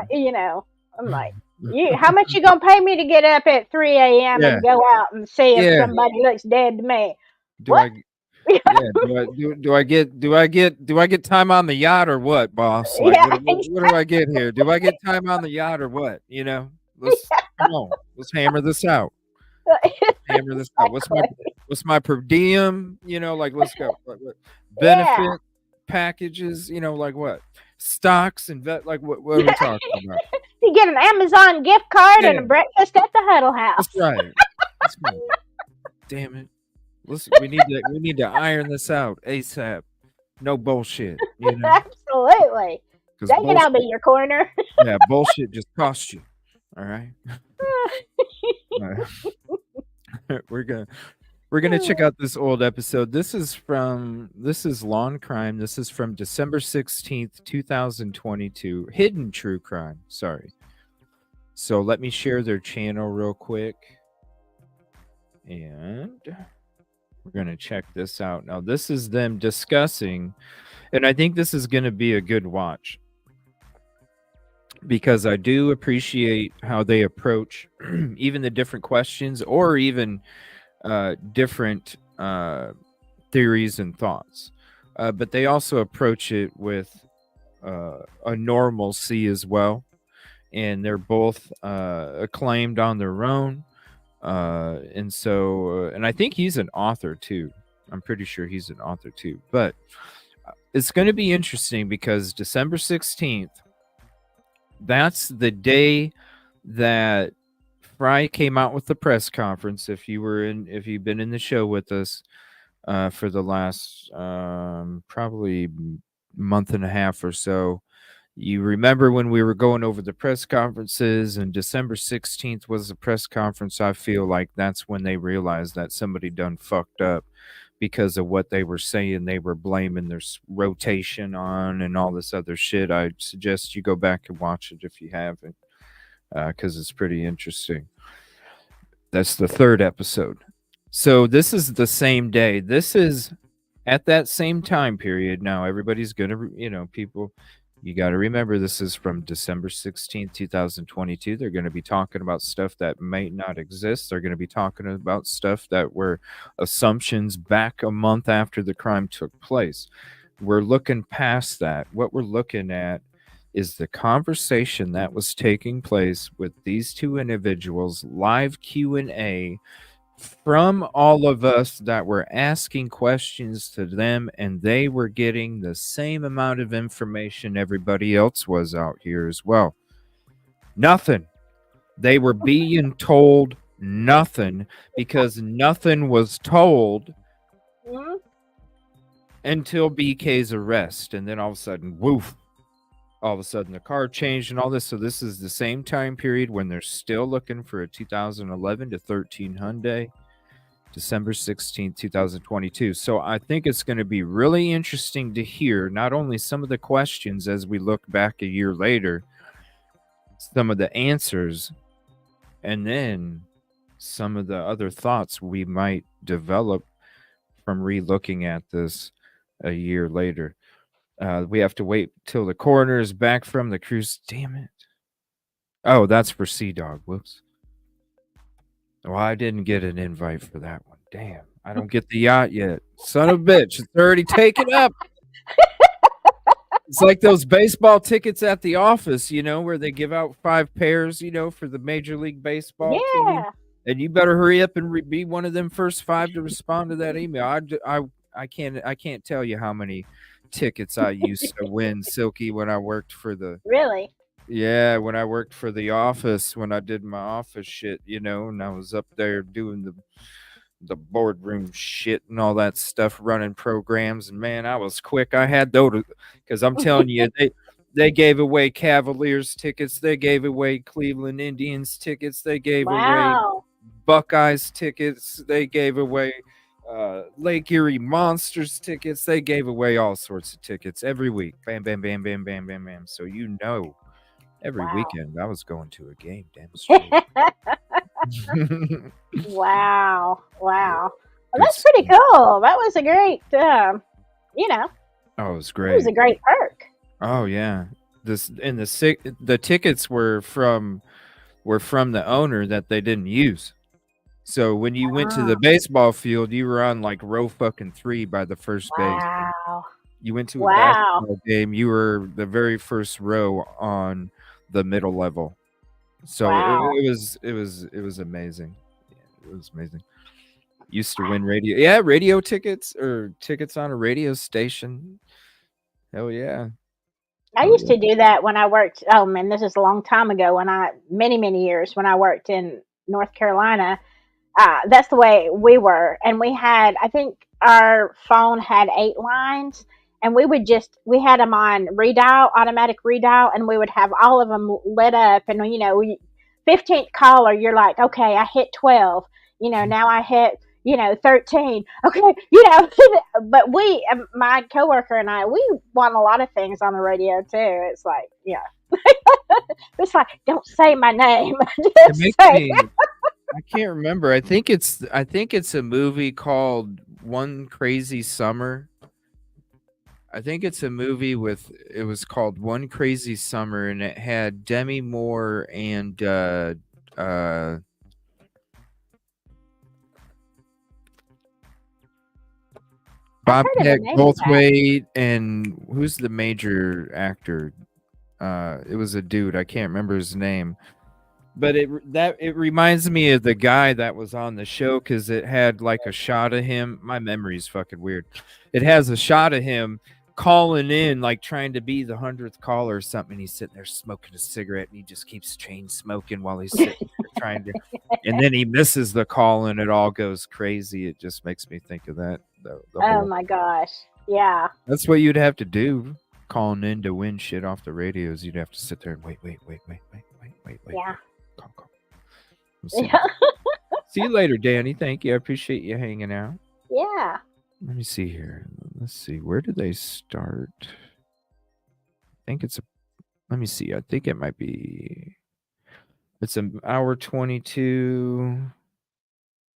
I'm like, how much you gonna pay me to get up at 3 a.m. and go out and see if somebody looks dead to me? Do I get time on the yacht or what, boss? Like, what do I get here? Do I get time on the yacht or what? Let's come on, let's hammer this out. Hammer this out. What's my per diem? Let's go. Benefit packages, like what? Stocks and what are we talking about? You get an Amazon gift card and a breakfast at the Huddle House. That's right. Damn it. Listen, we need to iron this out ASAP. No bullshit. Absolutely. Dang it, I'll be your corner. Yeah, bullshit just costs you. All right. We're gonna check out this old episode. This is Law and Crime. This is from December 16th, 2022. Hidden True Crime. Sorry. So let me share their channel real quick. And we're going to check this out. Now, this is them discussing, and I think this is going to be a good watch because I do appreciate how they approach even the different questions or even different theories and thoughts. But they also approach it with a normalcy as well. And they're both acclaimed on their own. And so, and I think he's an author too. I'm pretty sure he's an author too. But it's going to be interesting because December 16th, that's the day that Fry came out with the press conference. If you've been in the show with us for the last probably month and a half or so, you remember when we were going over the press conferences, and December 16th was the press conference. I feel like that's when they realized that somebody done fucked up because of what they were saying. They were blaming their rotation on and all this other shit. I suggest you go back and watch it if you haven't, because it's pretty interesting. That's the third episode. So this is the same day. This is at that same time period. Now, everybody's going to, people, you got to remember this is from December 16th, 2022. They're going to be talking about stuff that may not exist. They're going to be talking about stuff that were assumptions back a month after the crime took place. We're looking past that. What we're looking at is the conversation that was taking place with these two individuals, live Q&A from all of us that were asking questions to them, and they were getting the same amount of information everybody else was out here as well. Nothing. They were being told nothing because nothing was told until BK's arrest, and then all of a sudden, woof. All of a sudden, the car changed and all this. So this is the same time period when they're still looking for a 2011 to 13 Hyundai, December 16th, 2022. So I think it's going to be really interesting to hear not only some of the questions as we look back a year later, some of the answers, and then some of the other thoughts we might develop from re-looking at this a year later. We have to wait till the coroner is back from the cruise. Damn it. Oh, that's for Sea Dog. Whoops. Well, I didn't get an invite for that one. Damn. I don't get the yacht yet. Son of a bitch. It's already taken up. It's like those baseball tickets at the office, where they give out 5 pairs, for the Major League Baseball team. And you better hurry up and be one of them first 5 to respond to that email. I can't tell you how many tickets I used to win, Silky, when I worked for the when I worked for the office, when I did my office shit, and I was up there doing the boardroom shit and all that stuff, running programs, and man, I was quick. I had those because I'm telling you, they gave away Cavaliers tickets, they gave away Cleveland Indians tickets, they gave away Buckeyes tickets, they gave away Lake Erie Monsters tickets. They gave away all sorts of tickets every week. Bam, bam, bam, bam, bam, bam, bam. So every weekend I was going to a game. Damn straight. Wow. Well, that's pretty cool. That was a great, Oh, it was great. It was a great perk. Oh yeah. The tickets were from the owner that they didn't use. So when you went to the baseball field, you were on like row fucking 3 by the first base. You went to a basketball game, you were the very first row on the middle level. So it was amazing. Yeah, it was amazing. Used to win radio tickets or tickets on a radio station. Hell yeah. I used to do that when I worked. Oh man, this is a long time ago. Many years when I worked in North Carolina. That's the way we were. And we had, I think our phone had 8 lines, and we had them on automatic redial, and we would have all of them lit up. And, 15th caller, you're like, okay, I hit 12, now I hit, 13. Okay. But my coworker and I, we want a lot of things on the radio too. It's like, yeah. It's like, don't say my name. I can't remember. I think it's a movie called One Crazy Summer. I think it's a movie it was called One Crazy Summer, and it had Demi Moore and Bobcat Goldthwait, and who's the major actor? It was a dude. I can't remember his name. But it reminds me of the guy that was on the show, because it had like a shot of him. My memory's fucking weird. It has a shot of him calling in, like trying to be the 100th caller or something. He's sitting there smoking a cigarette, and he just keeps chain smoking while he's sitting there trying to. And then he misses the call, and it all goes crazy. It just makes me think of that. Oh my gosh! Yeah. That's what you'd have to do, calling in to win shit off the radios. You'd have to sit there and wait. Yeah. See you later, Danny. Thank you. I appreciate you hanging out. Yeah. Let me see here. Let's see. Where did they start? I think let me see. I think it might be. It's an hour 22.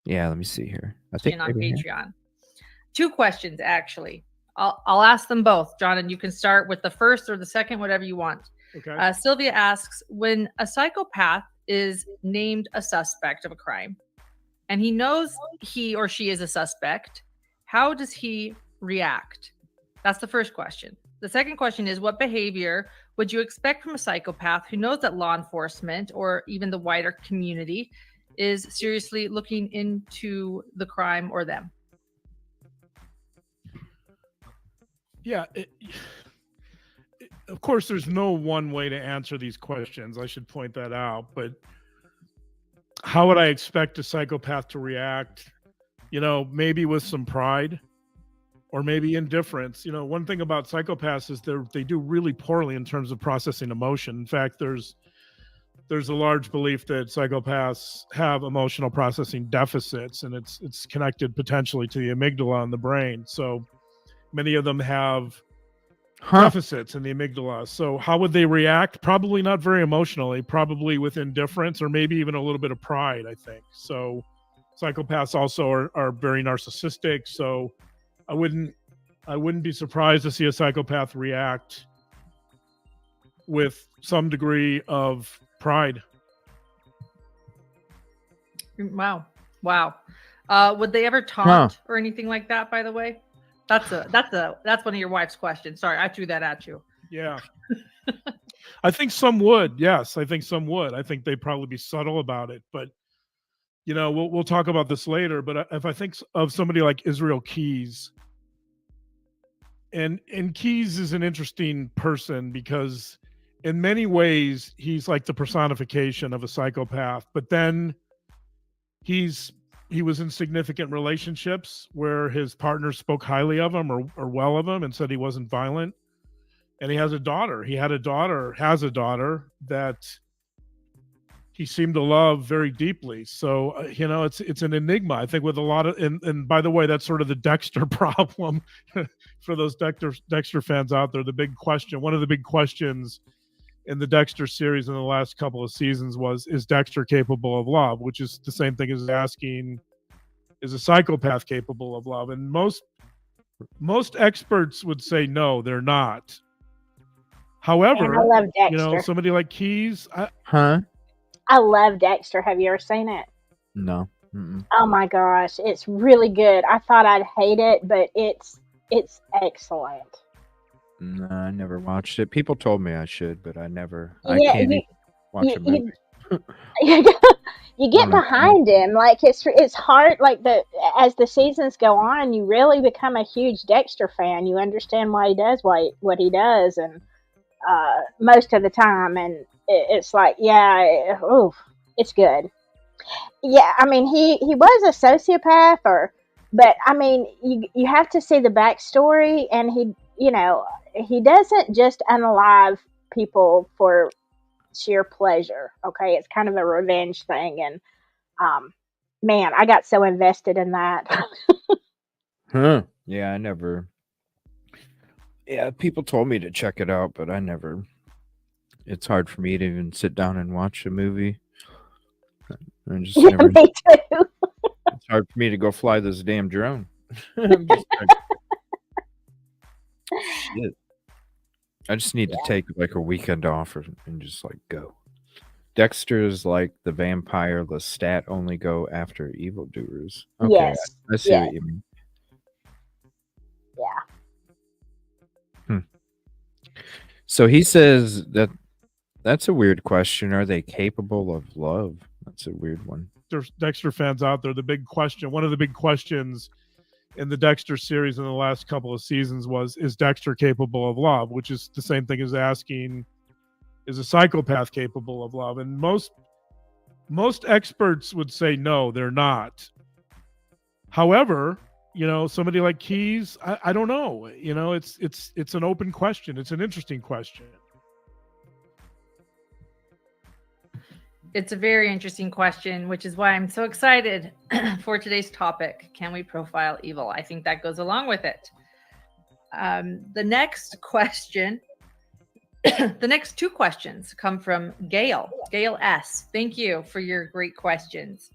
Yeah, let me see here. I think on Patreon. 2 questions, actually. I'll ask them both, John, and you can start with the first or the second, whatever you want. Okay. Sylvia asks, when a psychopath is named a suspect of a crime and he knows he or she is a suspect, how does he react? That's the first question. The second question is, what behavior would you expect from a psychopath who knows that law enforcement or even the wider community is seriously looking into the crime or them? Yeah. Of course, there's no one way to answer these questions. I should point that out. But how would I expect a psychopath to react? Maybe with some pride or maybe indifference. One thing about psychopaths is they do really poorly in terms of processing emotion. In fact, there's a large belief that psychopaths have emotional processing deficits, and it's connected potentially to the amygdala in the brain. So many of them have deficits in the amygdala. So how would they react? Probably not very emotionally, probably with indifference or maybe even a little bit of pride, I think. So psychopaths also are very narcissistic. So I wouldn't be surprised to see a psychopath react with some degree of pride. Wow. Would they ever taunt or anything like that, by the way? That's one of your wife's questions. Sorry, I threw that at you. Yeah. I think some would. Yes, I think some would. I think they'd probably be subtle about it. But, we'll talk about this later. But if I think of somebody like Israel Keys, and Keys is an interesting person because in many ways he's like the personification of a psychopath. But then he was in significant relationships where his partner spoke highly of him or well of him and said he wasn't violent. And he has a daughter. Has a daughter that he seemed to love very deeply. So, it's an enigma, I think, with a lot of, and by the way, that's sort of the Dexter problem for those Dexter fans out there. One of the big questions in the Dexter series in the last couple of seasons is Dexter capable of love? Which is the same thing as asking, is a psychopath capable of love? And most experts would say no, they're not. However, I love Dexter. Somebody like Keys. I love Dexter. Have you ever seen it? No. Mm-mm. Oh my gosh, it's really good. I thought I'd hate it, but it's excellent. No, I never watched it. People told me I should, but I never. Yeah, I can't even watch a movie. You get behind him. Like it's hard. Like as the seasons go on, you really become a huge Dexter fan. You understand why he does what he does, and most of the time, and it's like, it's good. Yeah, I mean, he was a sociopath, but I mean, you have to see the backstory, and he doesn't just unalive people for sheer pleasure. Okay, it's kind of a revenge thing, and man, I got so invested in that. Yeah, I never. Yeah, people told me to check it out, but I never. It's hard for me to even sit down and watch a movie. I just Yeah, never. me too. It's hard for me to go fly this damn drone. I'm just shit. I just need to take like a weekend off and just like go. Dexter is like the vampire. The stat only go after evildoers. Okay, Yes. I see Yes. what you mean. Yeah. So he says that that's a weird question. Are they capable of love? That's a weird one. There's Dexter fans out there. The big question, one of the big questions in the Dexter series in the last couple of seasons was, is Dexter capable of love? Which is the same thing as asking, is a psychopath capable of love? And most experts would say no, they're not. However, somebody like Keyes, I don't know. It's an open question. It's an interesting question. It's a very interesting question, which is why I'm so excited for today's topic. Can we profile evil? I think that goes along with it. The next question, the next two questions come from Gail S. Thank you for your great questions.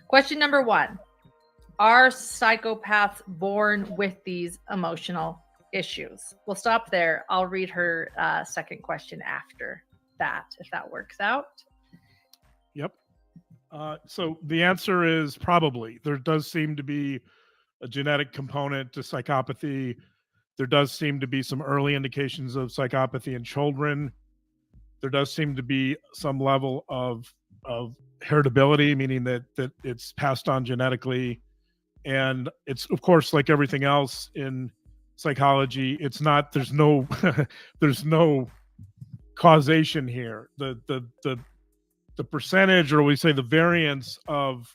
Question number 1. Are psychopaths born with these emotional issues? We'll stop there. I'll read her second question after that, if that works out. Yep. So the answer is probably. There does seem to be a genetic component to psychopathy. There does seem to be some early indications of psychopathy in children. There does seem to be some level of heritability, meaning that it's passed on genetically. And it's, of course, like everything else in psychology, it's not, there's no there's no causation here. The percentage, or we say the variance of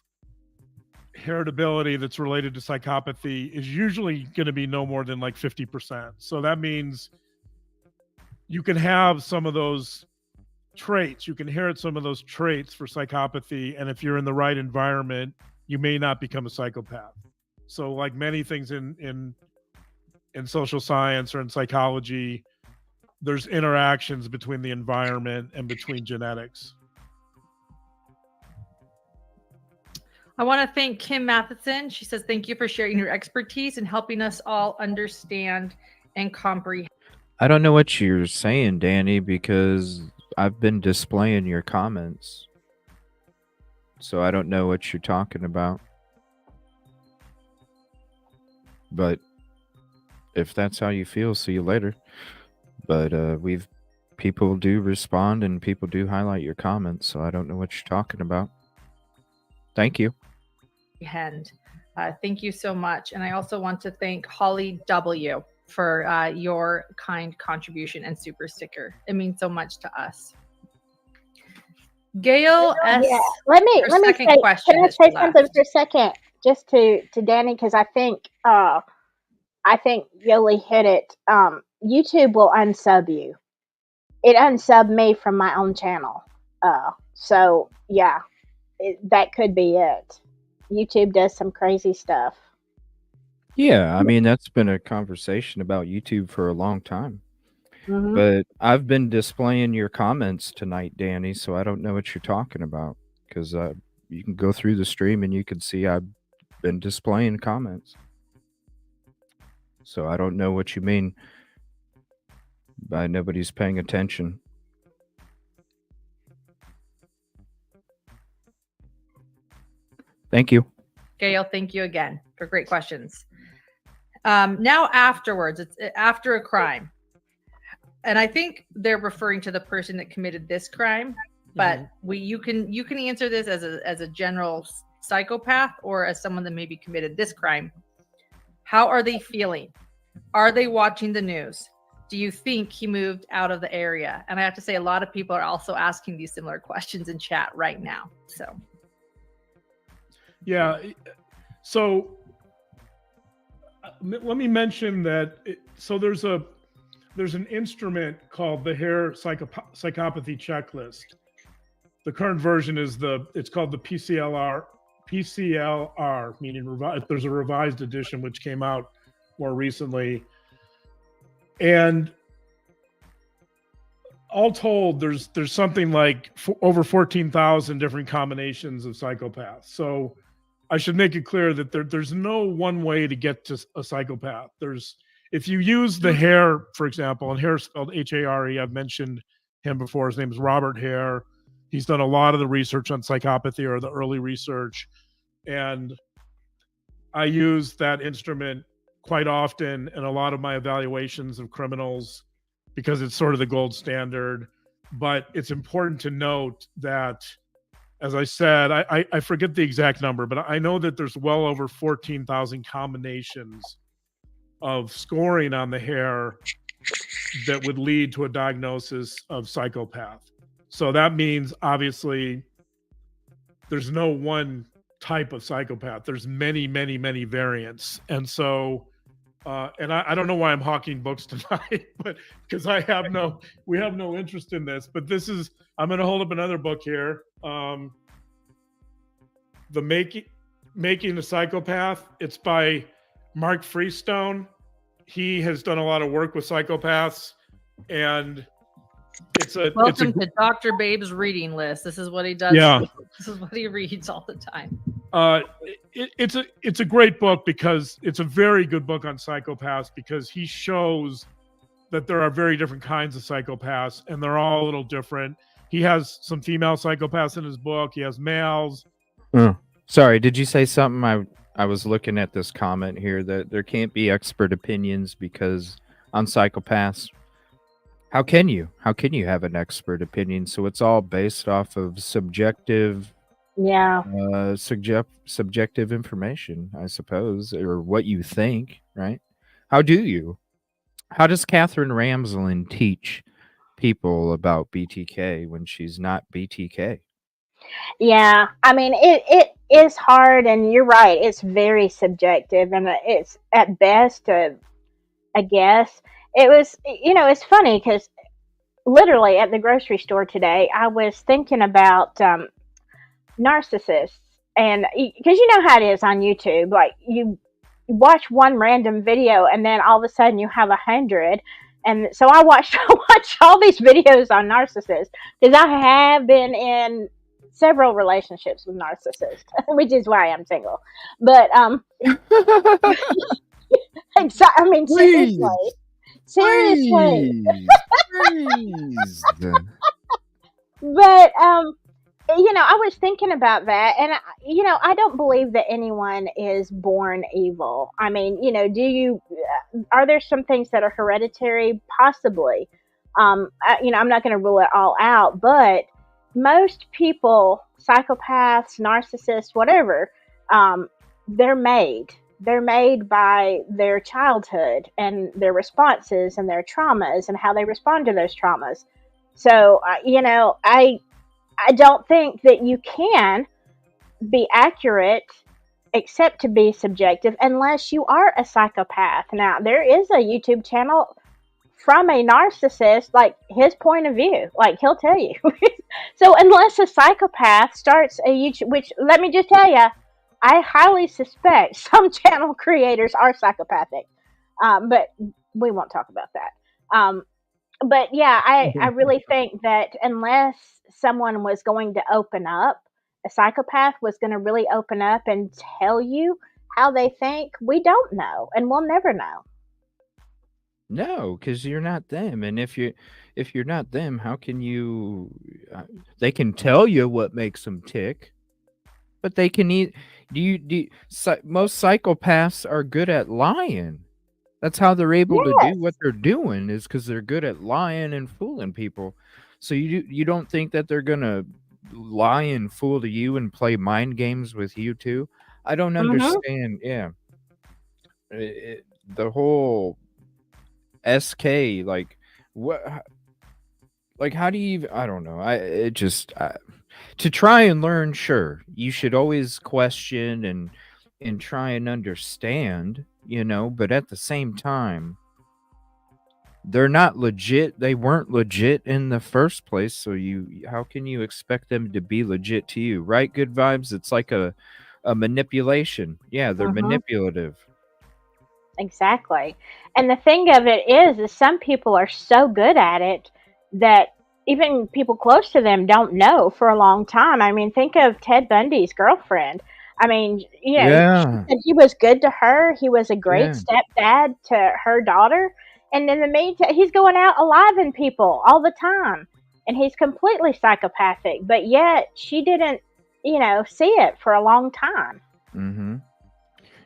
heritability that's related to psychopathy is usually going to be no more than like 50%. So that means you can have some of those traits, you can inherit some of those traits for psychopathy, and if you're in the right environment, you may not become a psychopath. So like many things in social science or in psychology, there's interactions between the environment and between genetics. I want to thank Kim Matheson. She says, thank you for sharing your expertise and helping us all understand and comprehend. I don't know what you're saying, Danny, because I've been displaying your comments. So I don't know what you're talking about. But if that's how you feel, see you later. But people do respond and people do highlight your comments, so I don't know what you're talking about. Thank you. Thank you so much. And I also want to thank Holly W. for your kind contribution and super sticker. It means so much to us. Gail S. Yeah. Let me say, can I say something for a second, just to Danny, because I think Yoli hit it. YouTube will unsub you. It unsubbed me from my own channel. So yeah, that could be it. YouTube does some crazy stuff. Yeah, I mean, that's been a conversation about YouTube for a long time. Mm-hmm. But I've been displaying your comments tonight, Danny, so I don't know what you're talking about, because you can go through the stream and you can see I've been displaying comments. So I don't know what you mean by nobody's paying attention. Thank you. Gail, thank you again for great questions. Now afterwards, it's after a crime. And I think they're referring to the person that committed this crime, but you can answer this as a general psychopath or as someone that maybe committed this crime. How are they feeling? Are they watching the news? Do you think he moved out of the area? And I have to say, a lot of people are also asking these similar questions in chat right now. So, yeah. So let me mention that. So there's an instrument called the Hare Psychopathy Checklist. The current version is it's called the PCLR, meaning there's a revised edition which came out more recently. And all told, there's something like over 14,000 different combinations of psychopaths. So I should make it clear that there's no one way to get to a psychopath. If you use the Hare, for example, and Hare spelled H-A-R-E, I've mentioned him before. His name is Robert Hare. He's done a lot of the research on psychopathy, or the early research. And I use that instrument quite often in a lot of my evaluations of criminals because it's sort of the gold standard. But it's important to note that, as I said, I forget the exact number, but I know that there's well over 14,000 combinations of scoring on the Hare that would lead to a diagnosis of psychopath. So that means, obviously, there's no one type of psychopath. There's many, many, many variants. And so, and I don't know why I'm hawking books tonight, but because we have no interest in this. But I'm going to hold up another book here. The Making a Psychopath. It's by Mark Freestone. He has done a lot of work with psychopaths, and welcome to Dr. Babe's reading list. This is what he does. Yeah. This is what he reads all the time. It's a great book because it's a very good book on psychopaths, because he shows that there are very different kinds of psychopaths, and they're all a little different. He has some female psychopaths in his book. He has males. Sorry, did you say something? I was looking at this comment here that there can't be expert opinions because on psychopaths. How can you have an expert opinion? So it's all based off of subjective subjective information, I suppose, or what you think, right? How does Catherine Ramsland teach people about BTK when she's not BTK? Yeah, I mean, it is hard, and you're right. It's very subjective, and it's at best a guess. It was, it's funny because literally at the grocery store today, I was thinking about narcissists, and because you know how it is on YouTube, like you watch one random video, and then all of a sudden you have 100. And so I watched all these videos on narcissists because I have been in several relationships with narcissists, which is why I'm single. But I mean, seriously. But I was thinking about that, and I don't believe that anyone is born evil. I mean, are there some things that are hereditary? Possibly. I'm not going to rule it all out, but most people, psychopaths, narcissists, whatever, they're made. They're made by their childhood and their responses and their traumas and how they respond to those traumas. So, I don't think that you can be accurate except to be subjective unless you are a psychopath. Now, there is a YouTube channel from a narcissist, like his point of view, like he'll tell you. So unless a psychopath starts a YouTube, which let me just tell you, I highly suspect some channel creators are psychopathic, but we won't talk about that. But yeah, I really think that unless someone was going to open up, a psychopath was going to really open up and tell you how they think, we don't know, and we'll never know. No, because you're not them, and if you're not them, how can you? They can tell you what makes them tick, but they can eat. Most psychopaths are good at lying. That's how they're able to do what they're doing, is because they're good at lying and fooling people. So you don't think that they're gonna lie and fool to you and play mind games with you too? I don't understand. Yeah, the whole SK, like what? Like, how do you? I don't know. To try and learn, sure, you should always question and try and understand, but at the same time, they're not legit. They weren't legit in the first place. So how can you expect them to be legit to you? Right? Good vibes. It's like a manipulation. Yeah, they're manipulative. Exactly. And the thing of it is some people are so good at it that even people close to them don't know for a long time. I mean, think of Ted Bundy's girlfriend. I mean, you know, she Yeah. said he was good to her. He was a great Yeah. stepdad to her daughter. And in the meantime, he's going out aliving people all the time. And he's completely psychopathic. But yet, she didn't, you know, see it for a long time. Mm-hmm.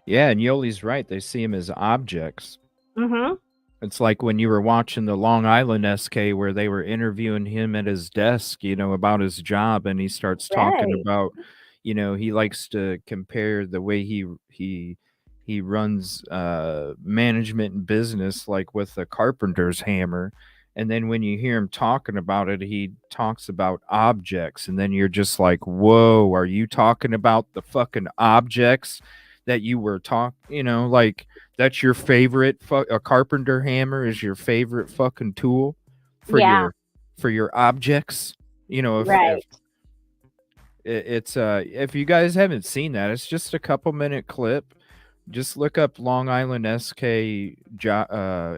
Yeah, and Yoli's right. They see him as objects. Mm-hmm. It's like when you were watching the Long Island SK where they were interviewing him at his desk, you know, about his job, and he starts talking Right. about, you know, he likes to compare the way he runs management and business like with a carpenter's hammer. And then when you hear him talking about it, he talks about objects, and then you're just like, whoa, are you talking about the fucking objects that you were you know, like that's your favorite a carpenter hammer is your favorite fucking tool for Yeah. your objects, you know. If Right. it's if you guys haven't seen that, it's just a couple minute clip. Just look up Long Island SK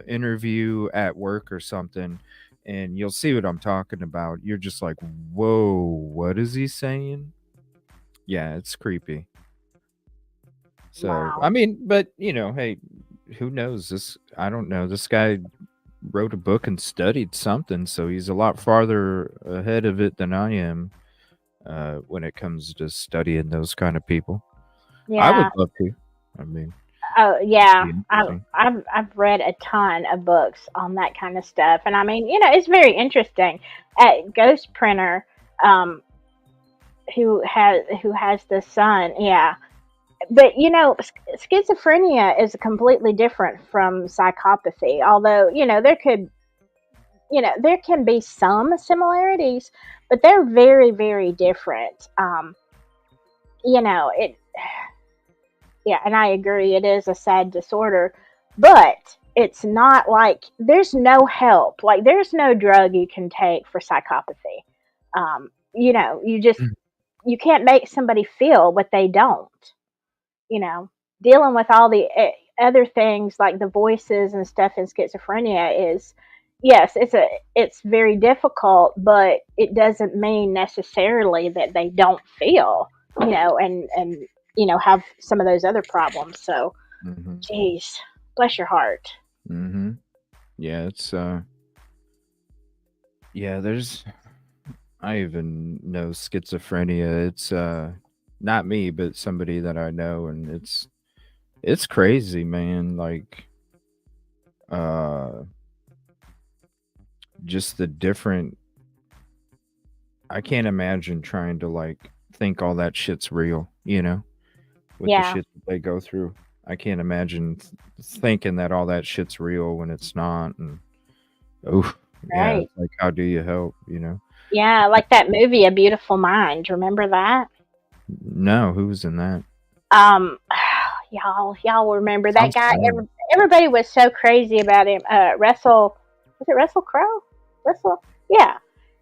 interview at work or something, and you'll see what I'm talking about. You're just like, whoa, what is he saying? Yeah, it's creepy. So, Wow. I mean, but you know, hey, who knows? I don't know. This guy wrote a book and studied something, so he's a lot farther ahead of it than I am when it comes to studying those kind of people. I would Yeah. love to. I mean, Oh yeah, be I've interesting. I've I've read a ton of books on that kind of stuff, and I mean, you know, it's very interesting. At Ghost Printer, um, who has the son, yeah. But you know, schizophrenia is completely different from psychopathy. Although you know, there can be some similarities, but they're very, very different. You know, yeah, and I agree, it is a sad disorder, but it's not like there's no help. Like there's no drug you can take for psychopathy. You know, you can't make somebody feel what they don't. You know, dealing with all the other things like the voices and stuff in schizophrenia is, yes, it's very difficult, but it doesn't mean necessarily that they don't feel, you know, and you know, have some of those other problems. So, geez, bless your heart. Mm-hmm. Yeah, it's yeah, I even know schizophrenia. It's not me, but somebody that I know, and it's crazy, man. Like uh just the different I can't imagine trying to like think all that shit's real, you know, with the Yeah. shit that they go through. I can't imagine thinking that all that shit's real when it's not. And oh, yeah, Right. it's like how do you help, you know? Yeah, like that movie, A Beautiful Mind. Remember that? No, who's in that? Y'all remember that Sounds guy? familiar. Everybody was so crazy about him. Russell, was it Russell Crowe? Russell, yeah.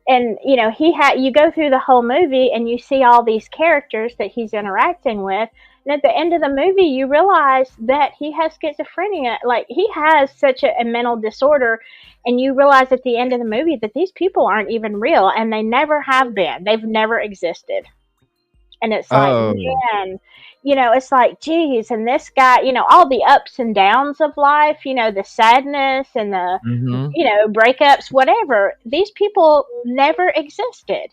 And you know, you go through the whole movie and you see all these characters that he's interacting with, and at the end of the movie, you realize that he has schizophrenia. Like he has such a mental disorder, and you realize at the end of the movie that these people aren't even real, and they never have been. They've never existed. And it's like, Oh, man, you know, it's like, geez, and this guy, you know, all the ups and downs of life, you know, the sadness and the, mm-hmm. you know, breakups, whatever, these people never existed.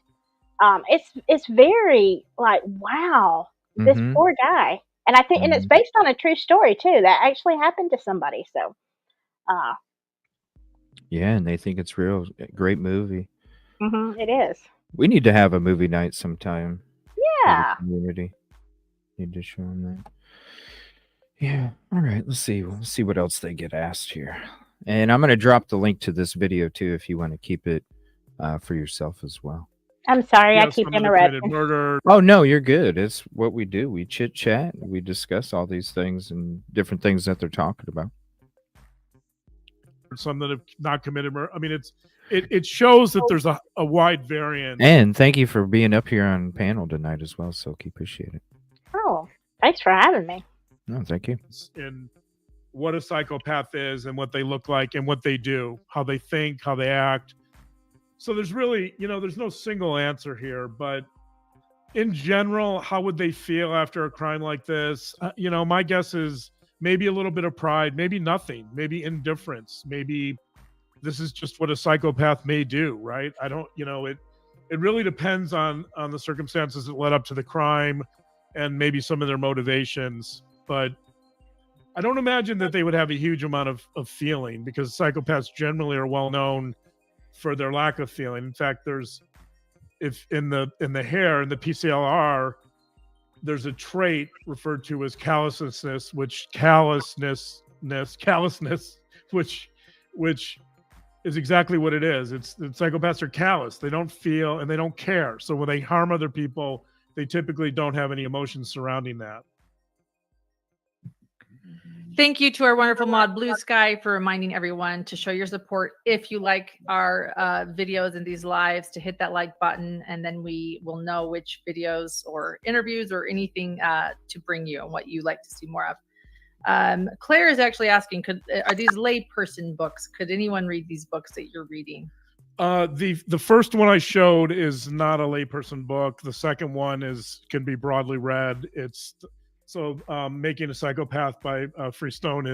It's very like, wow, this Mm-hmm. poor guy. And I think, and it's based on a true story too, that actually happened to somebody. So, Yeah, and they think it's real. Great movie. it is. We need to have a movie night sometime. For Yeah. the community. Need to show them that. Yeah. All right. Let's see. We'll see what else they get asked here. And I'm going to drop the link to this video too if you want to keep it for yourself as well. I'm sorry, I Yes, keep committed interrupting. murder. Oh, no, you're good. It's what we do. We chit chat. We discuss all these things and different things that they're talking about. Some that have not committed murder. I mean, it shows that there's a wide variance. And thank you for being up here on panel tonight as well, Silky. Appreciate it. Oh, thanks for having me. No, thank you. In what a psychopath is and what they look like and what they do, how they think, how they act. So there's really, there's no single answer here, but in general, how would they feel after a crime like this? My guess is maybe a little bit of pride, maybe nothing, maybe indifference, maybe this is just what a psychopath may do, right? I don't, it really depends on the circumstances that led up to the crime and maybe some of their motivations. But I don't imagine that they would have a huge amount of feeling, because psychopaths generally are well known for their lack of feeling. In fact, if in the hair, in the PCLR, there's a trait referred to as callousness, which is exactly what it is. It's the psychopaths are callous. They don't feel and they don't care. So when they harm other people, they typically don't have any emotions surrounding that. Thank you to our wonderful mod Blue Sky for reminding everyone to show your support. If you like our videos and these lives, to hit that like button, and then we will know which videos or interviews or anything to bring you and what you like to see more of. Claire is actually asking, are these layperson books? Could anyone read these books that you're reading? The first one I showed is not a layperson book. The second one can be broadly read. Making a Psychopath by Freestone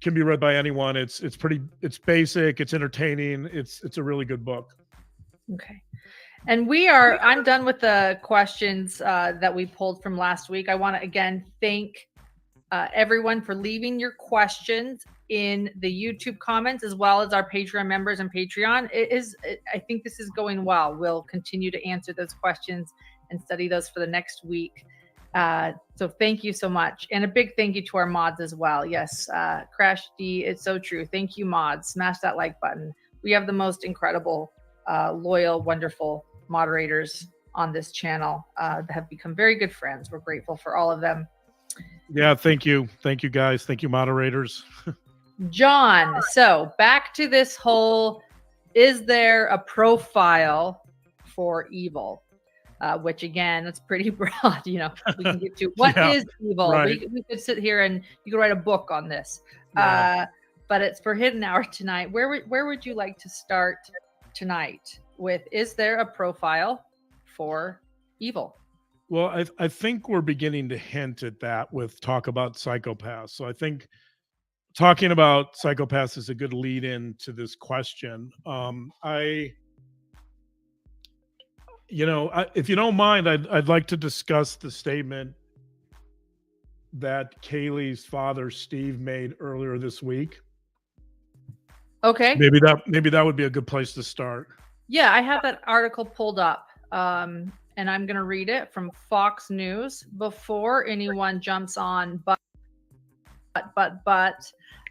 can be read by anyone. It's basic, it's entertaining, it's a really good book. Okay. And I'm done with the questions that we pulled from last week. I want to again thank everyone for leaving your questions in the YouTube comments, as well as our Patreon members and Patreon. I think this is going well. We'll continue to answer those questions and study those for the next week. So thank you so much. And a big thank you to our mods as well. Yes, Crash D, it's so true. Thank you, mods. Smash that like button. We have the most incredible, loyal, wonderful moderators on this channel that have become very good friends. We're grateful for all of them. Yeah, thank you. Thank you, guys. Thank you, moderators. John, so back to this whole, is there a profile for evil? Which again, that's pretty broad. We can get to what is evil. Right. We could sit here and you could write a book on this. Yeah. But it's for Hidden Hour tonight. Where would you like to start tonight with? Is there a profile for evil? Well, I think we're beginning to hint at that with talk about psychopaths. So I think talking about psychopaths is a good lead in to this question. If you don't mind, I'd like to discuss the statement that Kaylee's father, Steve, made earlier this week. Okay. Maybe that would be a good place to start. Yeah, I have that article pulled up, and I'm going to read it from Fox News before anyone jumps on. But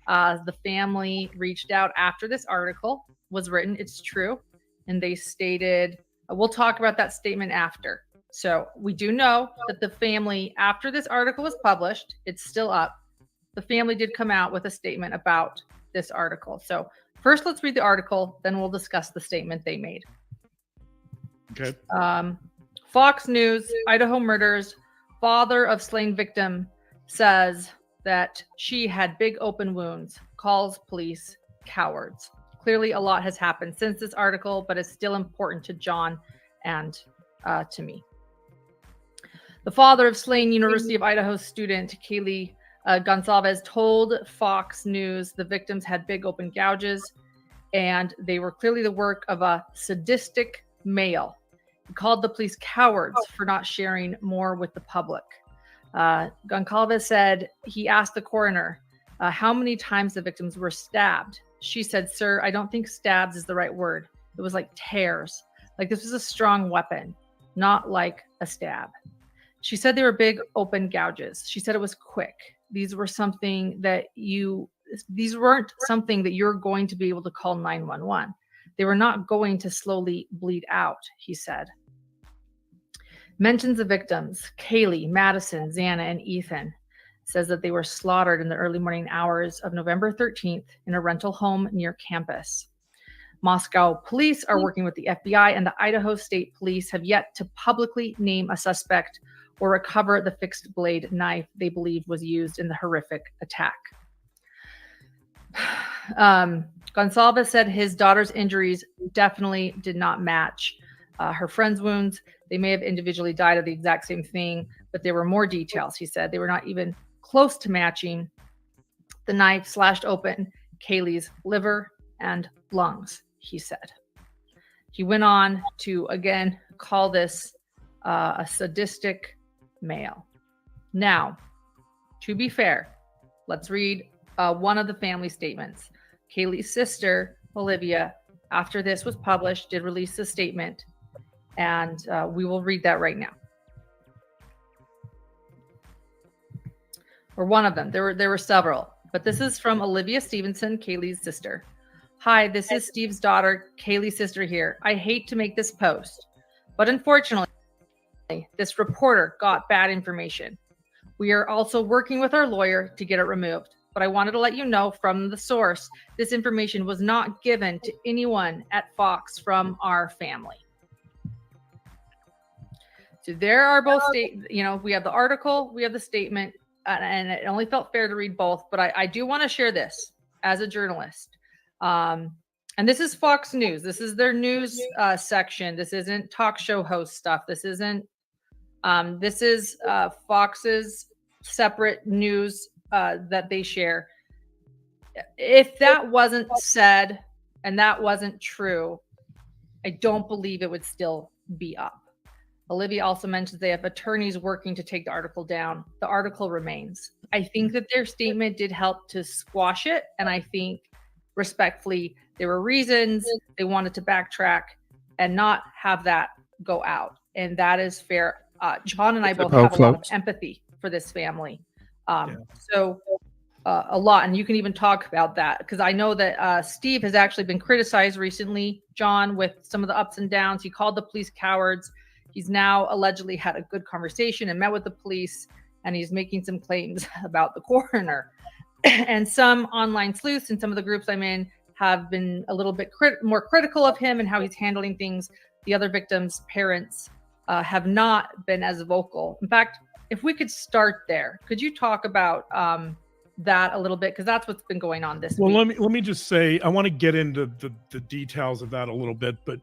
the family reached out after this article was written. It's true, and they stated. We'll talk about that statement after. So we do know that the family, after this article was published, it's still up. The family did come out with a statement about this article. So first, let's read the article, then we'll discuss the statement they made. Okay. Fox News, Idaho murders, father of slain victim says that she had big open wounds, calls police cowards. Clearly, a lot has happened since this article, but it's still important to John and to me. The father of slain University of Idaho student Kaylee Gonsalves told Fox News the victims had big open gouges, and they were clearly the work of a sadistic male. He called the police cowards for not sharing more with the public. Gonsalves said he asked the coroner how many times the victims were stabbed. She said, "Sir, I don't think stabs is the right word. It was like tears. Like this was a strong weapon, not like a stab." She said they were big open gouges. She said it was quick. These weren't something that you're going to be able to call 911. They were not going to slowly bleed out, he said. Mentions of victims, Kaylee, Madison, Xana, and Ethan. Says that they were slaughtered in the early morning hours of November 13th in a rental home near campus. Moscow police are working with the FBI, and the Idaho State Police have yet to publicly name a suspect or recover the fixed blade knife they believe was used in the horrific attack. Gonsalves said his daughter's injuries definitely did not match her friend's wounds. They may have individually died of the exact same thing, but there were more details. He said they were not even close to matching. The knife slashed open Kaylee's liver and lungs, he said. He went on to, again, call this a sadistic male. Now, to be fair, let's read one of the family statements. Kaylee's sister, Olivia, after this was published, did release a statement, and we will read that right now. Or one of them. There were several, but this is from Olivia Stevenson, Kaylee's sister. Hi, this is Steve's daughter, Kaylee's sister here. I hate to make this post, but unfortunately, this reporter got bad information. We are also working with our lawyer to get it removed, but I wanted to let you know from the source, this information was not given to anyone at Fox from our family. So there are both we have the article, we have the statement, and it only felt fair to read both, but I do want to share this as a journalist. And this is Fox News. This is their news section. This isn't talk show host stuff. This isn't, this is Fox's separate news that they share. If that wasn't said and that wasn't true, I don't believe it would still be up. Olivia also mentions they have attorneys working to take the article down. The article remains. I think that their statement did help to squash it. And I think respectfully, there were reasons they wanted to backtrack and not have that go out. And that is fair. John and I both have a lot of empathy for this family. So a lot. And you can even talk about that because I know that Steve has actually been criticized recently, John, with some of the ups and downs. He called the police cowards. He's now allegedly had a good conversation and met with the police, and he's making some claims about the coroner. And some online sleuths in some of the groups I'm in have been a little bit more critical of him and how he's handling things. The other victims' parents have not been as vocal. In fact, if we could start there, could you talk about that a little bit? Because that's what's been going on this week. Well, let me just say, I want to get into the details of that a little bit, but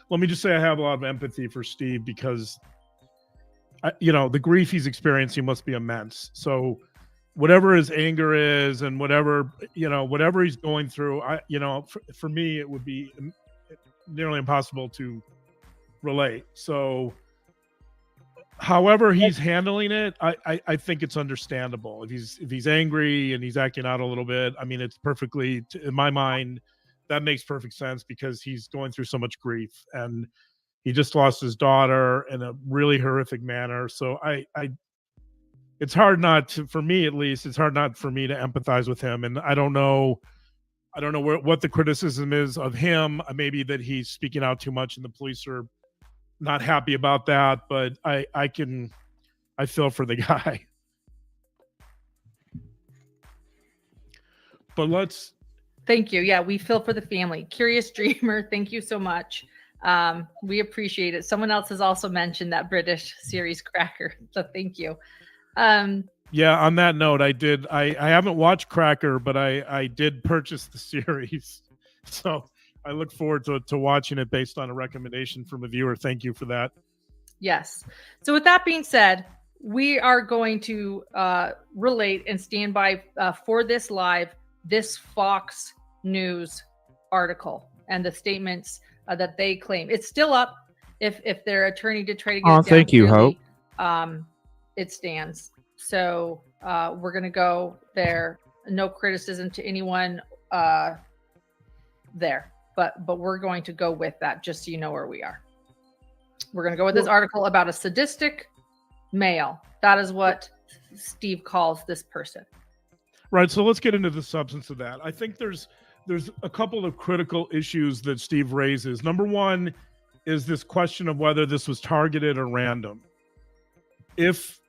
let me just say I have a lot of empathy for Steve because, the grief he's experiencing must be immense. So whatever his anger is and whatever he's going through, for me, it would be nearly impossible to relate. So however he's handling it, I think it's understandable. If he's angry and he's acting out a little bit, I mean, it's perfectly, in my mind, that makes perfect sense because he's going through so much grief and he just lost his daughter in a really horrific manner. So it's hard not to, for me at least, it's hard not for me to empathize with him. And I don't know what the criticism is of him. Maybe that he's speaking out too much and the police are not happy about that, but I feel for the guy. But thank you. Yeah, we feel for the family. Curious Dreamer, thank you so much. We appreciate it. Someone else has also mentioned that British series Cracker, so thank you. Yeah, on that note, I haven't watched Cracker, but I did purchase the series. So I look forward to watching it based on a recommendation from a viewer. Thank you for that. Yes. So with that being said, we are going to relate and stand by for this this Fox News article and the statements that they claim. It's still up. If their attorney did try to get it down, thank you, clearly, Hope. It stands. So we're going to go there. No criticism to anyone there, but we're going to go with that just so you know where we are. We're going to go with this article about a sadistic male. That is what Steve calls this person. Right. So let's get into the substance of that. I think there's a couple of critical issues that Steve raises. Number one is this question of whether this was targeted or random. If,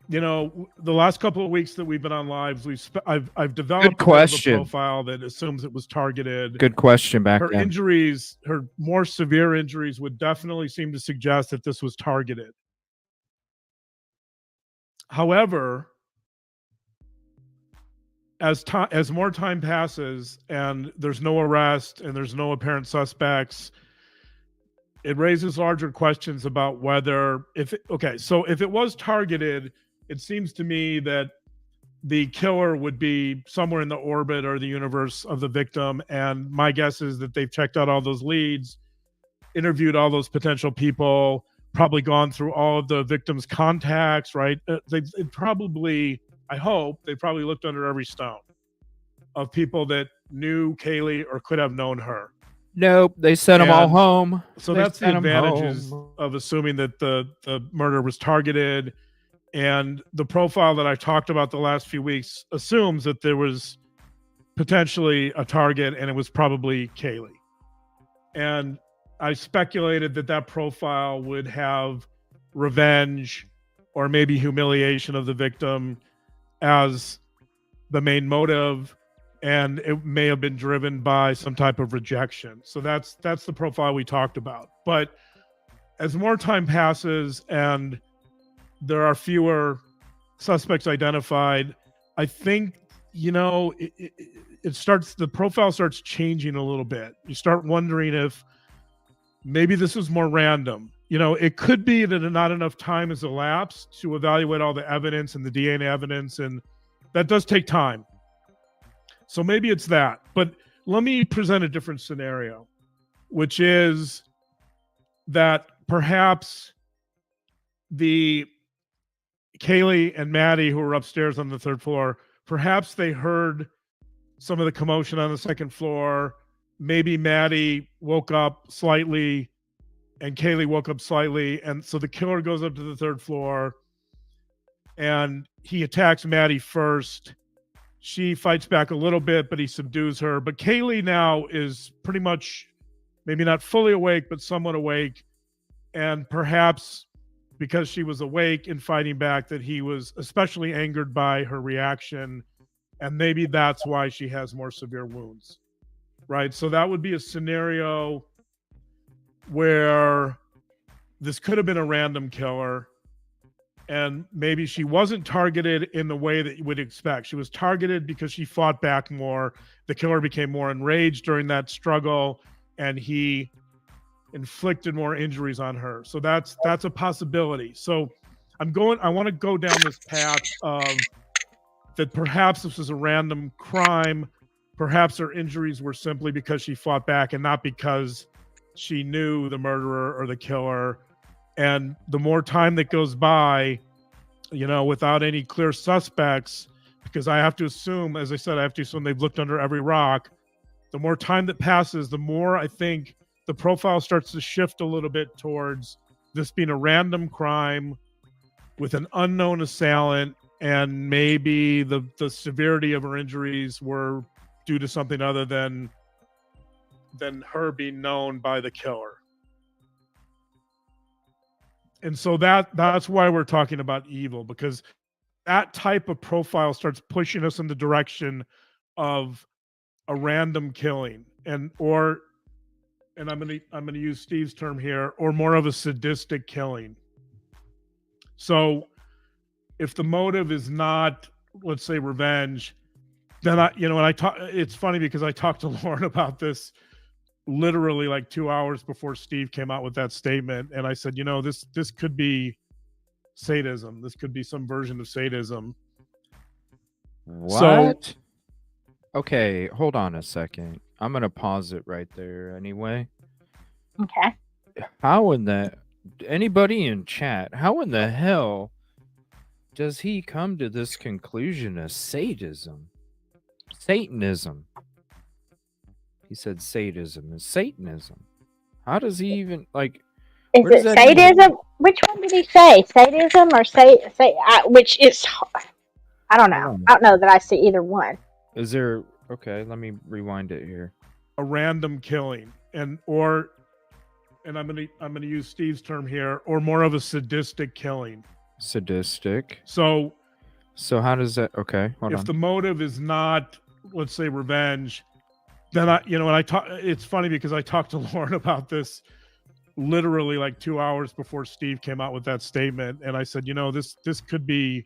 the last couple of weeks that we've been on lives, I've developed a profile that assumes it was targeted. Good question back her then. Injuries, her more severe injuries would definitely seem to suggest that this was targeted. However, as more time passes and there's no arrest and there's no apparent suspects, it raises larger questions about whether if it was targeted, it seems to me that the killer would be somewhere in the orbit or the universe of the victim. And my guess is that they've checked out all those leads, interviewed all those potential people, probably gone through all of the victim's contacts, right? They probably, I hope, they probably looked under every stone of people that knew Kaylee or could have known her. Nope, they sent them all home. So They that's the sent 'em advantages home. of assuming that the murder was targeted. And the profile that I talked about the last few weeks assumes that there was potentially a target and it was probably Kaylee. And I speculated that profile would have revenge or maybe humiliation of the victim as the main motive, and it may have been driven by some type of rejection. So that's the profile we talked about. But as more time passes and there are fewer suspects identified, I think, the profile starts changing a little bit. You start wondering if maybe this is more random. It could be that not enough time has elapsed to evaluate all the evidence and the DNA evidence, and that does take time. So maybe it's that. But let me present a different scenario, which is that perhaps the Kaylee and Maddie, who were upstairs on the third floor, perhaps they heard some of the commotion on the second floor. Maybe Maddie woke up slightly and Kaylee woke up slightly. And so the killer goes up to the third floor and he attacks Maddie first. She fights back a little bit, but he subdues her. But Kaylee now is pretty much maybe not fully awake, but somewhat awake. And perhaps because she was awake and fighting back, that he was especially angered by her reaction. And maybe that's why she has more severe wounds, right? So that would be a scenario where this could have been a random killer. And maybe she wasn't targeted in the way that you would expect. She was targeted because she fought back more. The killer became more enraged during that struggle, and he inflicted more injuries on her. So that's a possibility. So I want to go down this path of that perhaps this was a random crime. Perhaps her injuries were simply because she fought back and not because she knew the murderer or the killer. And the more time that goes by, without any clear suspects, because I have to assume, as I said, they've looked under every rock. The more time that passes, the more I think the profile starts to shift a little bit towards this being a random crime with an unknown assailant, and maybe the severity of her injuries were due to something other than her being known by the killer. And so that's why we're talking about evil, because that type of profile starts pushing us in the direction of a random killing, and I'm gonna use Steve's term here, or more of a sadistic killing. So if the motive is not, let's say, revenge, then it's funny because I talked to Lauren about this literally like 2 hours before Steve came out with that statement. And I said, this could be sadism. This could be some version of sadism. What? So, okay, hold on a second. I'm going to pause it right there anyway. Okay. Anybody in chat, how in the hell does he come to this conclusion of sadism? Satanism. He said sadism is Satanism. How does he even, like... Is it sadism? Which one did he say? Sadism or which is... I don't know. I don't know that I see either one. Is there... Okay, let me rewind it here. A random killing, and I'm gonna use Steve's term here, or more of a sadistic killing. Sadistic. So how does that? Okay, hold on. If the motive is not, let's say, revenge, then it's funny because I talked to Lauren about this literally like 2 hours before Steve came out with that statement, and I said, this could be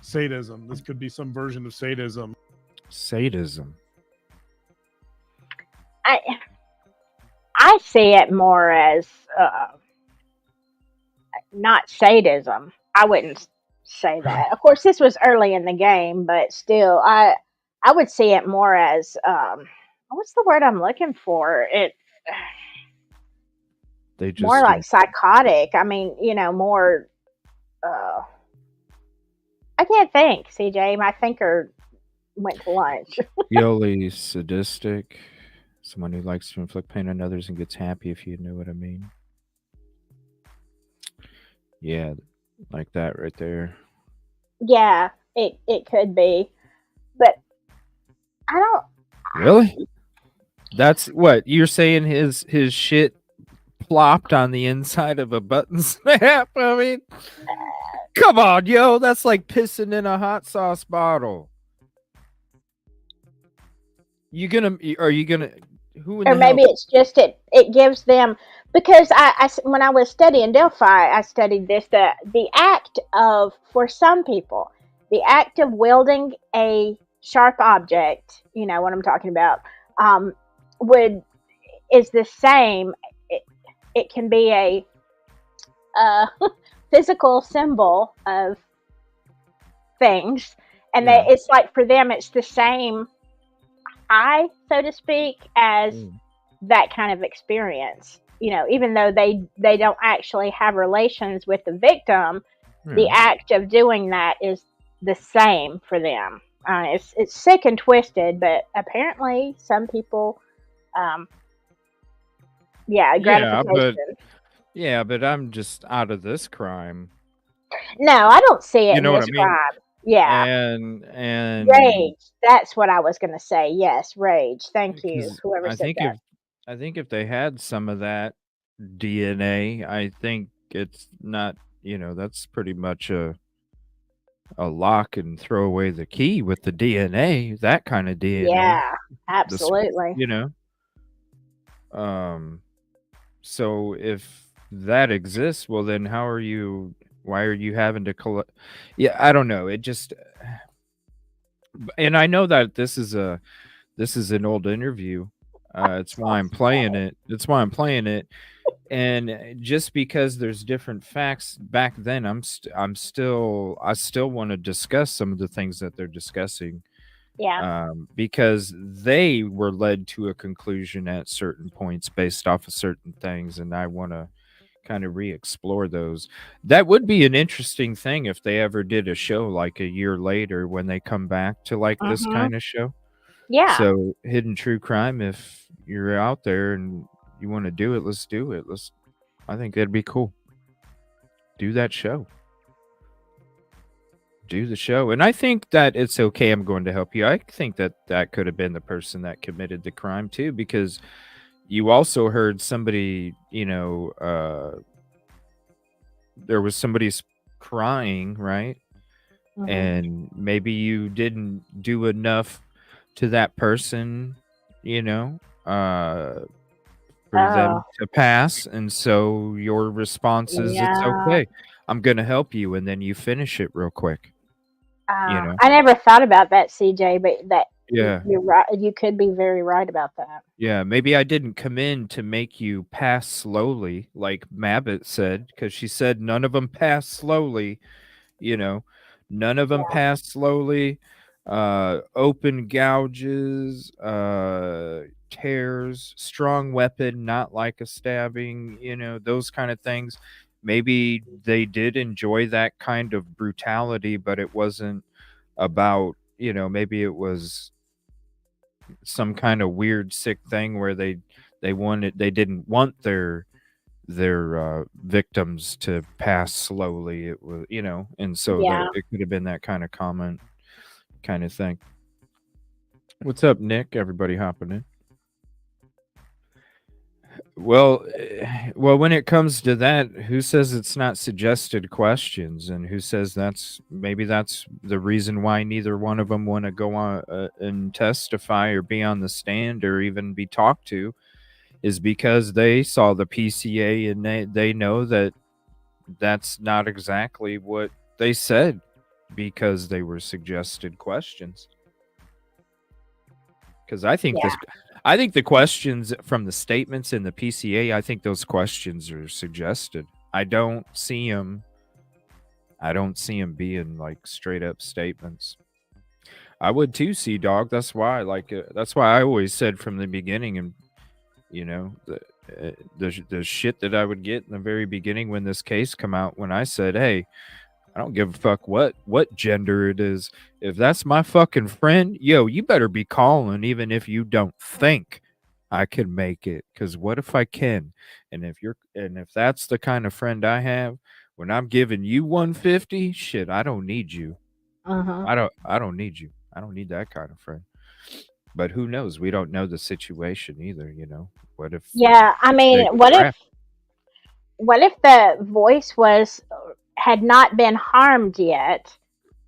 sadism. This could be some version of sadism. Sadism. I see it more as not sadism. I wouldn't say that. Of course, this was early in the game, but still, I would see it more as what's the word I'm looking for? It They just more like psychotic. I mean, more. I can't think, CJ. My thinker went to lunch. purely sadistic. Someone who likes to inflict pain on others and gets happy, if you know what I mean. Yeah, like that right there. Yeah, it could be, but I don't. Really? That's what you're saying. His shit plopped on the inside of a button snap. I mean, come on, yo, that's like pissing in a hot sauce bottle. Are you gonna? Who in Or the maybe hell? it's just it gives them, because when I was studying Delphi, I studied this, the act of, for some people, the act of wielding a sharp object, you know what I'm talking about, is the same. It can be a physical symbol of things, and that it's like, for them it's the same high, so to speak, as that kind of experience. Even though they don't actually have relations with the victim, the act of doing that is the same for them. It's sick and twisted, but apparently some people, gratification. But I'm just out of this crime. No, I don't see it You in know what this I mean? crime. Yeah. And Rage. That's what I was going to say. Yes, rage. Thank you, whoever I said think that. if they had some of that DNA, I think it's not. That's pretty much a lock and throw away the key with the DNA. That kind of DNA. Yeah, absolutely. So if that exists, well, then why are you having to collect? Yeah, I don't know. It just, and I know that this is an old interview. It's why I'm playing it. It's why I'm playing it. And just because there's different facts back then, I still want to discuss some of the things that they're discussing. Yeah. Because they were led to a conclusion at certain points based off of certain things, and I want to kind of re-explore those. That would be an interesting thing if they ever did a show like a year later when they come back to like this kind of show. Yeah. So Hidden True Crime, if you're out there and you want to do it, let's do it. I think that'd be cool. Do that show. Do the show. And I think that it's okay. I'm going to help you. I think that could have been the person that committed the crime too, because you also heard somebody, there was somebody crying, right? And maybe you didn't do enough to that person, for them to pass. And so your response is, it's okay. I'm going to help you. And then you finish it real quick. I never thought about that, CJ, but Yeah. you're right. You could be very right about that. Yeah, maybe I didn't come in to make you pass slowly, like Mabbit said, because she said none of them pass slowly. None of them pass slowly. Open gouges, tears, strong weapon, not like a stabbing. Those kind of things. Maybe they did enjoy that kind of brutality, but it wasn't about, maybe it was some kind of weird, sick thing where they didn't want their victims to pass slowly. It was, and so it could have been that kind of comment, kind of thing. What's up, Nick? Everybody hopping in. Well, when it comes to that, who says it's not suggested questions, and who says that's the reason why neither one of them want to go on and testify or be on the stand or even be talked to, is because they saw the PCA and they know that that's not exactly what they said because they were suggested questions. Because I think I think the questions from the statements in the PCA, I think those questions are suggested. I don't see them being like straight up statements. I would too, see dog. That's why I always said from the beginning, and you know, the shit that I would get in the very beginning when this case come out, when I said, hey, I don't give a fuck what gender it is. If that's my fucking friend, yo, you better be calling, even if you don't think I can make it. Because what if I can? And if that's the kind of friend I have, when I'm giving you 150, shit, I don't need you. I don't need you. I don't need that kind of friend. But who knows? We don't know the situation either. You know, what if? Yeah, I mean, what if the voice had not been harmed yet,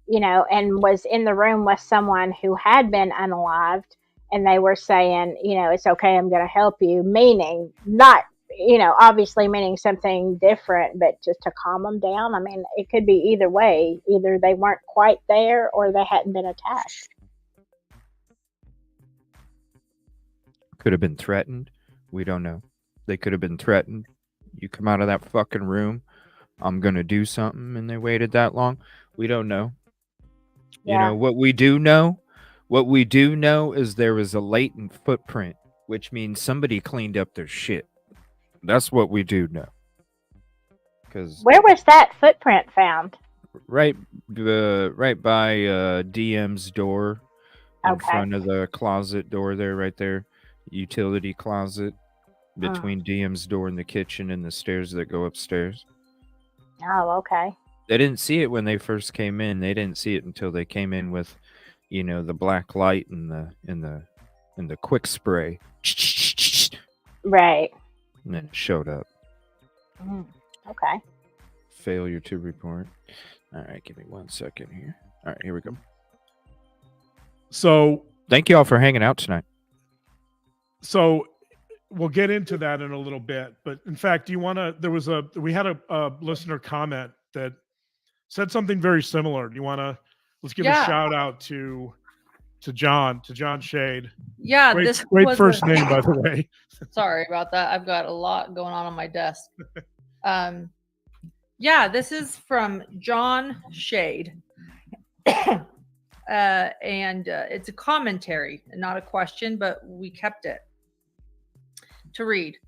you know, and was in the room with someone who had been unalived, and they were saying, you know, it's okay, I'm going to help you, meaning not, you know, obviously meaning something different, but just to calm them down. I mean, it could be either way. Either they weren't quite there or they hadn't been attacked. Could have been threatened. We don't know. They could have been threatened. You come out of that fucking room, I'm going to do something, and they waited that long. We don't know. Yeah. You know, what we do know is there was a latent footprint, which means somebody cleaned up their shit. That's what we do know. Where was that footprint found? Right by DM's door, in front of the closet door there, right there. Utility closet between DM's door and the kitchen and the stairs that go upstairs. Oh, okay. They didn't see it when they first came in. They didn't see it until they came in with, you know, the black light and the quick spray. Right. And then it showed up. Okay. Failure to report. All right, give me 1 second here. All right, here we go. So thank you all for hanging out tonight. So we'll get into that in a little bit, but in fact, we had a listener comment that said something very similar. Do you want to, let's give a shout out to John Shade. Yeah. Great first name, by the way. Sorry about that. I've got a lot going on my desk. Yeah, this is from John Shade. And it's a commentary, not a question, but we kept it to read.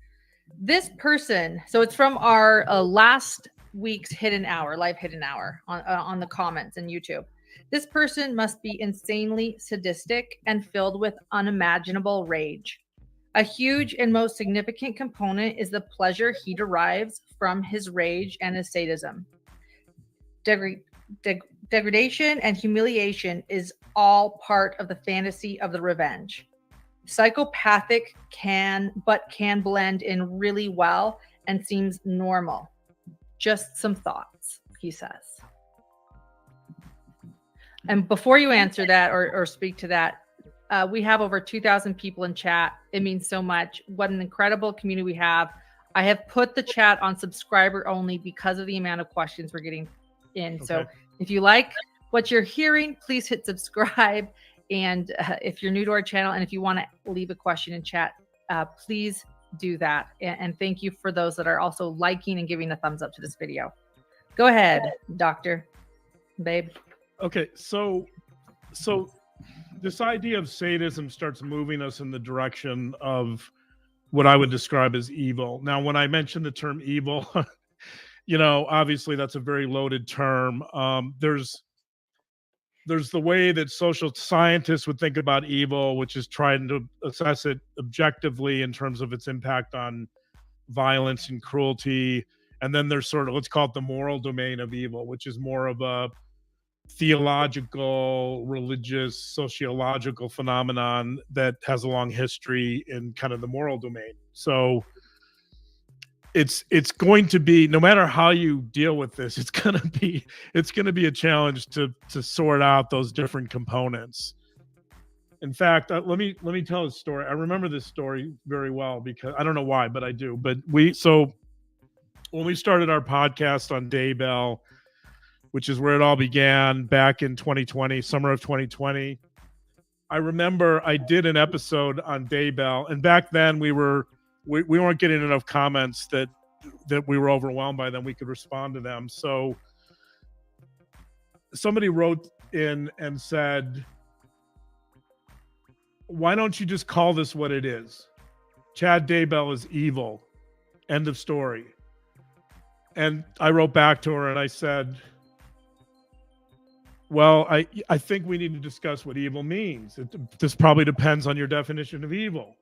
This person, so it's from our last week's live hidden hour on the comments in YouTube. This person must be insanely sadistic and filled with unimaginable rage. A huge and most significant component is the pleasure he derives from his rage and his sadism. Degradation and humiliation is all part of the fantasy of the revenge. Psychopathic can blend in really well and seems normal. Just some thoughts, he says. And before you answer that or speak to that, we have over 2,000 people in chat. It means so much. What an incredible community we have. I have put the chat on subscriber only because of the amount of questions we're getting in. Okay. So if you like what you're hearing, please hit subscribe. And if you're new to our channel and if you want to leave a question in chat, please do that. And thank you for those that are also liking and giving a thumbs up to this video. Go ahead, Doctor, babe. Okay, so this idea of sadism starts moving us in the direction of what I would describe as evil. Now, when I mention the term evil, you know, obviously that's a very loaded term. There's the way that social scientists would think about evil, which is trying to assess it objectively in terms of its impact on violence and cruelty. And then there's sort of, let's call it the moral domain of evil, which is more of a theological, religious, sociological phenomenon that has a long history in kind of the moral domain. So it's going to be, no matter how you deal with this, it's going to be a challenge to sort out those different components. In fact, let me tell a story. I remember this story very well because I don't know why, but I do. But when we started our podcast on Daybell, which is where it all began back in 2020, summer of 2020, I remember I did an episode on Daybell, and back then we weren't getting enough comments that we were overwhelmed by them. We could respond to them. So somebody wrote in and said, why don't you just call this what it is? Chad Daybell is evil. End of story. And I wrote back to her and I said, well, I think we need to discuss what evil means. This probably depends on your definition of evil.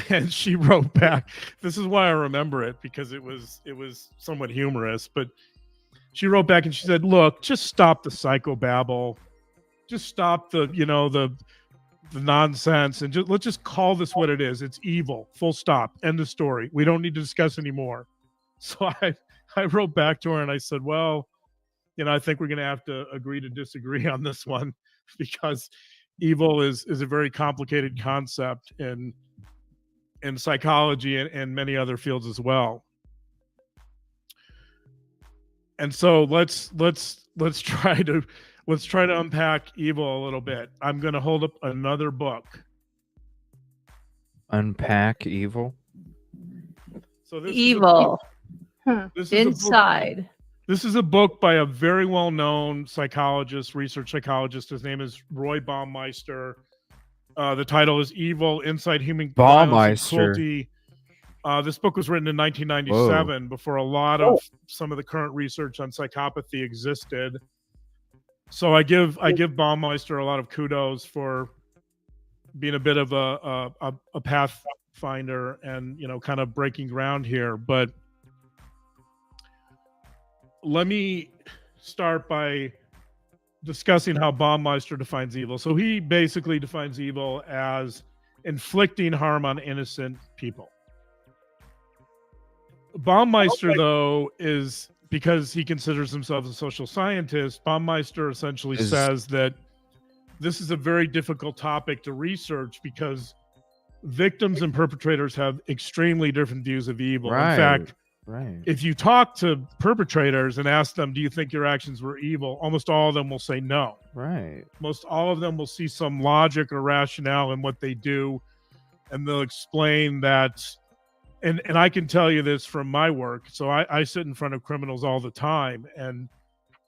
And she wrote back, this is why I remember it, because it was somewhat humorous, but she wrote back and she said, look, just stop the psychobabble. Just stop the nonsense, and let's just call this what it is. It's evil. Full stop. End of story. We don't need to discuss anymore. So I wrote back to her and I said, well, I think we're going to have to agree to disagree on this one, because evil is a very complicated concept in psychology and many other fields as well. And so let's try to unpack evil a little bit. I'm going to hold up another book. Unpack evil. So this evil. This is inside. This is a book by a very well-known psychologist, research psychologist. His name is Roy Baumeister. The title is Evil, Inside Human Violence and Cruelty. This book was written in 1997. Whoa. Before a lot of some of the current research on psychopathy existed. So I give Baumeister a lot of kudos for being a bit of a pathfinder and kind of breaking ground here. But let me start by discussing how Baumeister defines evil. So he basically defines evil as inflicting harm on innocent people. Baumeister, though, is, because he considers himself a social scientist, Baumeister essentially says that this is a very difficult topic to research because victims and perpetrators have extremely different views of evil. Right. In fact, right. If you talk to perpetrators and ask them, do you think your actions were evil? Almost all of them will say no. Right. Most all of them will see some logic or rationale in what they do. And they'll explain that. And I can tell you this from my work. So I sit in front of criminals all the time, and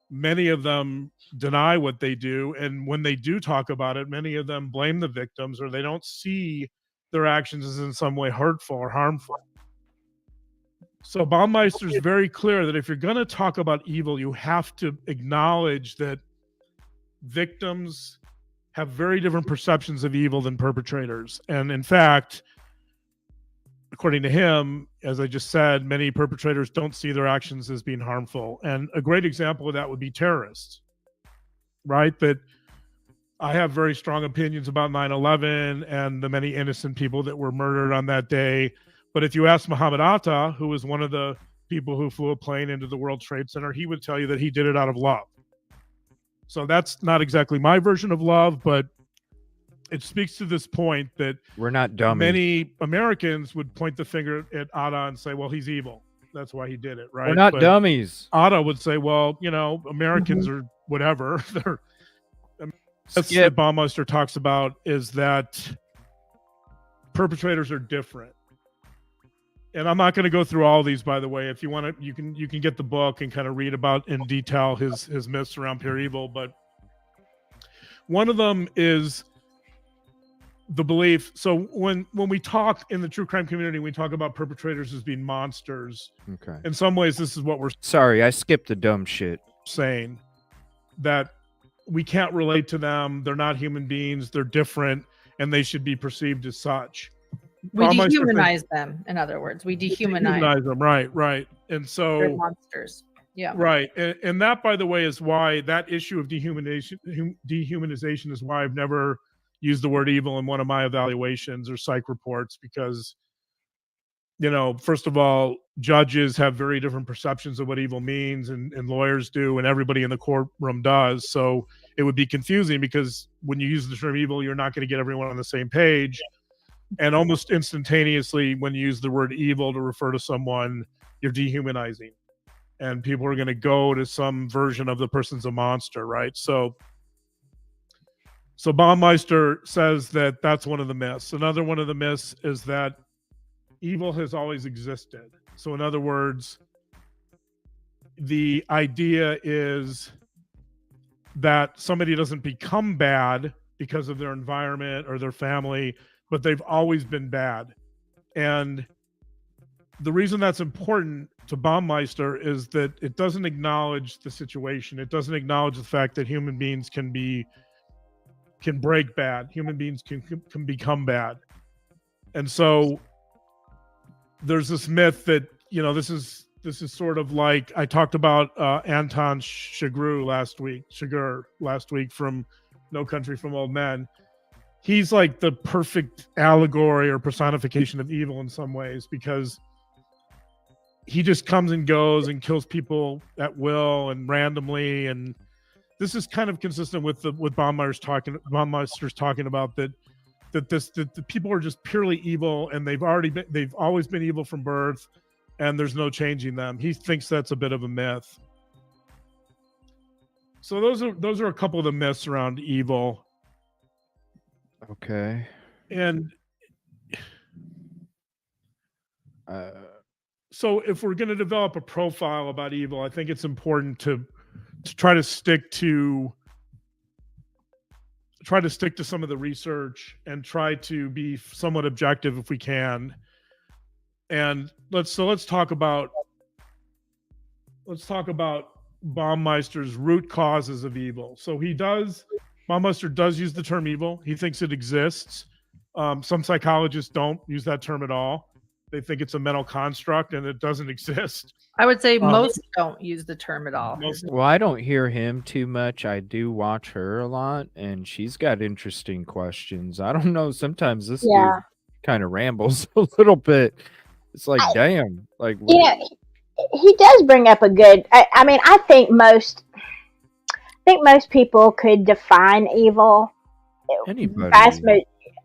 many of them deny what they do. And when they do talk about it, many of them blame the victims, or they don't see their actions as in some way hurtful or harmful. So Baumeister is very clear that if you're going to talk about evil, you have to acknowledge that victims have very different perceptions of evil than perpetrators. And in fact, according to him, as I just said, many perpetrators don't see their actions as being harmful. And a great example of that would be terrorists, right? That I have very strong opinions about 9/11 and the many innocent people that were murdered on that day. But if you ask Mohammed Atta, who was one of the people who flew a plane into the World Trade Center, he would tell you that he did it out of love. So that's not exactly my version of love, but it speaks to this point that we're not dummies. Many Americans would point the finger at Atta and say, well, he's evil. That's why he did it, right? We're not dummies. Atta would say, well, Americans are whatever. That's what Baumeister talks about, is that perpetrators are different. And I'm not going to go through all these, by the way. If you want to, you can get the book and kind of read about in detail his myths around pure evil. But one of them is the belief. So when we talk in the true crime community, we talk about perpetrators as being monsters. Okay. In some ways, this is what we're sorry. I skipped the dumb shit. Saying that we can't relate to them. They're not human beings. They're different, and they should be perceived as such. We dehumanize them. In other words, we dehumanize them. Right. And so they're monsters. Yeah. Right. And that, by the way, is why that issue of dehumanization is why I've never used the word evil in one of my evaluations or psych reports, because, first of all, judges have very different perceptions of what evil means, and lawyers do, and everybody in the courtroom does. So it would be confusing, because when you use the term evil, you're not going to get everyone on the same page. And almost instantaneously, when you use the word evil to refer to someone, you're dehumanizing. And people are going to go to some version of the person's a monster, right? So So Baumeister says that that's one of the myths. Another one of the myths is that evil has always existed. So in other words, the idea is that somebody doesn't become bad because of their environment or their family, but they've always been bad. And the reason that's important to Baumeister is that it doesn't acknowledge the situation. It doesn't acknowledge the fact that human beings can break bad. Human beings can become bad. And so there's this myth that, this is sort of like I talked about Anton Chigurh last week from No Country for Old Men. He's like the perfect allegory or personification of evil in some ways, because he just comes and goes and kills people at will and randomly. And this is kind of consistent with Baumeister's talking about that the people are just purely evil, and they've always been evil from birth, and there's no changing them. He thinks that's a bit of a myth. So those are a couple of the myths around evil. Okay. And so if we're going to develop a profile about evil, I think it's important to try to stick to some of the research and try to be somewhat objective if we can. And let's talk about Baumeister's root causes of evil. So Baumeister does use the term evil. He thinks it exists. Some psychologists don't use that term at all. They think it's a mental construct and it doesn't exist. I would say most don't use the term at all. Well, I don't hear him too much. I do watch her a lot, and she's got interesting questions. I don't know. Sometimes this dude kind of rambles a little bit. It's like, damn. Like, he does bring up a good. I mean, I think most people could define evil. Anybody.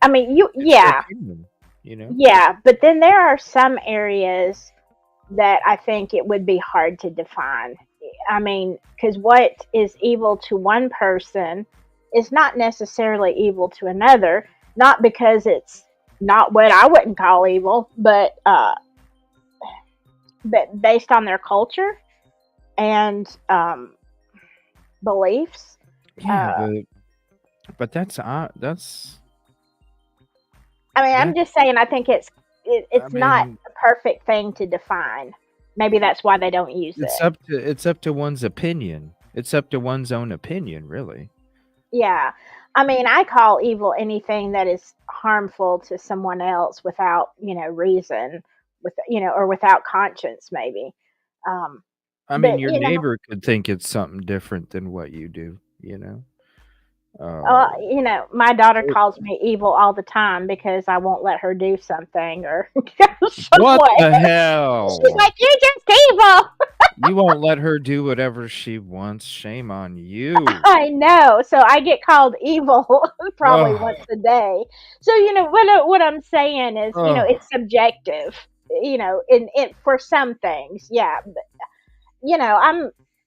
I mean, yeah, but then there are some areas that I think it would be hard to define. I mean, because what is evil to one person is not necessarily evil to another, not because it's not what I wouldn't call evil, but based on their culture and beliefs. Yeah, but that's I mean, I'm just saying. I think it's not a perfect thing to define. Maybe that's why they don't use it. It's up to one's opinion. It's up to one's own opinion, really. Yeah, I mean, I call evil anything that is harmful to someone else without, reason, or without conscience, maybe. I mean, your neighbor could think it's something different than what you do. My daughter calls me evil all the time because I won't let her do something or what the hell? She's like, "You're just evil." You won't let her do whatever she wants. Shame on you. I know. So I get called evil probably once a day. So what I'm saying is, it's subjective. In for some things, yeah. But,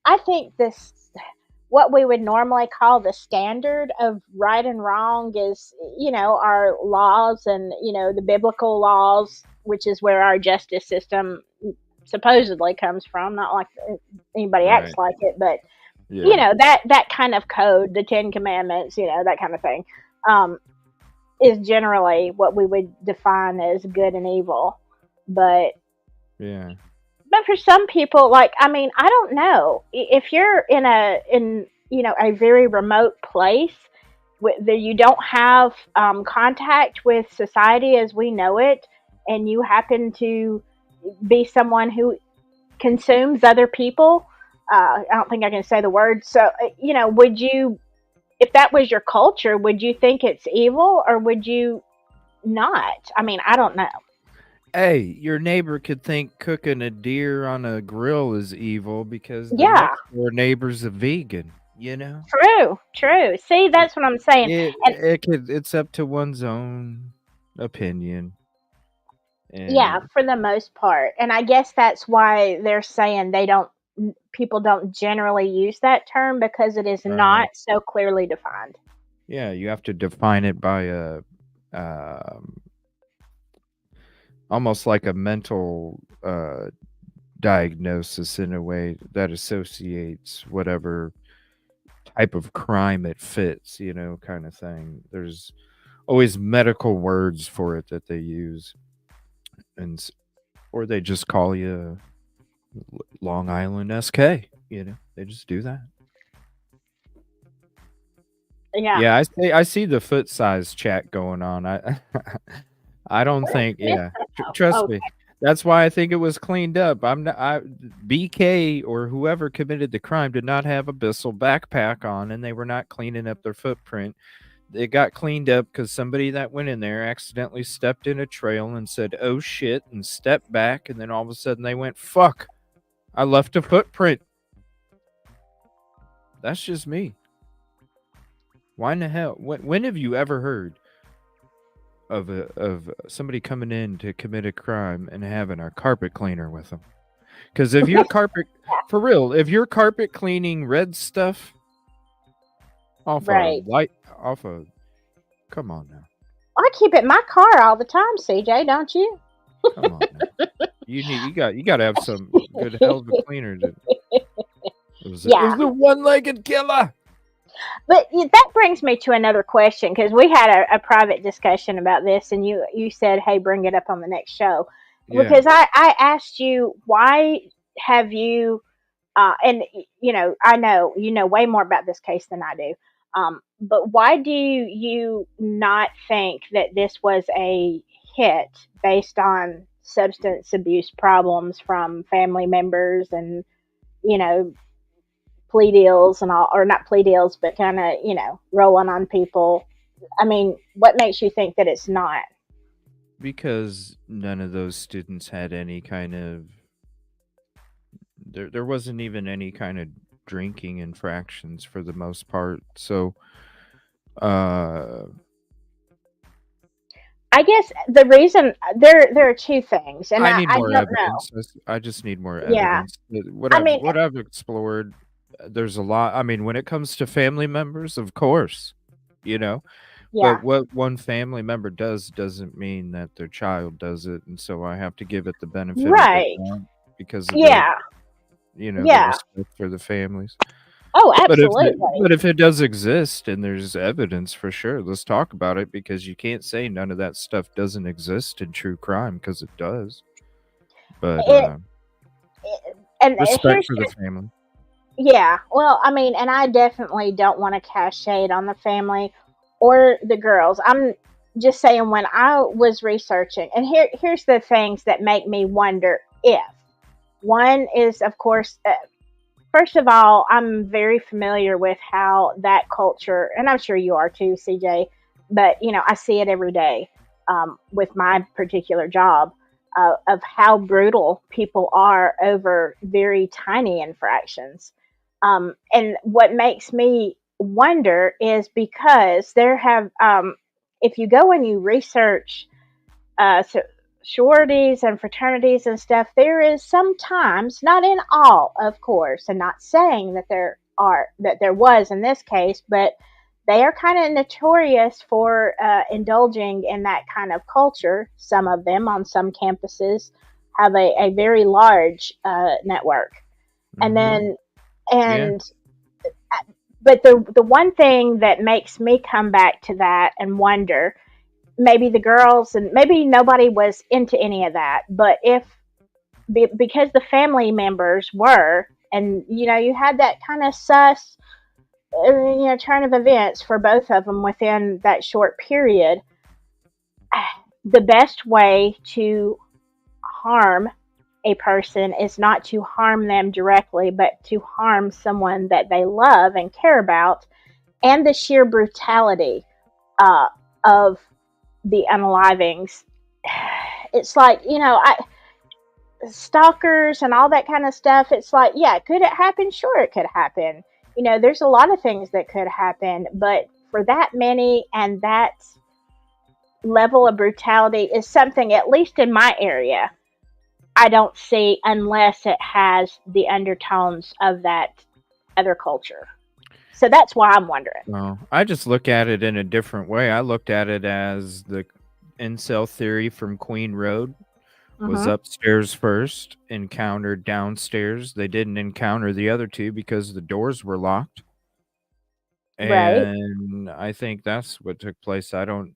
I think what we would normally call the standard of right and wrong is, our laws and, the biblical laws, which is where our justice system supposedly comes from. Not like anybody acts like it, but, that kind of code, the 10 Commandments, that kind of thing, is generally what we would define as good and evil. But for some people, I don't know, if you're in a very remote place where you don't have contact with society as we know it, and you happen to be someone who consumes other people, I don't think I can say the word. So, would you, if that was your culture, would you think it's evil or would you not? I mean, I don't know. Hey, your neighbor could think cooking a deer on a grill is evil because the next door neighbor's a vegan, True. See, that's what I'm saying. It's up to one's own opinion. Yeah, for the most part. And I guess that's why they're saying people don't generally use that term, because it is not so clearly defined. Yeah, you have to define it by a almost like a mental diagnosis in a way that associates whatever type of crime it fits, kind of thing. There's always medical words for it that they use, or they just call you Long Island SK. They just do that. Yeah. Yeah, I see the foot size chat going on. I don't think. Yeah, trust me. That's why I think it was cleaned up. BK or whoever committed the crime did not have a Bissell backpack on, and they were not cleaning up their footprint. It got cleaned up because somebody that went in there accidentally stepped in a trail and said, "Oh shit," and stepped back, and then all of a sudden they went, "Fuck, I left a footprint." That's just me. Why in the hell? When have you ever heard of somebody coming in to commit a crime and having a carpet cleaner with them? Because if you're for real, if you're carpet cleaning red stuff off Right. come on now. I keep it in my car all the time, CJ, don't you? Come on now. You got to have some good hell of a cleaner. It was the one-legged killer. But that brings me to another question, because we had a private discussion about this, and you said, hey, bring it up on the next show. Yeah. Because I asked you, why have you, and I know you know way more about this case than I do, but why do you not think that this was a hit based on substance abuse problems from family members and, plea deals and all, or not plea deals, but kind of, rolling on people? I mean, what makes you think that it's not? Because none of those students had any kind of, there wasn't even any kind of drinking infractions for the most part. So, I guess the reason there are two things, and I need more don't evidence. know. I just need more Yeah. evidence. What I've explored, there's a lot. I mean, when it comes to family members, of course, Yeah. But what one family member does doesn't mean that their child does it, and so I have to give it the benefit Right. of the doubt because of Yeah. the Yeah. respect for the families. Oh, But absolutely. if it does exist and there's evidence for sure, let's talk about it, because you can't say none of that stuff doesn't exist in true crime, because it does. But And respect here's for the family. Yeah, well, I mean, and I definitely don't want to cast shade on the family or the girls. I'm just saying, when I was researching, and here's the things that make me wonder if. One is, of course, first of all, I'm very familiar with how that culture, and I'm sure you are too, CJ, but, I see it every day with my particular job. Of how brutal people are over very tiny infractions. And what makes me wonder is because if you go and you research sororities and fraternities and stuff, there is sometimes, not in all, of course, and not saying that there was in this case, but they are kind of notorious for indulging in that kind of culture. Some of them on some campuses have a very large network. And then, but the one thing that makes me come back to that and wonder, maybe the girls, and maybe nobody was into any of that, but because the family members were, and you had that kind of sus turn of events for both of them within that short period, the best way to harm a person is not to harm them directly, but to harm someone that they love and care about. And the sheer brutality of the unalivings. It's like, stalkers and all that kind of stuff. It's like, yeah, could it happen? Sure, it could happen. There's a lot of things that could happen, but for that many and that level of brutality is something, at least in my area, I don't see unless it has the undertones of that other culture. So that's why I'm wondering. Well, I just look at it in a different way. I looked at it as the incel theory from Queen Road was Mhm. upstairs first, encountered downstairs. They didn't encounter the other two because the doors were locked. Right. And I think that's what took place. I don't,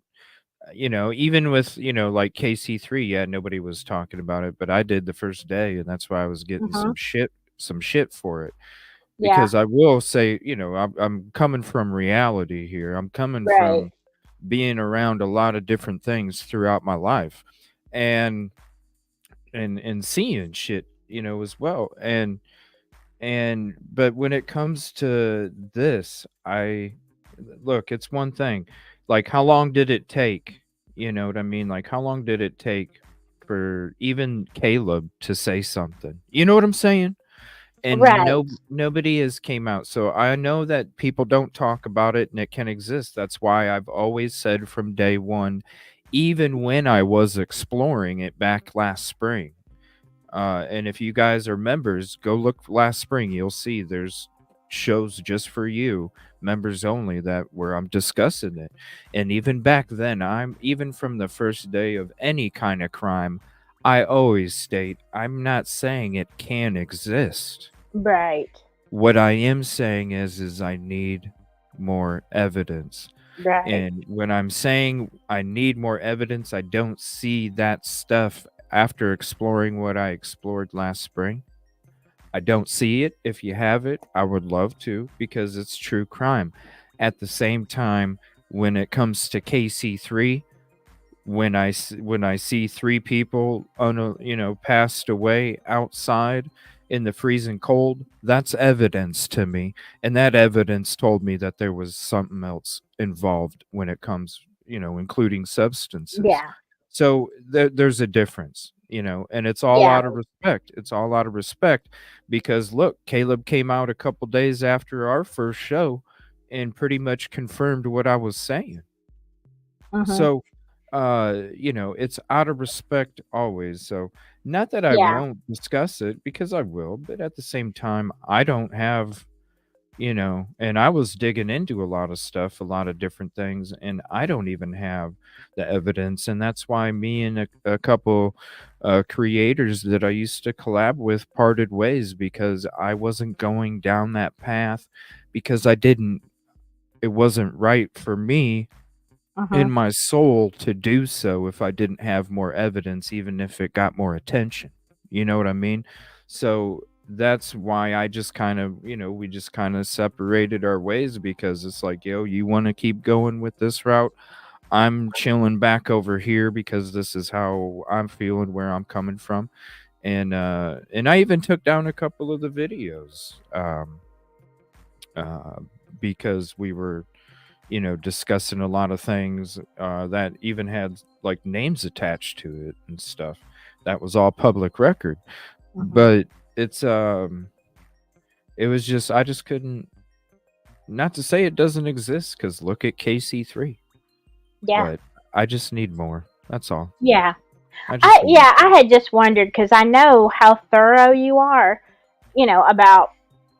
even with, like KC3, yeah, nobody was talking about it, but I did the first day, and that's why I was getting Mhm. some shit for it. Yeah. Because I will say, I'm coming from reality here. I'm coming Right. from being around a lot of different things throughout my life, and seeing shit, as well. But when it comes to this, look, it's one thing. Like, how long did it take? You know what I mean? Like, how long did it take for even Caleb to say something? You know what I'm saying? And Right. nobody has came out. So I know that people don't talk about it and it can exist. That's why I've always said from day one, even when I was exploring it back last spring. And if you guys are members, go look last spring. You'll see there's shows just for you, members only, that where I'm discussing it. And even back then, even from the first day of any kind of crime, I always state I'm not saying it can exist. Right. What I am saying is I need more evidence. Right. And when I'm saying I need more evidence, I don't see that stuff after exploring what I explored last spring. I don't see it. If you have it, I would love to, because it's true crime. At the same time, when it comes to KC3, when I see 3 people passed away outside in the freezing cold, that's evidence to me, and that evidence told me that there was something else involved when it comes, including substances. Yeah. So there's a difference, and it's all Yeah. out of respect. It's all out of respect, because look, Caleb came out a couple days after our first show and pretty much confirmed what I was saying. Mhm. So, it's out of respect always. So, not that I Yeah. won't discuss it, because I will, but at the same time, I don't have, and I was digging into a lot of stuff, a lot of different things, and I don't even have the evidence. And that's why me and a couple creators that I used to collab with parted ways, because I wasn't going down that path, because it wasn't right for me in Mhm. my soul to do so if I didn't have more evidence, even if it got more attention. You know what I mean? So that's why I just kind of, we just kind of separated our ways, because it's like, yo, you want to keep going with this route? I'm chilling back over here, because this is how I'm feeling, where I'm coming from. And I even took down a couple of the videos because we were discussing a lot of things that even had like names attached to it and stuff. That was all public record. Mhm. But it was just, I just couldn't, not to say it doesn't exist, because look at KC3. Yeah. But I just need more. That's all. Yeah. I just need I had just wondered, because I know how thorough you are, about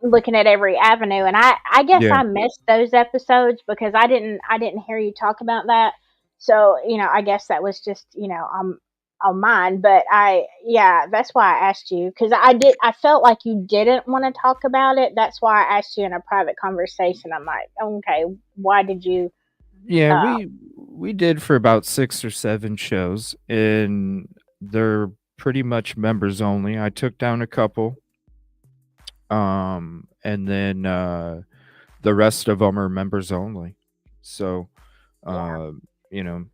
looking at every avenue, and I guess Yeah. I missed those episodes because I didn't hear you talk about that. So, I guess that was just, on mine, but that's why I asked you, because I felt like you didn't want to talk about it. That's why I asked you in a private conversation. I'm like, okay, why did you Yeah, we did for about 6 or 7 shows, and they're pretty much members only. I took down a couple, and then the rest of them are members only. So, uh, you know,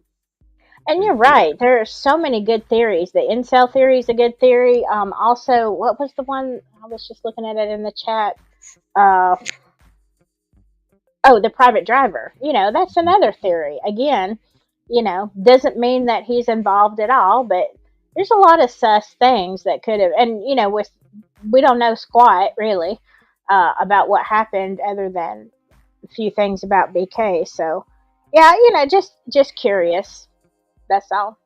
And you're right. There are so many good theories. The incel theory is a good theory. Also, what was the one I was just looking at it in the chat? Uh, the private driver. That's another theory. Again, doesn't mean that he's involved at all, but there's a lot of sus things that could have. And we don't know squat really about what happened, other than a few things about BK. So, yeah, just curious. That's all.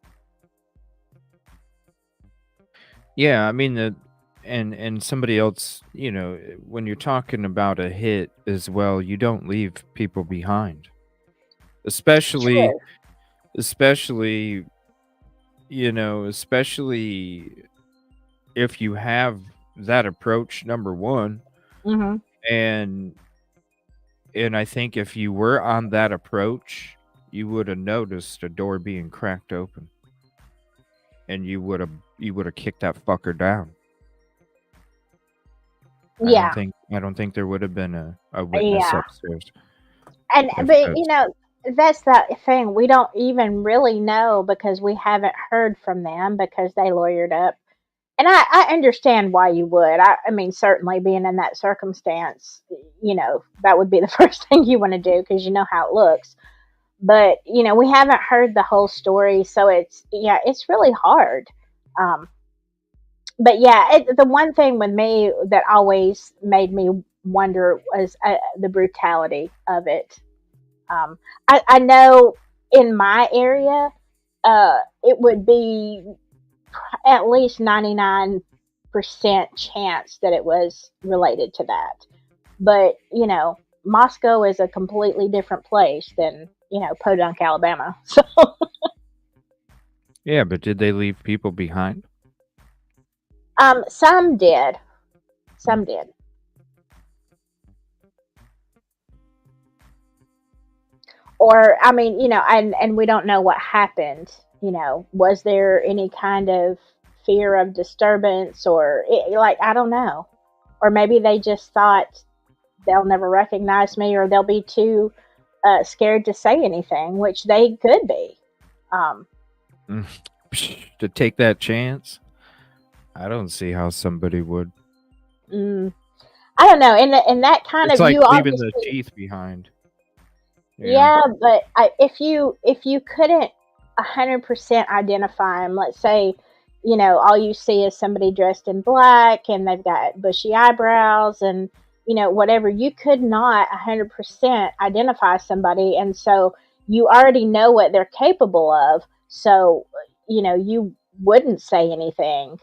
yeah, I mean and somebody else, you know, when you're talking about a hit as well, you don't leave people behind, especially True. you know, especially if you have that approach, number one. Hmm. And I think if you were on that approach, you would have noticed a door being cracked open, and you would have kicked that fucker down. Yeah. I don't think there would have been a witness Yeah. upstairs. But you know, that's the thing. We don't even really know because we haven't heard from them because they lawyered up. And I understand why you would. I mean, certainly being in that circumstance, you know, that would be the first thing you want to do because you know how it looks. But, you know, we haven't heard the whole story. So it's really hard. Um, but yeah, the one thing with me that always made me wonder was the brutality of it. Um, I know in my area, it would be at least 99% chance that it was related to that. But, you know, Moscow is a completely different place than, you know, Podunk, Alabama. So, Yeah, but did they leave people behind? some did. Some did. Or, I mean, you know, and we don't know what happened. You know, was there any kind of fear of disturbance or, like, I don't know. Or maybe they just thought they'll never recognize me or they'll be too scared to say anything, which they could be. Um, To take that chance? I don't see how somebody would. mm, I don't know. In that kind It's of like you, leaving the obviously, teeth behind. You know? yeah. But if you couldn't 100% identify them, let's say, you know, all you see is somebody dressed in black and they've got bushy eyebrows and you know whatever, you could not 100% identify somebody, and so you already know what they're capable of. So you know you wouldn't say anything.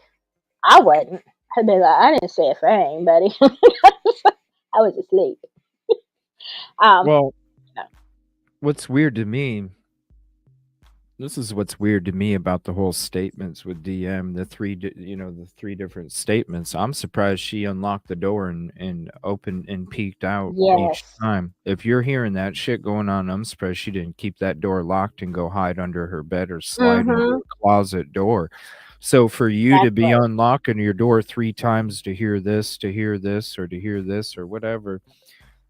I wouldn't. I'd be like, I didn't say a thing, buddy. I was asleep. Um, Well, what's weird to me, this is what's weird to me about the whole statements with DM, the the three different statements. I'm surprised she unlocked the door and opened and peeked out each yes. time. If you're hearing that shit going on, I'm surprised she didn't keep that door locked and go hide under her bed or slide into Mm-hmm. a closet door. So for you to be Exactly. unlocking your door 3 times to hear this, to hear this, or to hear this, or whatever,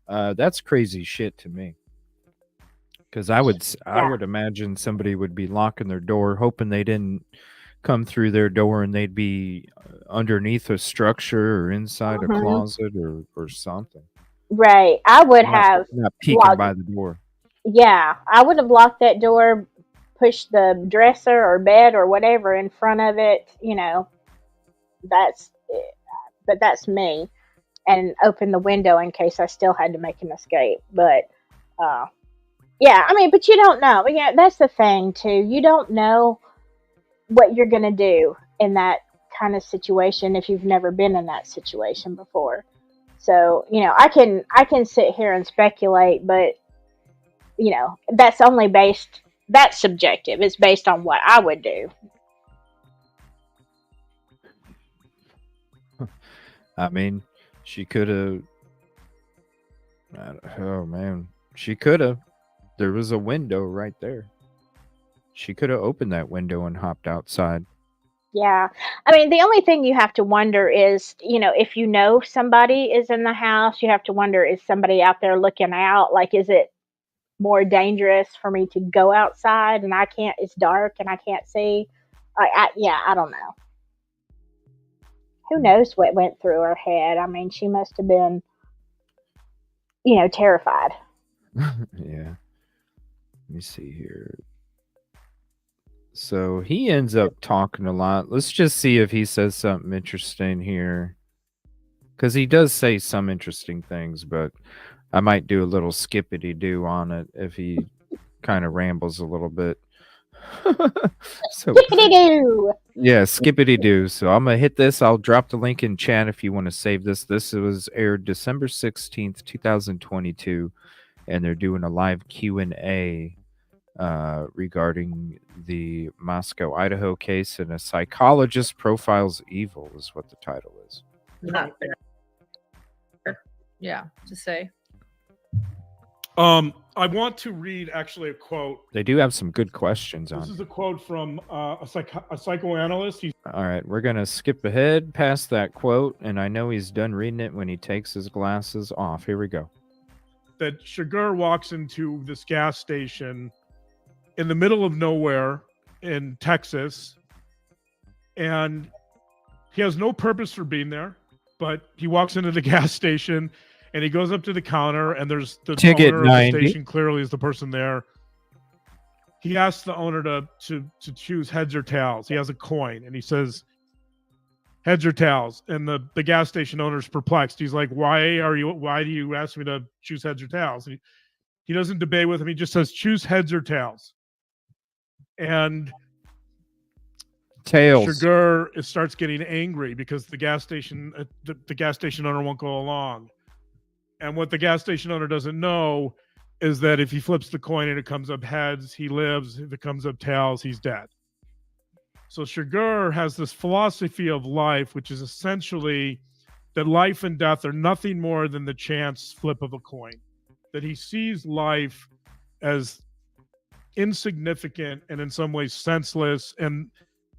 that's crazy shit to me. Because I Yeah. would imagine somebody would be locking their door, hoping they didn't come through their door and they'd be underneath a structure or inside a Mm-hmm. closet or something. Right. I would have Not peeking locked. by the door. Yeah, I would have locked that door, pushed the dresser or bed or whatever in front of it. You know, that's. But that's me, and open the window in case I still had to make an escape. But uh, yeah, I mean, but you don't know. Yeah, that's the thing too. You don't know what you're gonna do in that kind of situation if you've never been in that situation before. So you know, I can sit here and speculate, but you know, that's only based. That's subjective. It's based on what I would do. I mean, she could have. Oh man, she could have. There was a window right there. She could have opened that window and hopped outside. Yeah. I mean, the only thing you have to wonder is, you know, if you know somebody is in the house, you have to wonder, is somebody out there looking out? Like, is it more dangerous for me to go outside and it's dark and I can't see? Yeah, I don't know. Who knows what went through her head? I mean, she must have been, you know, terrified. Yeah. Let me see here. So he ends up talking a lot. Let's just see if he says something interesting here. Because he does say some interesting things, but I might do a little skippity-doo on it if he kind of rambles a little bit. So Skippity-doo! Yeah, skippity doo. So I'm gonna hit this. I'll drop the link in chat if you want to save this. This was aired December 16th, 2022, and they're doing a live Q&A regarding the Moscow, Idaho case, and a psychologist profiles evil is what the title is. Not fair. Yeah, to say. I want to read actually a quote. They do have some good questions This on. is a quote from a psychoanalyst. All right, we're gonna skip ahead past that quote, and I know he's done reading it when he takes his glasses off. Here we go. That Shigur walks into this gas station in the middle of nowhere in Texas, and he has no purpose for being there, but he walks into the gas station and he goes up to the counter, and there's the Ticket owner of the 90. station clearly is the person there. He asks the owner to choose heads or tails. He has a coin and he says heads or tails, and the gas station owner's perplexed. He's like, why do you ask me to choose heads or tails? And he doesn't debate with him. He just says, choose heads or tails. And Tails. Shigur starts getting angry because the gas station owner won't go along. And what the gas station owner doesn't know is that if he flips the coin and it comes up heads, he lives. If it comes up tails, he's dead. So Shigur has this philosophy of life, which is essentially that life and death are nothing more than the chance flip of a coin. That he sees life as insignificant and in some ways senseless, and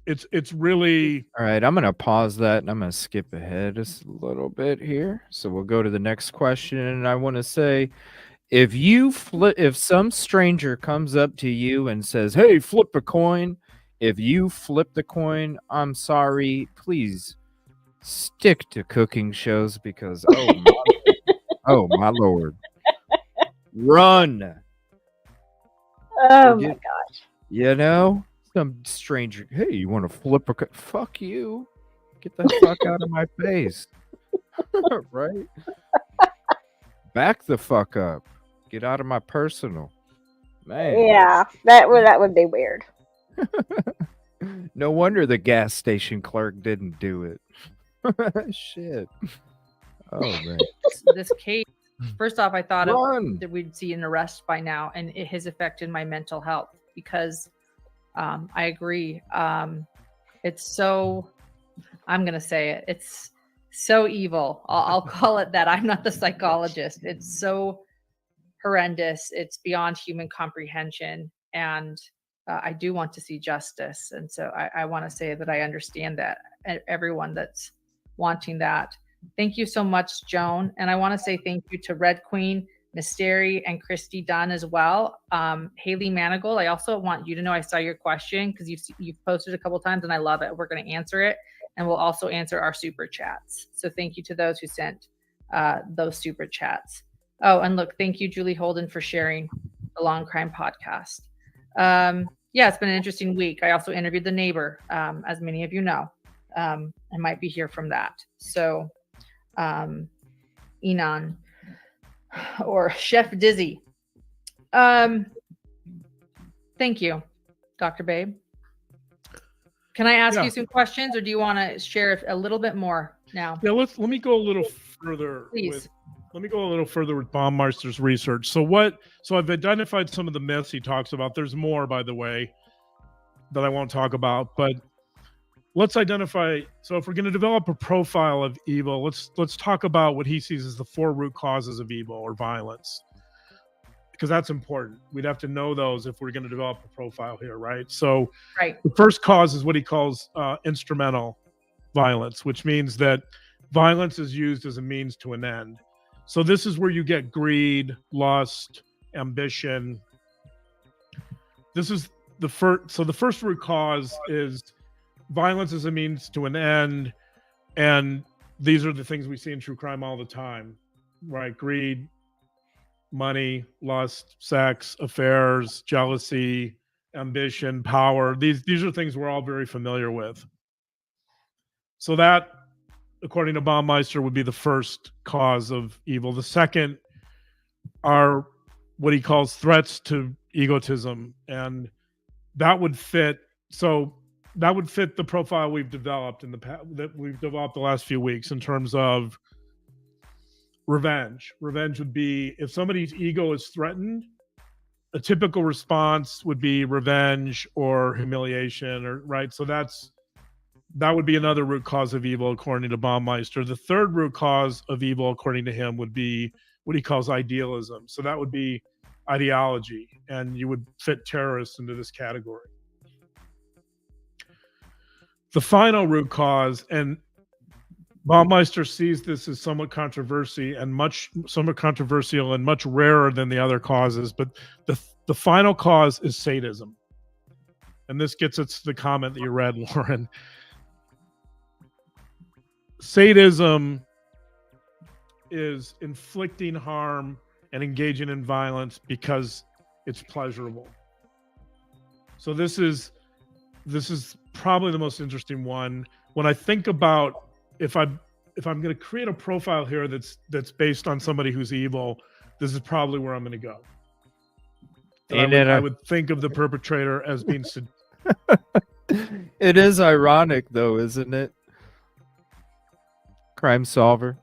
it's really All right, I'm gonna pause that and I'm gonna skip ahead just a little bit here. So we'll go to the next question, and I want to say, if some stranger comes up to you and says, "Hey, flip a coin," if you flip the coin, I'm sorry, please stick to cooking shows because oh my lord, run. Oh my gosh. You know, some stranger, hey, you want to flip a fuck you. Get the fuck out of my face. Right? Back the fuck up. Get out of my personal. Man. Yeah, that would be weird. No wonder the gas station clerk didn't do it. Shit. Oh man. This case, first off, I thought that we'd see an arrest by now, and it has affected my mental health because I agree. It's so, I'm going to say it, it's so evil. I'll call it that. I'm not the psychologist. It's so horrendous. It's beyond human comprehension. And I do want to see justice. And so I want to say that I understand that, everyone that's wanting that. Thank you so much, Joan. And I want to say thank you to Red Queen, Mysteri, and Christy Dunn as well. Haley Manigold, I also want you to know I saw your question because you've posted a couple times and I love it. We're going to answer it, and we'll also answer our super chats. So thank you to those who sent those super chats. Oh, and look, thank you, Julie Holden, for sharing the Long Crime podcast. Yeah, it's been an interesting week. I also interviewed the neighbor, as many of you know. I might be here from that. So Enon or Chef Dizzy. Thank you, Dr. Babe. Can I ask you some questions, or do you want to share a little bit more now? Yeah, let me go a little further. Please. Let me go a little further with Baumeister's research. So I've identified some of the myths he talks about. There's more, by the way, that I won't talk about, but let's identify. So if we're going to develop a profile of evil, let's talk about what he sees as the 4 root causes of evil or violence, because that's important. We'd have to know those if we're going to develop a profile here, right? So the first cause is what he calls instrumental violence, which means that violence is used as a means to an end. So this is where you get greed, lust, ambition. This is the first. So the first root cause is violence as a means to an end, and these are the things we see in true crime all the time, right? Greed, money, lust, sex, affairs, jealousy, ambition, power. These are things we're all very familiar with. So that, according to Baumeister, would be the first cause of evil. The second are what he calls threats to egotism, and that would fit. So that would fit the profile we've developed in the past, that we've developed the last few weeks in terms of revenge. Revenge would be if somebody's ego is threatened, a typical response would be revenge or humiliation, or right. So that would be another root cause of evil, according to Baumeister. The third root cause of evil, according to him, would be what he calls idealism. So that would be ideology, and you would fit terrorists into this category. The final root cause, and Baumeister sees this as somewhat controversial and much rarer than the other causes, but the final cause is sadism. And this gets us to the comment that you read, Lauren. Sadism is inflicting harm and engaging in violence because it's pleasurable. So this is probably the most interesting one. When I think about if I'm going to create a profile here that's based on somebody who's evil, this is probably where I'm going to go. I would think of the perpetrator as being. It is ironic, though, isn't it? Crime solver.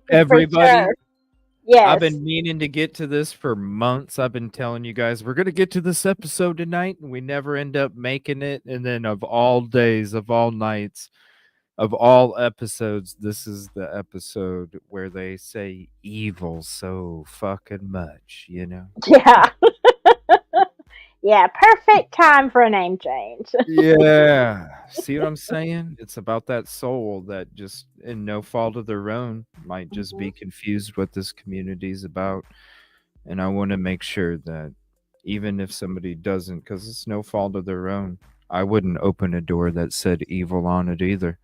Everybody. Sure. Yes. I've been meaning to get to this for months. I've been telling you guys we're going to get to this episode tonight, and we never end up making it. And then of all days, of all nights, of all episodes, this is the episode where they say evil so fucking much, you know? Yeah. Yeah, perfect time for a name change. Yeah. See what I'm saying? It's about that soul that just, in no fault of their own, might just be confused what this community is about. And I want to make sure that even if somebody doesn't, because it's no fault of their own, I wouldn't open a door that said evil on it either.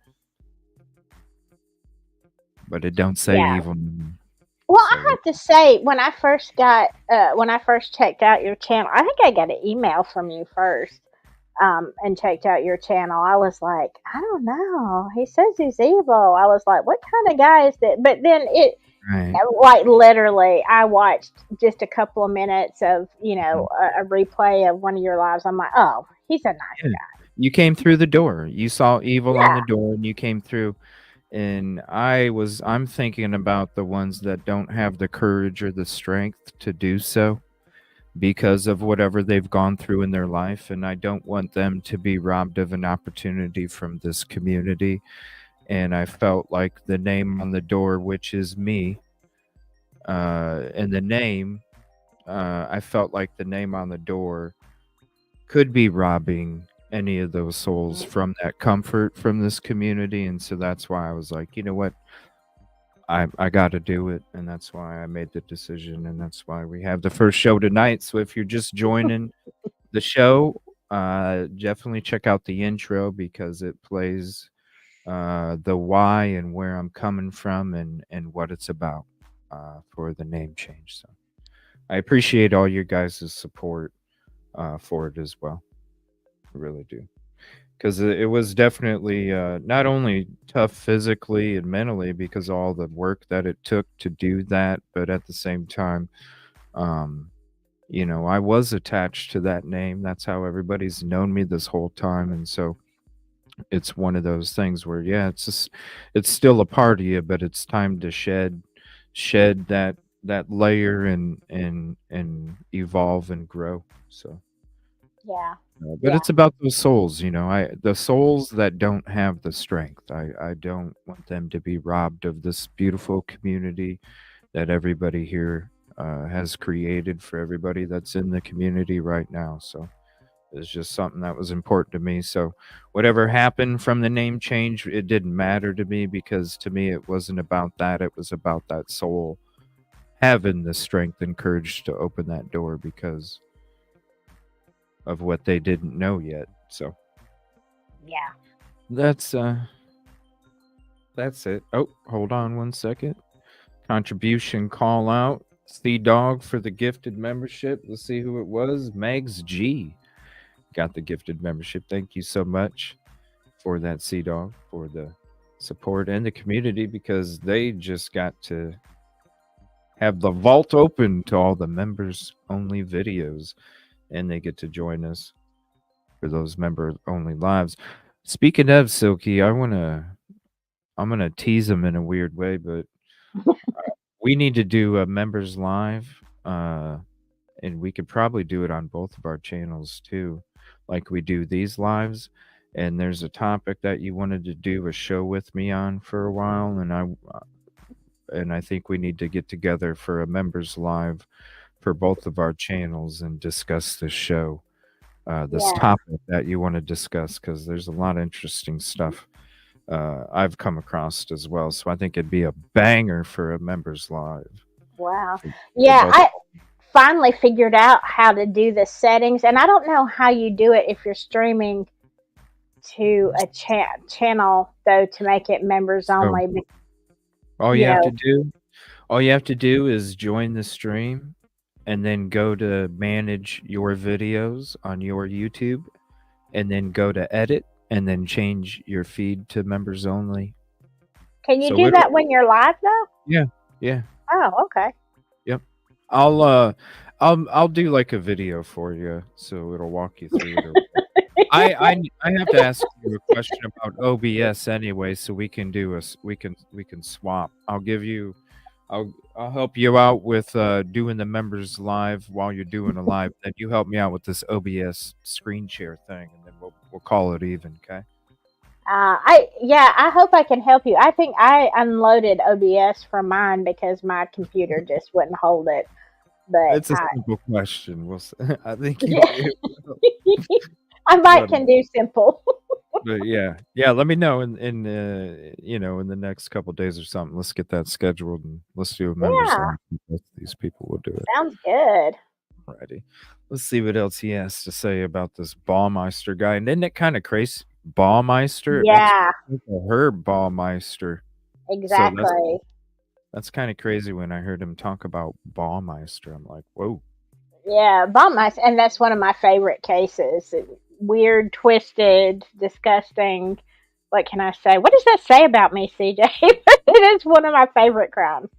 But it don't say evil. Well, I have to say, when I first checked out your channel, I think I got an email from you first, and checked out your channel. I was like, I don't know. He says he's evil. I was like, what kind of guy is that? But then like literally, I watched just a couple of minutes of, a replay of one of your lives. I'm like, oh, he's a nice guy. You came through the door. You saw evil on the door, and you came through. And I'm thinking about the ones that don't have the courage or the strength to do so because of whatever they've gone through in their life. And I don't want them to be robbed of an opportunity from this community. And I felt like the name on the door, which is me, and the name, I felt like the name on the door could be robbing any of those souls from that comfort from this community. And so that's why I was like, you know what, I got to do it. And that's why I made the decision, and that's why we have the first show tonight. So if you're just joining the show, definitely check out the intro, because it plays the why and where I'm coming from and what it's about for the name change. So I appreciate all your guys' support for it as well. I really do, because it was definitely not only tough physically and mentally because of all the work that it took to do that, but at the same time, I was attached to that name. That's how everybody's known me this whole time. And so it's one of those things where, it's still a part of you, but it's time to shed that layer and evolve and grow. So yeah. But it's about those souls, the souls that don't have the strength. I don't want them to be robbed of this beautiful community that everybody here has created for everybody that's in the community right now. So it's just something that was important to me. So whatever happened from the name change, it didn't matter to me, because to me, it wasn't about that. It was about that soul having the strength and courage to open that door because of what they didn't know yet. So that's it. Oh, hold on one second. Contribution call out. Sea Dog for the gifted membership. Let's see who it was. Megs G got the gifted membership. Thank you so much for that, Sea Dog, for the support and the community, because they just got to have the vault open to all the members only videos, and they get to join us for those member only lives. Speaking of Silky, I'm gonna tease him in a weird way, but we need to do a members live, and we could probably do it on both of our channels too, like we do these lives. And there's a topic that you wanted to do a show with me on for a while, and I think we need to get together for a members live for both of our channels and discuss this show, this topic that you want to discuss, because there's a lot of interesting stuff I've come across as well. So I think it'd be a banger for a members live. Wow. Yeah, I finally figured out how to do the settings, and I don't know how you do it if you're streaming to a channel though to make it members only. All you have to do is join the stream and then go to manage your videos on your YouTube, and then go to edit and then change your feed to members only. Can you do that when you're live though? Yeah. Oh, okay. Yep. I'll do like a video for you, so it'll walk you through it. I have to ask you a question about OBS anyway, so we can swap. I'll help you out with doing the members live while you're doing a live. Then you help me out with this OBS screen share thing, and then we'll call it even. Okay. I hope I can help you. I think I unloaded OBS from mine because my computer just wouldn't hold it. But It's a simple question. I think you do. I can do simple. But yeah. Let me know in the next couple of days or something. Let's get that scheduled and let's do a members live. Both of these people will do it. Sounds good. Alrighty. Let's see what else he has to say about this Baumeister guy. And isn't it kind of crazy? Baumeister? Yeah. Herb Baumeister. Exactly. So that's kind of crazy. When I heard him talk about Baumeister, I'm like, whoa. Yeah, Baumeister, and that's one of my favorite cases. Weird, twisted, disgusting. What can I say? What does that say about me, CJ? It is one of my favorite crimes.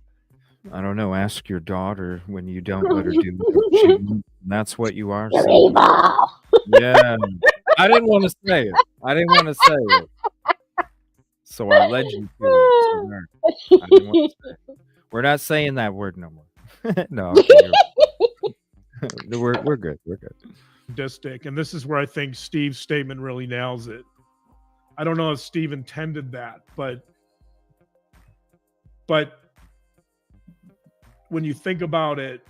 I don't know. Ask your daughter when you don't let her do what she wants. That's what you are. You're evil. Yeah. I didn't want to say it. So I led you to it. I didn't want to say it. We're not saying that word no more. No. We're good. We're good. Sadistic, and this is where I think Steve's statement really nails it. I don't know if Steve intended that, but when you think about it,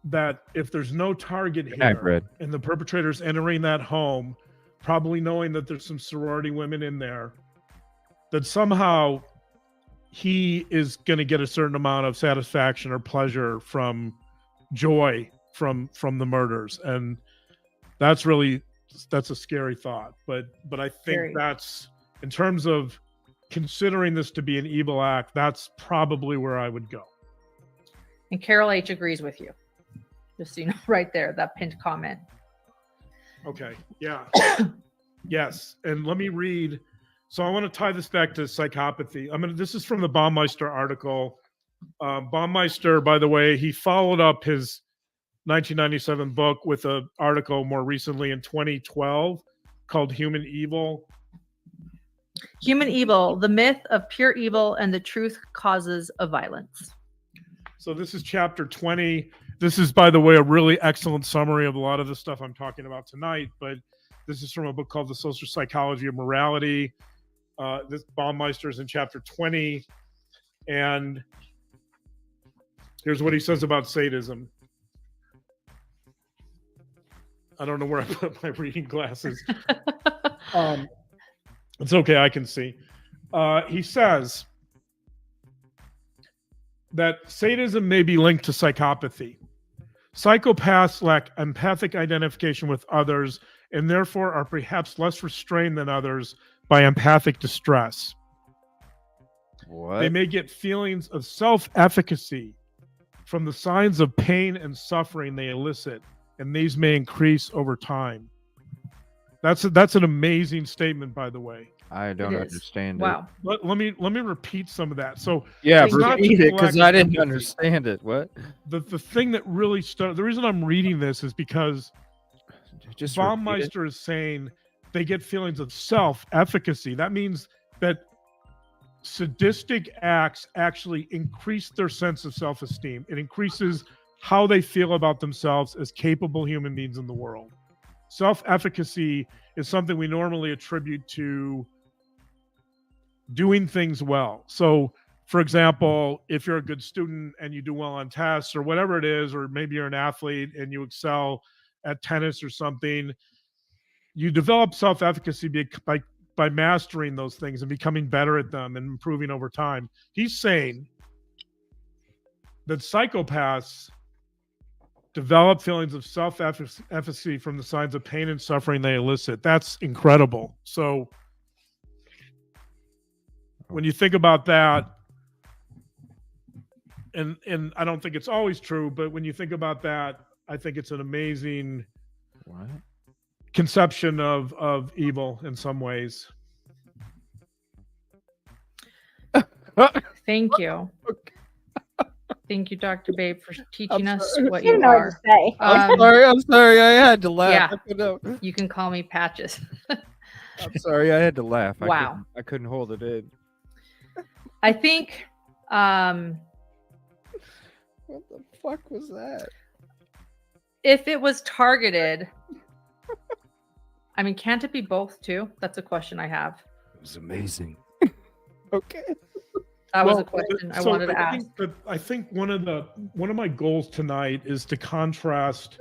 that if there's no target here and the perpetrator's entering that home, probably knowing that there's some sorority women in there, that somehow he is going to get a certain amount of satisfaction or pleasure from joy from the murders. And that's a scary thought. But I think that's, in terms of considering this to be an evil act, that's probably where I would go. And Carol H agrees with you. Just so you know, right there, that pinned comment. Okay. Yeah. Yes. And let me read. So I want to tie this back to psychopathy. This is from the Baumeister article. Baumeister, by the way, he followed up his 1997 book with an article more recently in 2012 called Human Evil. Human Evil, the myth of pure evil and the truth causes of violence. So this is chapter 20. This is, by the way, a really excellent summary of a lot of the stuff I'm talking about tonight, but this is from a book called The Social Psychology of Morality. This Baumeister is in chapter 20. And here's what he says about sadism. I don't know where I put my reading glasses. It's okay, I can see. He says that sadism may be linked to psychopathy. Psychopaths lack empathic identification with others and therefore are perhaps less restrained than others by empathic distress. What? They may get feelings of self-efficacy from the signs of pain and suffering they elicit, and these may increase over time. That's an amazing statement, by the way. I don't understand Wow. Let me repeat some of that. So yeah, it's not repeat to it because lack I didn't empathy. understand it. What? The thing that really the reason I'm reading this is because Just repeat it. Baumeister is saying they get feelings of self-efficacy. That means that sadistic acts actually increase their sense of self-esteem. It increases how they feel about themselves as capable human beings in the world. Self-efficacy is something we normally attribute to doing things well. So, for example, if you're a good student and you do well on tests or whatever it is, or maybe you're an athlete and you excel at tennis or something, you develop self-efficacy by mastering those things and becoming better at them and improving over time. He's saying that psychopaths develop feelings of self-efficacy from the signs of pain and suffering they elicit. That's incredible. So when you think about that, and I don't think it's always true, but when you think about that, I think it's an amazing conception of evil in some ways. Thank you. Thank you, Dr. Babe, for teaching us what You you know what are. to say. I'm sorry. I had to laugh. Yeah, you can call me Patches. I'm sorry. I had to laugh. Wow. I couldn't hold it in. I think What the fuck was that? if it was targeted, I mean, can't it be both too? That's a question I have. It was amazing. Okay. That was a question I wanted to ask. I think one of my goals tonight is to contrast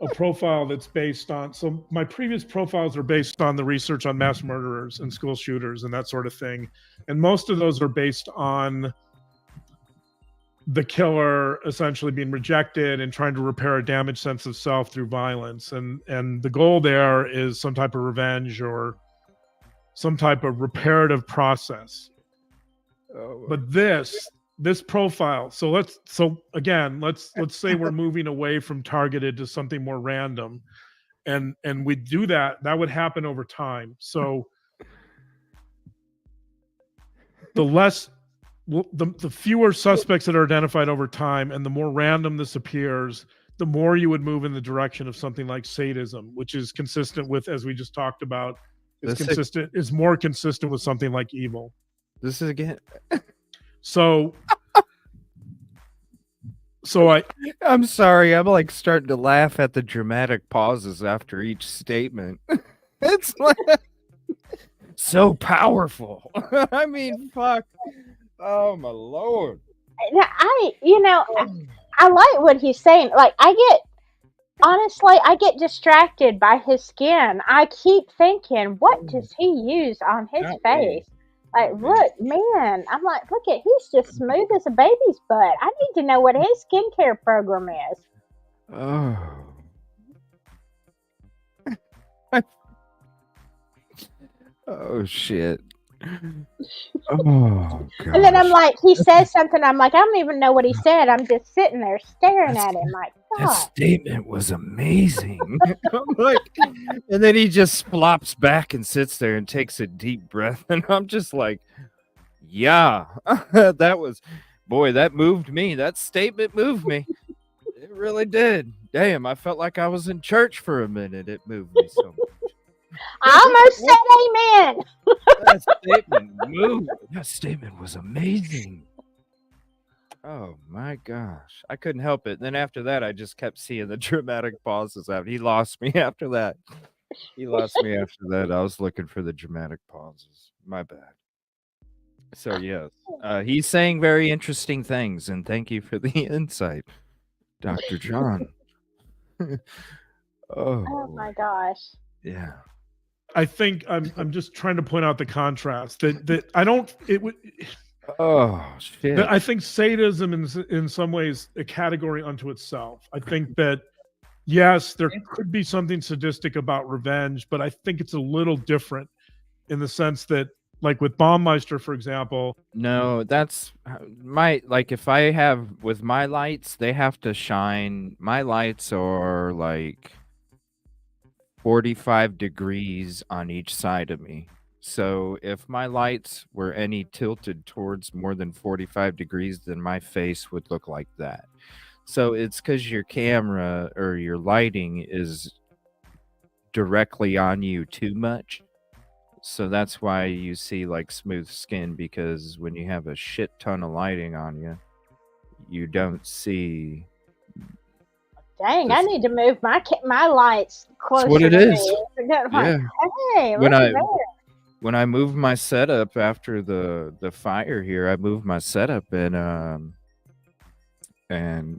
a profile that's based on. So my previous profiles are based on the research on mass murderers and school shooters and that sort of thing, and most of those are based on the killer essentially being rejected and trying to repair a damaged sense of self through violence, and the goal there is some type of revenge or some type of reparative process. But this profile, so again, let's say we're moving away from targeted to something more random, and we do that would happen over time. So the fewer suspects that are identified over time and the more random this appears, the more you would move in the direction of something like sadism, which is consistent with, as we just talked about, is more consistent with something like evil. This is again. So I'm sorry. I'm like starting to laugh at the dramatic pauses after each statement. It's like so powerful. I mean, fuck. Oh my Lord. I like what he's saying. Like, honestly, I get distracted by his skin. I keep thinking, what does he use on his face? Like, look, man, I'm like, look at, he's just smooth as a baby's butt. I need to know what his skincare program is. Oh shit. Oh god. And then I'm like, he says something, I'm like, I don't even know what he said. I'm just sitting there staring at him like, That God. statement was amazing. I'm like, and then he just flops back and sits there and takes a deep breath, and I'm just like, yeah, that moved me. That statement moved me. It really did. Damn, I felt like I was in church for a minute. It moved me so much. I almost said amen. That statement moved. That statement was amazing. Oh my gosh. I couldn't help it. Then after that, I just kept seeing the dramatic pauses out. He lost me after that. I was looking for the dramatic pauses. My bad. So yes, he's saying very interesting things, and thank you for the insight, Dr. John. Oh my gosh. Yeah. I think I'm just trying to point out the contrast that I don't. It would. Oh shit! I think sadism is in some ways a category unto itself. I think that yes, there could be something sadistic about revenge, but I think it's a little different in the sense that, like with Baumeister, for example. No, that's like if I have with my lights, they have to shine. My lights are like 45 degrees on each side of me. So if my lights were any tilted towards more than 45 degrees, then my face would look like that. So it's because your camera or your lighting is directly on you too much. So that's why you see like smooth skin, because when you have a shit ton of lighting on you, you don't see. Dang, I need to move my lights That's closer what it to is. me. I'm like, Yeah. hey, When look I at that. when I moved my setup after the fire here, I moved my setup and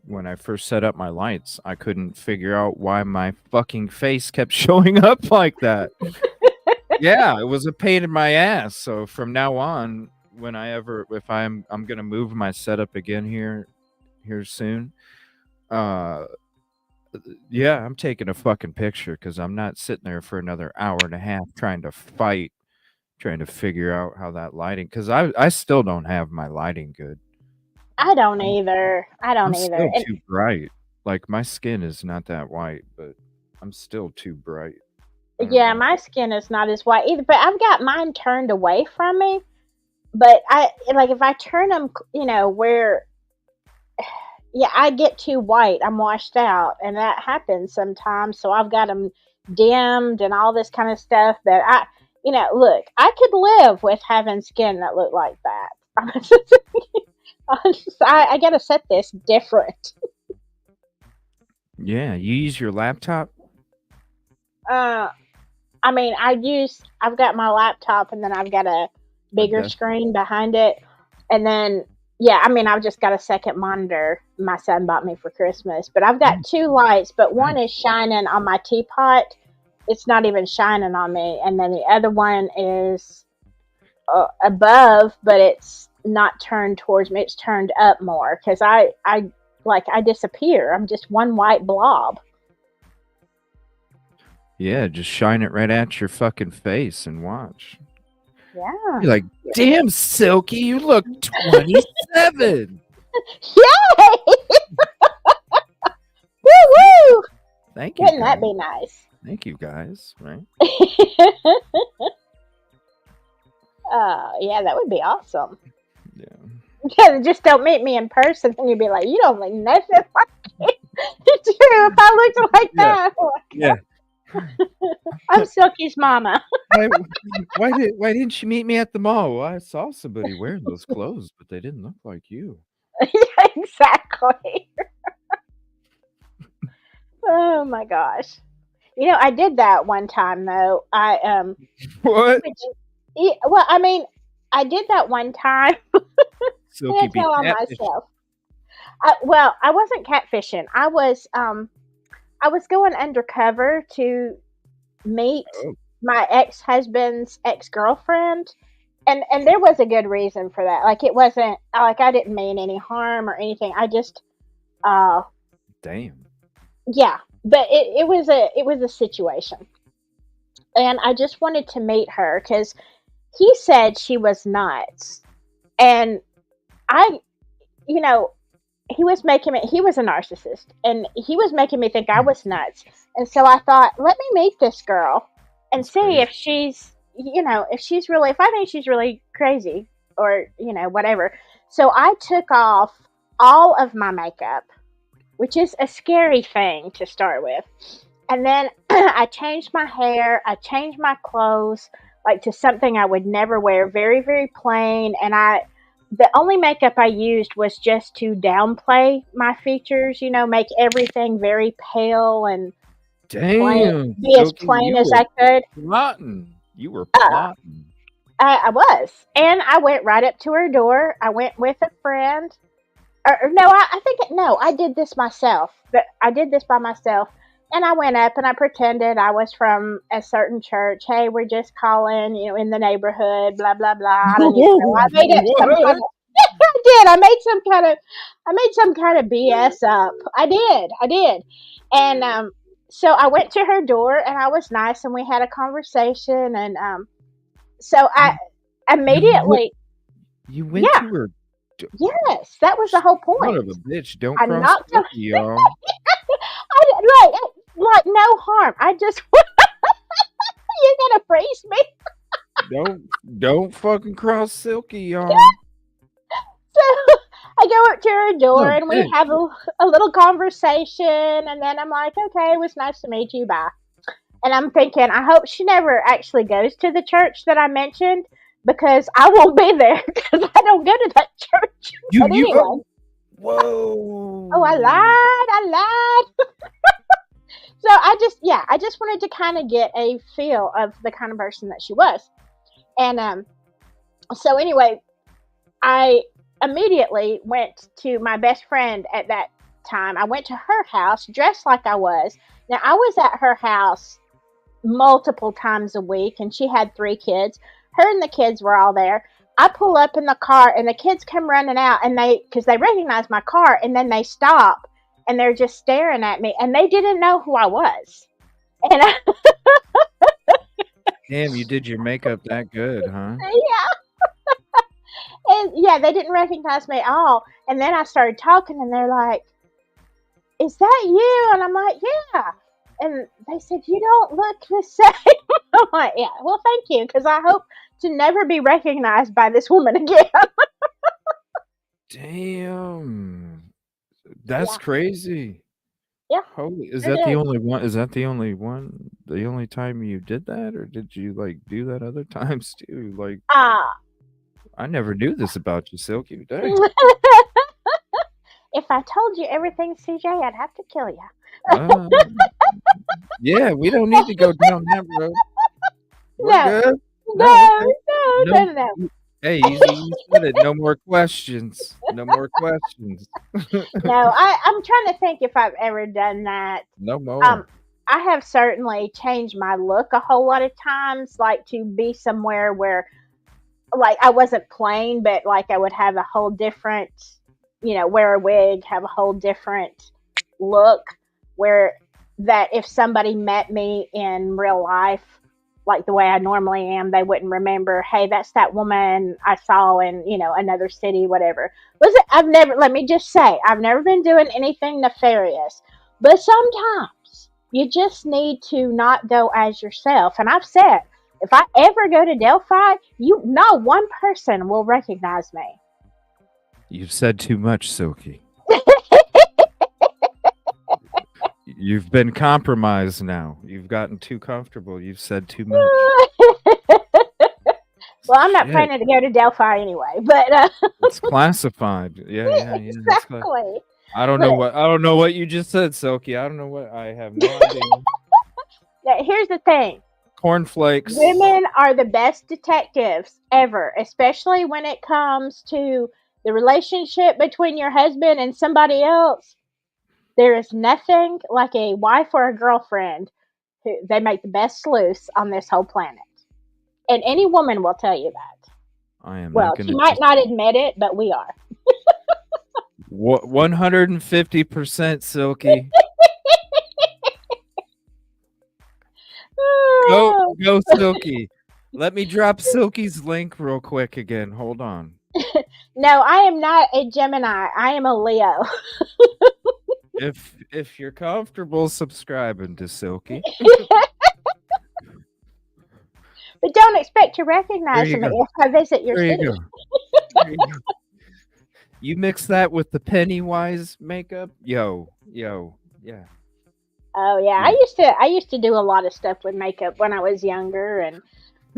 when I first set up my lights, I couldn't figure out why my fucking face kept showing up like that. Yeah, it was a pain in my ass. So from now on, if I'm gonna move my setup again here soon, yeah, I'm taking a fucking picture, because I'm not sitting there for another hour and a half trying to figure out how that lighting, because I still don't have my lighting good. I don't either. I don't I'm either. still And too bright. Like, my skin is not that white, but I'm still too bright. yeah, my skin is not as white either, but I've got mine turned away from me. But if I turn them, where, yeah, I get too white. I'm washed out, and that happens sometimes. So I've got them dimmed and all this kind of stuff. But look, I could live with having skin that looked like that. I got to set this different. Yeah, you use your laptop? I mean, I've got my laptop, and then I've got a bigger screen behind it. And then, yeah, I mean, I've just got a second monitor my son bought me for Christmas. But I've got two lights, but one is shining on my teapot. It's not even shining on me. And then the other one is above, but it's not turned towards me. It's turned up more, because I disappear. I'm just one white blob. Yeah, just shine it right at your fucking face and watch. Yeah. You're like, damn, Silky, you look 27. Yay! Woo-woo! Thank you. Wouldn't that guys. be nice? Thank you, guys. Right? Yeah, that would be awesome. Yeah. Just don't meet me in person, and you'd be like, you don't look nothing like it. It's true. If I looked like that, Yeah. I'm Silky's mama. Why didn't you meet me at the mall? Well, I saw somebody wearing those clothes, but they didn't look like you. Yeah, exactly. Oh my gosh. I did that one time though. What? Well, I mean, I did that one time. Silky be tell on catfish. myself. Well, I wasn't catfishing. I was going undercover to meet my ex-husband's ex-girlfriend, and there was a good reason for that. Like, it wasn't like I didn't mean any harm or anything. I just Damn. yeah, but it was a situation, and I just wanted to meet her because he said she was nuts, and he was a narcissist, and he was making me think I was nuts. And so I thought, let me meet this girl and see if she's, if I think she's really crazy or, whatever. So I took off all of my makeup, which is a scary thing to start with. And then I changed my hair, I changed my clothes, like to something I would never wear, very, very plain. And the only makeup I used was just to downplay my features, make everything very pale and Damn. be as plain as I could. Plotting. You were plotting. I was. And I went right up to her door. I went with a friend. I did this myself. But I did this by myself. And I went up and I pretended I was from a certain church. Hey, we're just calling, in the neighborhood, blah, blah, blah. I don't even know. I made up some kind of, I did. I made some kind of BS up. I did. And so I went to her door and I was nice and we had a conversation. And so I immediately. You went to her door? Yes, that was the whole point. Son of a bitch. Don't I cross knocked her. y'all. Like no harm. I just you're gonna freeze me. Don't fucking cross Silky, y'all. So I go up to her door and we have a little conversation, and then I'm like, okay, it was nice to meet you, bye. And I'm thinking, I hope she never actually goes to the church that I mentioned, because I won't be there because I don't go to that church. But anyway. Whoa. Oh, I lied. So I just wanted to kind of get a feel of the kind of person that she was. And so anyway, I immediately went to my best friend at that time. I went to her house dressed like I was. Now, I was at her house multiple times a week, and she had 3 kids. Her and the kids were all there. I pull up in the car, and the kids come running out, and because they recognize my car, and then they stop, and they're just staring at me, and they didn't know who I was. And Damn, you did your makeup that good, huh? yeah. And yeah, they didn't recognize me at all. And then I started talking, and they're like, "Is that you?" And I'm like, "Yeah." And they said, "You don't look the same." I'm like, "Yeah, well, thank you, because I hope to never be recognized by this woman again." Damn. That's Yeah. crazy. Yeah. Holy, is it that the is. only one? Is that the only one? The only time you did that, or did you like do that other times too? Like, I never knew this about you, Silky. Dang. If I told you everything, CJ, I'd have to kill you. Yeah, we don't need to go down that road. We're No. good. No. Hey, you said it. No more questions. No more questions. No, I'm trying to think if I've ever done that. No more. I have certainly changed my look a whole lot of times, like to be somewhere where, like, I wasn't plain, but like I would have a whole different, wear a wig, have a whole different look, where that if somebody met me in real life, like the way I normally am, they wouldn't remember, hey, that's that woman I saw in, another city, whatever. Let me just say, I've never been doing anything nefarious, but sometimes you just need to not go as yourself. And I've said, if I ever go to Delphi, not one person will recognize me. You've said too much, Silky. You've been compromised now. You've gotten too comfortable. You've said too much. Well, I'm not planning to go to Delphi anyway, but it's classified. Yeah. Exactly. I don't know what you just said, Silky. I don't know what. I have no idea. Now, here's the thing. Cornflakes. Women are the best detectives ever, especially when it comes to the relationship between your husband and somebody else. There is nothing like a wife or a girlfriend. They make the best sleuths on this whole planet. And any woman will tell you that. I am. Well, she might not admit it, but we are. 150%, Silky. Go, Silky. Let me drop Silky's link real quick again. Hold on. No, I am not a Gemini. I am a Leo. If you're comfortable subscribing to Silky. But don't expect to recognize me if I visit your city. You go. You mix that with the Pennywise makeup, yeah. Oh yeah, I used to do a lot of stuff with makeup when I was younger, and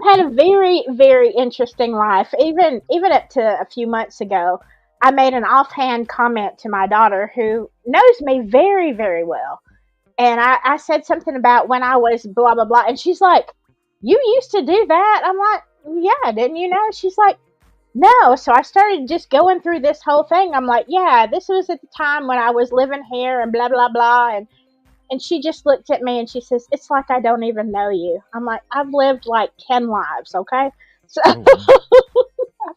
had a very, very interesting life. Even up to a few months ago, I made an offhand comment to my daughter, who knows me very, very well, and I said something about when I was blah blah blah, and she's like, "You used to do that?" I'm like, "Yeah, didn't you know?" She's like, "No." So I started just going through this whole thing. I'm like, "Yeah, this was at the time when I was living here and blah blah blah," and she just looked at me and she says, "It's like I don't even know you." I'm like, "I've lived like 10 lives, okay?" So I've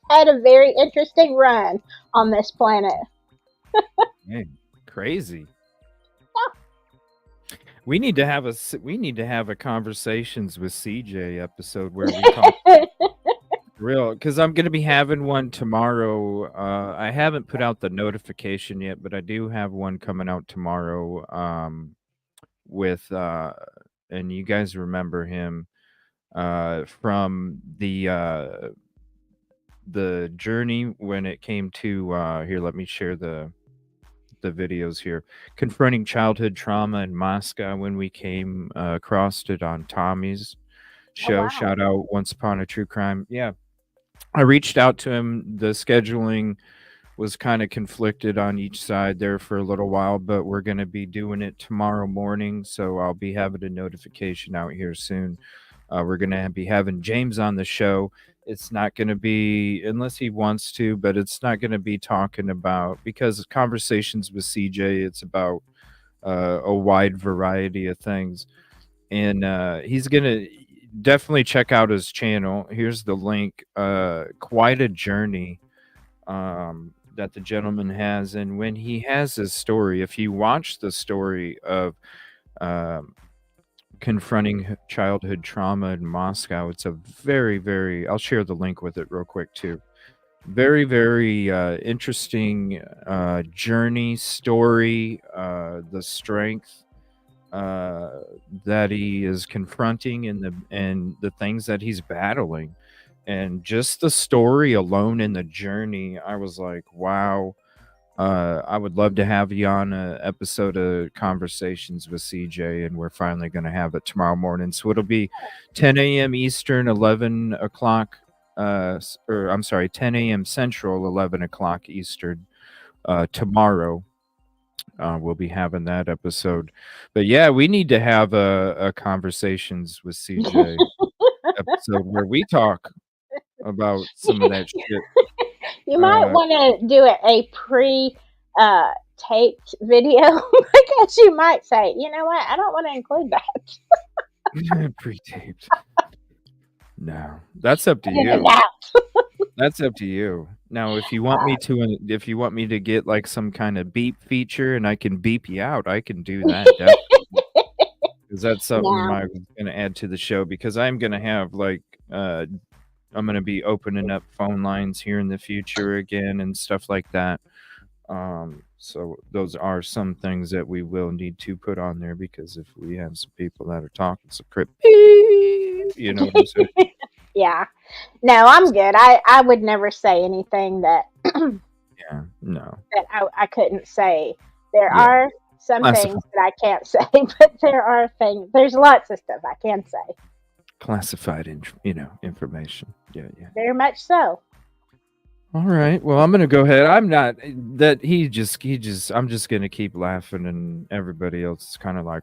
had a very interesting run on this planet. Man, crazy. We need to have a conversations with CJ episode where we talk real, because I'm going to be having one tomorrow. I haven't put out the notification yet, but I do have one coming out tomorrow. With and you guys remember him from the journey when it came to here. Let me share the the videos here. Confronting childhood trauma in Moscow when we came across it on Tommy's show. wow. Shout out Once Upon a True Crime. Yeah. I reached out to him. The scheduling was kind of conflicted on each side there for a little while, but we're going to be doing it tomorrow morning. So I'll be having a notification out here soon. We're going to be having James on the show. It's not going to be, unless he wants to, but it's not going to be talking about, because Conversations with CJ, it's about a wide variety of things. And he's going to definitely check out his channel. Here's the link. Quite a journey that the gentleman has. And when he has his story, if you watch the story of confronting childhood trauma in Moscow, it's a very, very, I'll share the link with it real quick too. Very, very interesting journey, story, the strength that he is confronting and the things that he's battling. And just the story alone in the journey, I was like, wow. I would love to have you on an episode of Conversations with CJ, and we're finally going to have it tomorrow morning. So it'll be 10 a.m. Eastern, 11 o'clock, or I'm sorry, 10 a.m. Central, 11 o'clock Eastern tomorrow. We'll be having that episode. But yeah, we need to have a Conversations with CJ episode where we talk about some of that shit. You might want to do a pre-taped video because you might say, you know what, I don't want to include that. Pre-taped. No, that's up to you. That's up to you. Now, if you want me to get like some kind of beep feature and I can beep you out, I can do that. Because that's something I was going to add to the show, because I'm going to have like I'm going to be opening up phone lines here in the future again and stuff like that. So those are some things that we will need to put on there, because if we have some people that are talking some crap, you know what I'm saying? Yeah. No, I'm good. I would never say anything that yeah, no. that I couldn't say. There are some things that I can't say, but there's lots of stuff I can say. Classified information. Yeah. Very much so. All right. Well, I'm gonna go ahead. I'm not that he just I'm just gonna keep laughing, and everybody else is kind of like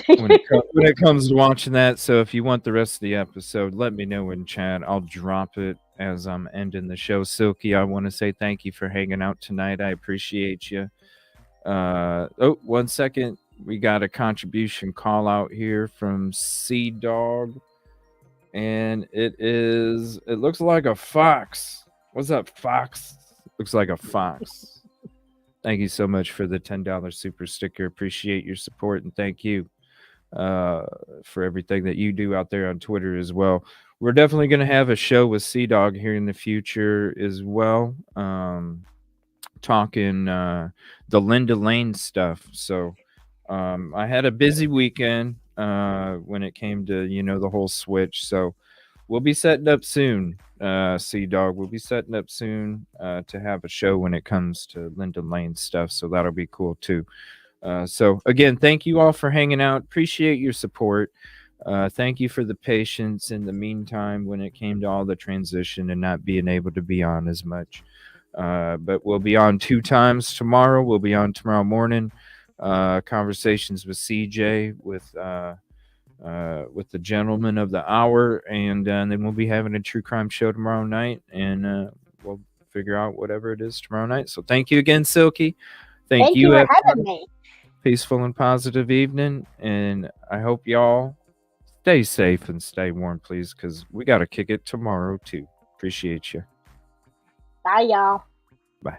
when it comes to watching that. So if you want the rest of the episode, let me know in chat. I'll drop it as I'm ending the show. Silky, I want to say thank you for hanging out tonight. I appreciate you. Oh, 1 second. We got a contribution call out here from Sea Dog, and it looks like a fox. What's up, fox? Looks like a fox. Thank you so much for the $10 super sticker. Appreciate your support, and thank you for everything that you do out there on Twitter as well. We're definitely going to have a show with Sea Dog here in the future as well, talking the Linda Lane stuff. So I had a busy weekend when it came to the whole switch. So we'll be setting up soon. Sea Dog, we'll be setting up soon to have a show when it comes to Linda Lane stuff. So that'll be cool too. So again, thank you all for hanging out. Appreciate your support. Thank you for the patience in the meantime when it came to all the transition and not being able to be on as much. But we'll be on 2 times tomorrow. We'll be on tomorrow morning. Conversations with CJ with the gentleman of the hour, and then we'll be having a true crime show tomorrow night, and we'll figure out whatever it is tomorrow night. So thank you again, Silky. Thank you for having me. Peaceful and positive evening, and I hope y'all stay safe and stay warm, please, because we got to kick it tomorrow too. Appreciate you. Bye, y'all. Bye.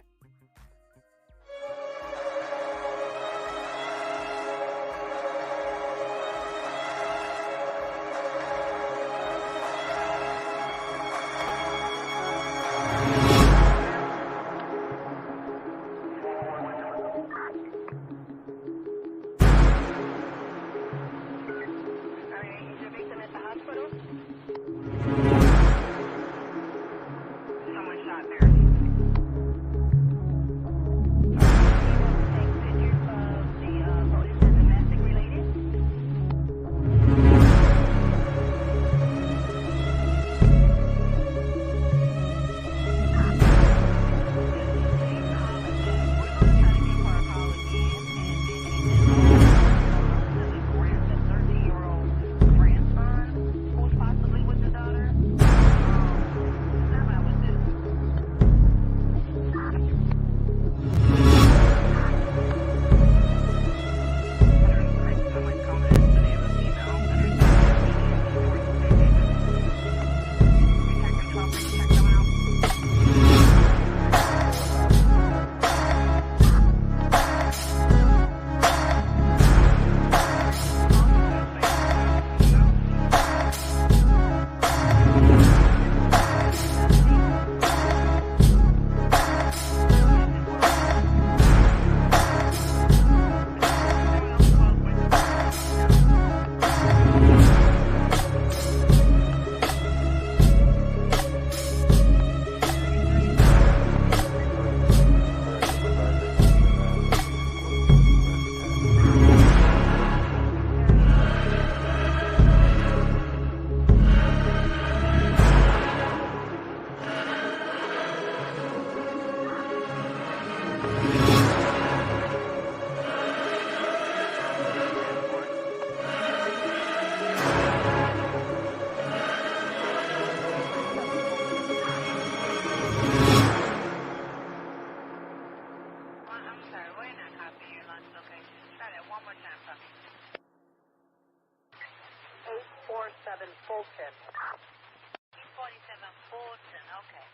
Fulton. 247 Fulton, okay.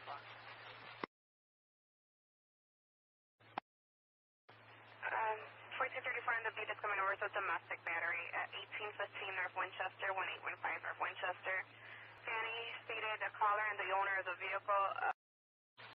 10-4. 4234 on the beat is coming over to domestic battery at 1815 North Winchester, 1815 North Winchester. Fanny stated the caller and the owner of the vehicle